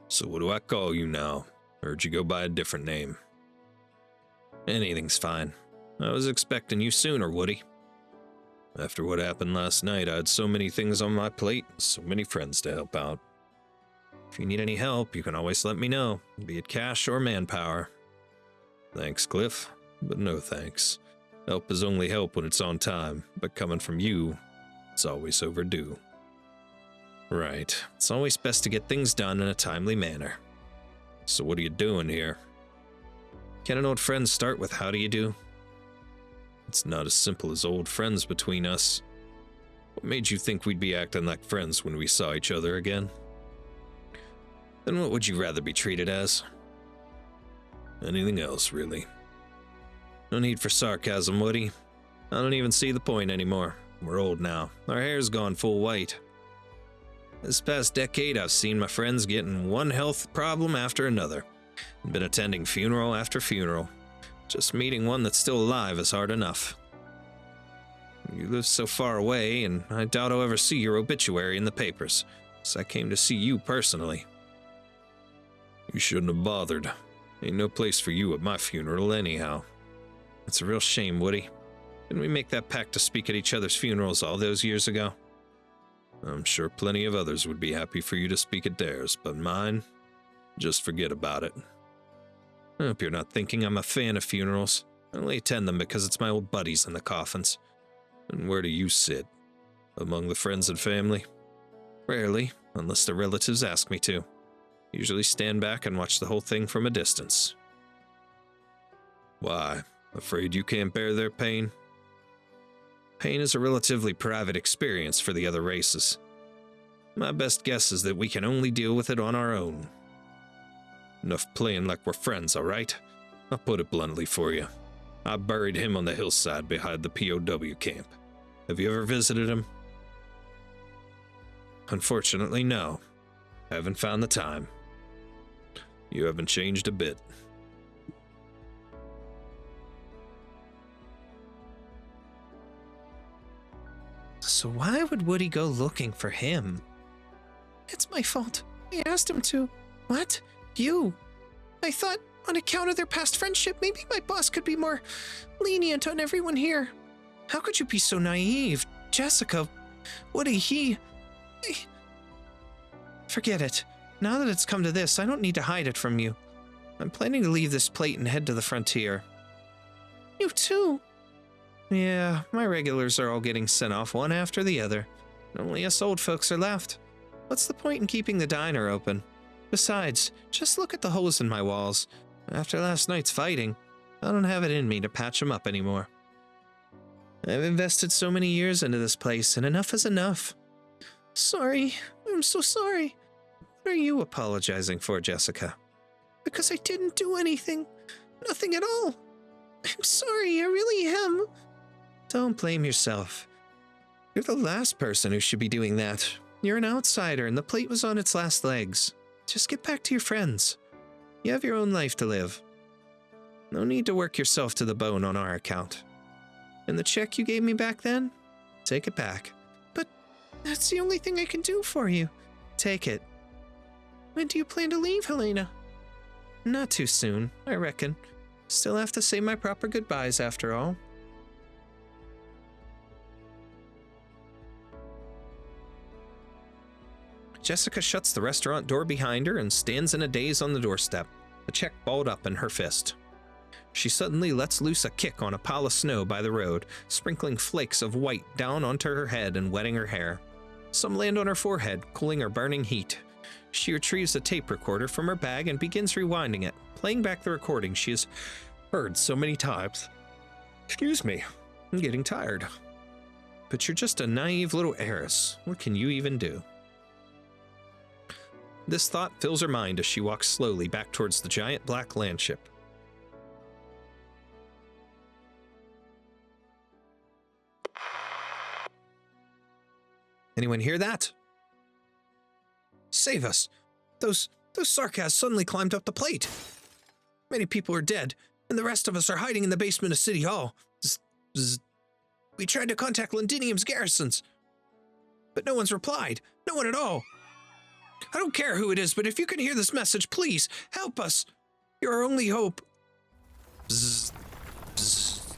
So what do I call you now? Heard you go by a different name. Anything's fine. I was expecting you sooner, Woody. After what happened last night, I had so many things on my plate, so many friends to help out. If you need any help, you can always let me know, be it cash or manpower. Thanks, Cliff, but no thanks. Help is only help when it's on time, but coming from you, it's always overdue. Right. It's always best to get things done in a timely manner. So what are you doing here? Can an old friend start with how do you do? It's not as simple as old friends between us. What made you think we'd be acting like friends when we saw each other again? Then what would you rather be treated as? Anything else, really. No need for sarcasm, Woody. I don't even see the point anymore. We're old now. Our hair's gone full white. This past decade, I've seen my friends get in one health problem after another. And been attending funeral after funeral. Just meeting one that's still alive is hard enough. You live so far away, and I doubt I'll ever see your obituary in the papers, so I came to see you personally. You shouldn't have bothered. Ain't no place for you at my funeral anyhow. It's a real shame, Woody. Didn't we make that pact to speak at each other's funerals all those years ago? I'm sure plenty of others would be happy for you to speak at theirs, but mine, just forget about it. I hope you're not thinking I'm a fan of funerals. I only attend them because it's my old buddies in the coffins. And where do you sit? Among the friends and family? Rarely, unless the relatives ask me to. Usually stand back and watch the whole thing from a distance. Why? Afraid you can't bear their pain? Pain is a relatively private experience for the other races. My best guess is that we can only deal with it on our own. Enough playing like we're friends, all right? I'll put it bluntly for you. I buried him on the hillside behind the POW camp. Have you ever visited him? Unfortunately, no. Haven't found the time. You haven't changed a bit. So why would Woody go looking for him? It's my fault. I asked him to. What? You? I thought, on account of their past friendship, maybe my boss could be more lenient on everyone here. How could you be so naive? Jessica, Woody, Forget it. Now that it's come to this, I don't need to hide it from you. I'm planning to leave this plate and head to the frontier. You too? Yeah, my regulars are all getting sent off one after the other. Only us old folks are left. What's the point in keeping the diner open? Besides, just look at the holes in my walls. After last night's fighting, I don't have it in me to patch them up anymore. I've invested so many years into this place, and enough is enough. Sorry. I'm so sorry. What are you apologizing for, Jessica? Because I didn't do anything. Nothing at all. I'm sorry, I really am. Don't blame yourself. You're the last person who should be doing that. You're an outsider, and the plate was on its last legs. Just get back to your friends. You have your own life to live. No need to work yourself to the bone on our account. And the check you gave me back then? Take it back. But that's the only thing I can do for you. Take it. When do you plan to leave, Helena? Not too soon, I reckon. Still have to say my proper goodbyes after all. Jessica shuts the restaurant door behind her and stands in a daze on the doorstep, a check balled up in her fist. She suddenly lets loose a kick on a pile of snow by the road, sprinkling flakes of white down onto her head and wetting her hair. Some land on her forehead, cooling her burning heat. She retrieves a tape recorder from her bag and begins rewinding it, playing back the recording she has heard so many times. Excuse me, I'm getting tired. But you're just a naive little heiress. What can you even do? This thought fills her mind as she walks slowly back towards the giant black landship. Anyone hear that? Save us! Those sarcas suddenly climbed up the plate. Many people are dead, and the rest of us are hiding in the basement of City Hall. We tried to contact Londinium's garrisons, but no one's replied. No one at all. I don't care who it is, but if you can hear this message, please help us. You're our only hope. Bzz, bzz.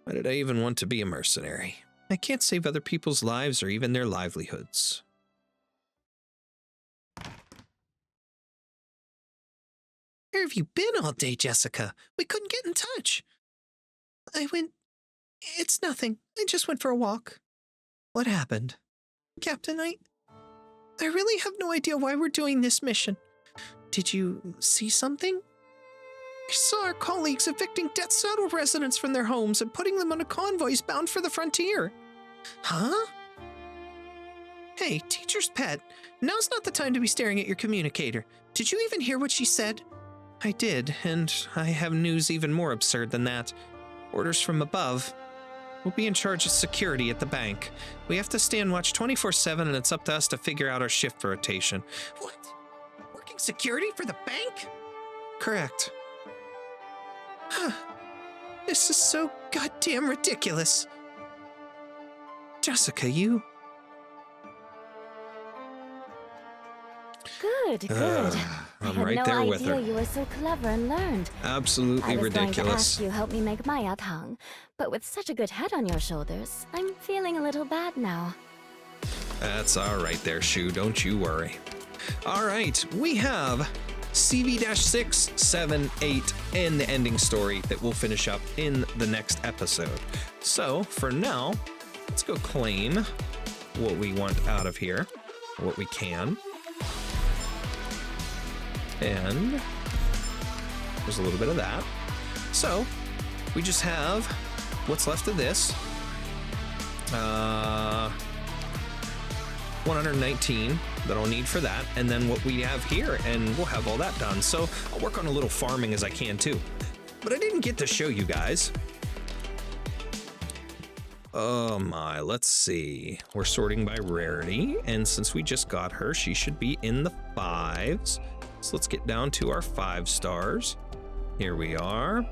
Why did I even want to be a mercenary? I can't save other people's lives or even their livelihoods. Where have you been all day, Jessica? We couldn't get in touch. It's nothing. I just went for a walk. What happened? Captain, I really have no idea why we're doing this mission. Did you see something? I saw our colleagues evicting Death Saddle residents from their homes and putting them on a convoys bound for the frontier. Huh? Hey, teacher's pet, now's not the time to be staring at your communicator. Did you even hear what she said? I did, and I have news even more absurd than that. Orders from above. We'll be in charge of security at the bank. We have to stand watch 24/7, and it's up to us to figure out our shift rotation. What? Working security for the bank? Correct. Huh. This is so goddamn ridiculous. Jessica, you... Good, good. I'm I right had there no with idea her. you were so clever and learned. Absolutely I was going to ridiculous. ask you help me make my tongue, but with such a good head on your shoulders, I'm feeling a little bad now. That's all right there, Shu. Don't you worry. All right, we have CV-6, 7, 8, and the ending story that we'll finish up in the next episode. So for now, let's go claim what we want out of here, what we can. And there's a little bit of that. So we just have what's left of this. 119 that I'll need for that, and then what we have here, and we'll have all that done. So I'll work on a little farming as I can too. But I didn't get to show you guys. Oh my, let's see. We're sorting by rarity, and since we just got her, she should be in the 5s. So let's get down to our 5 stars. Here we are.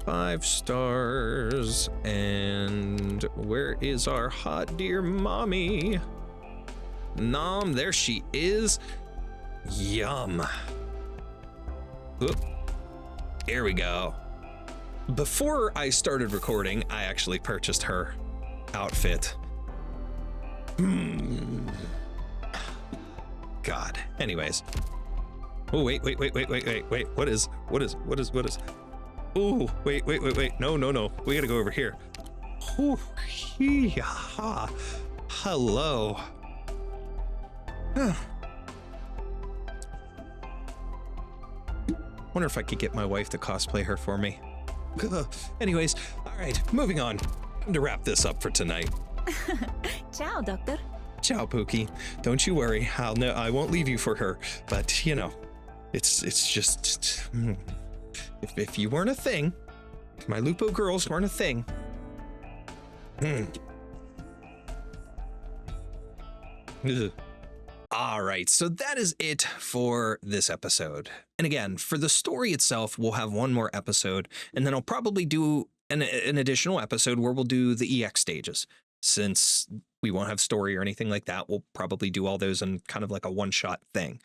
5 stars. And where is our hot dear mommy? Nom, there she is. Yum. Oop. Here we go. Before I started recording, I actually purchased her outfit. God. Anyways. Oh, wait. What is? Oh, wait. No. We gotta go over here. Oh, hee-ha. Hello. Wonder if I could get my wife to cosplay her for me. Anyways, all right, moving on. Time to wrap this up for tonight. Ciao, Doctor. Ciao, Pookie. Don't you worry. I won't leave you for her. But you know, it's just if you weren't a thing, if my Lupo girls weren't a thing. All right, so that is it for this episode. And again, for the story itself, we'll have one more episode, and then I'll probably do an additional episode where we'll do the EX stages. Since we won't have story or anything like that, we'll probably do all those in kind of like a one-shot thing.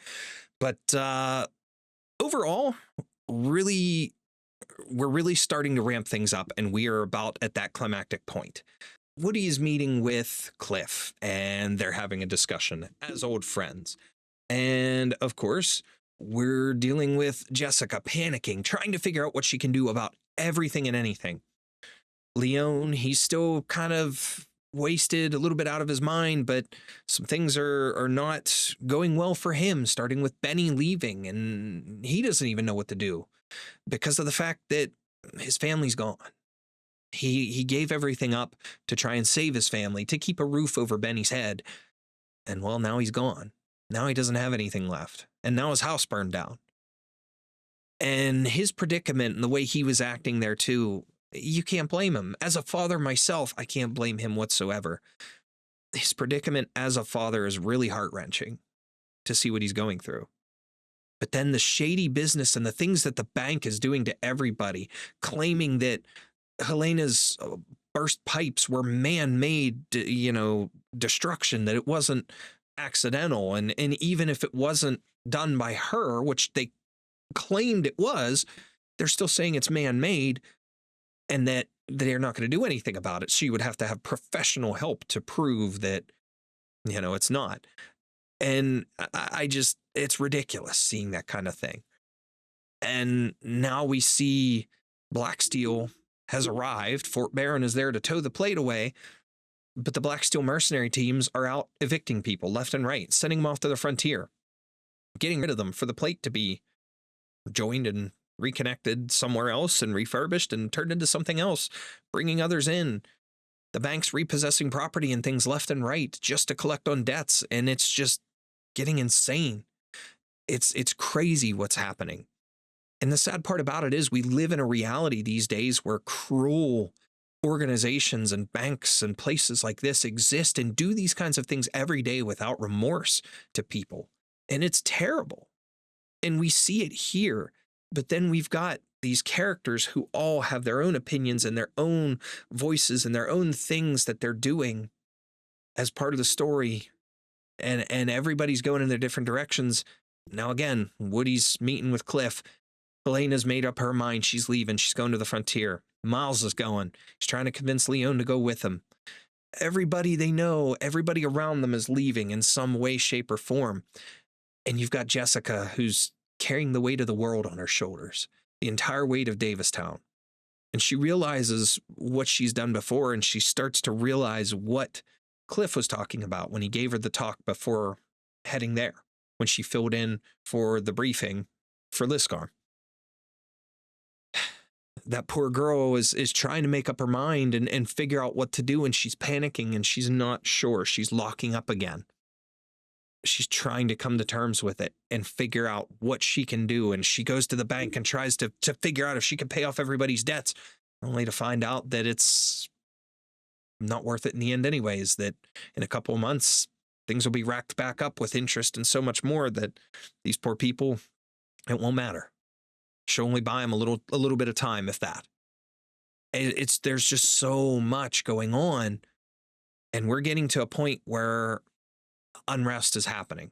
But overall, we're really starting to ramp things up, and we are about at that climactic point. Woody is meeting with Cliff, and they're having a discussion as old friends. And of course, we're dealing with Jessica panicking, trying to figure out what she can do about everything and anything. Leon, he's still kind of wasted, a little bit out of his mind, but some things are not going well for him, starting with Benny leaving, and he doesn't even know what to do because of the fact that his family's gone. He gave everything up to try and save his family, to keep a roof over Benny's head. And well, now he's gone. Now he doesn't have anything left. And now his house burned down. And his predicament and the way he was acting there too, you can't blame him. As a father myself, I can't blame him whatsoever. His predicament as a father is really heart-wrenching to see what he's going through. But then the shady business and the things that the bank is doing to everybody, claiming that Helena's burst pipes were man-made, you know, destruction, that it wasn't accidental. And even if it wasn't done by her, which they claimed it was, they're still saying it's man-made and that they're not going to do anything about it. So you would have to have professional help to prove that, you know, it's not. And I just, it's ridiculous seeing that kind of thing. And now we see Blacksteel has arrived. Fort Barron is there to tow the plate away. But the Blacksteel mercenary teams are out evicting people left and right, sending them off to the frontier, getting rid of them for the plate to be joined and reconnected somewhere else and refurbished and turned into something else, bringing others in. The bank's repossessing property and things left and right just to collect on debts. And it's just getting insane. It's crazy what's happening. And the sad part about it is we live in a reality these days where cruel organizations and banks and places like this exist and do these kinds of things every day without remorse to people. And it's terrible. And we see it here. But then we've got these characters who all have their own opinions and their own voices and their own things that they're doing as part of the story. And everybody's going in their different directions. Now, again, Woody's meeting with Cliff. Helena's made up her mind. She's leaving. She's going to the frontier. Miles is going. He's trying to convince Leon to go with him. Everybody they know, everybody around them is leaving in some way, shape, or form. And you've got Jessica, who's carrying the weight of the world on her shoulders, the entire weight of Davistown. And she realizes what she's done before, and she starts to realize what Cliff was talking about when he gave her the talk before heading there, when she filled in for the briefing for Liskarm. That poor girl is trying to make up her mind and figure out what to do, and she's panicking and she's not sure. She's locking up again. She's trying to come to terms with it and figure out what she can do. And she goes to the bank and tries to figure out if she can pay off everybody's debts, only to find out that it's not worth it in the end anyways, that in a couple of months, things will be racked back up with interest and so much more that these poor people, it won't matter. She'll only buy them a little bit of time, if that. There's just so much going on, and we're getting to a point where unrest is happening,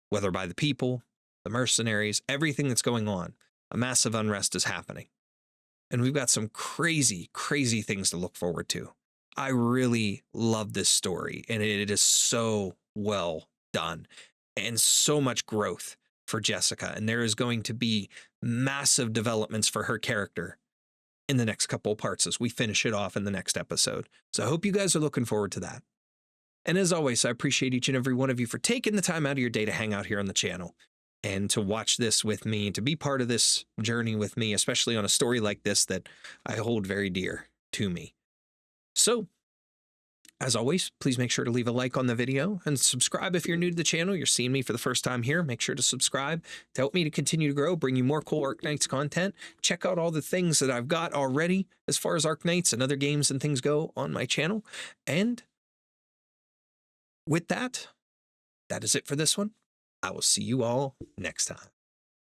whether by the people, the mercenaries, everything that's going on. A massive unrest is happening, and we've got some crazy, crazy things to look forward to. I really love this story, and it is so well done, and so much growth for Jessica, and there is going to be massive developments for her character in the next couple of parts as we finish it off in the next episode. So I hope you guys are looking forward to that. And as always, I appreciate each and every one of you for taking the time out of your day to hang out here on the channel and to watch this with me, to be part of this journey with me, especially on a story like this that I hold very dear to me. So, as always, please make sure to leave a like on the video and subscribe if you're new to the channel. You're seeing me for the first time here. Make sure to subscribe to help me to continue to grow, bring you more cool Arknights content. Check out all the things that I've got already as far as Arknights and other games and things go on my channel. And with that, that is it for this one. I will see you all next time.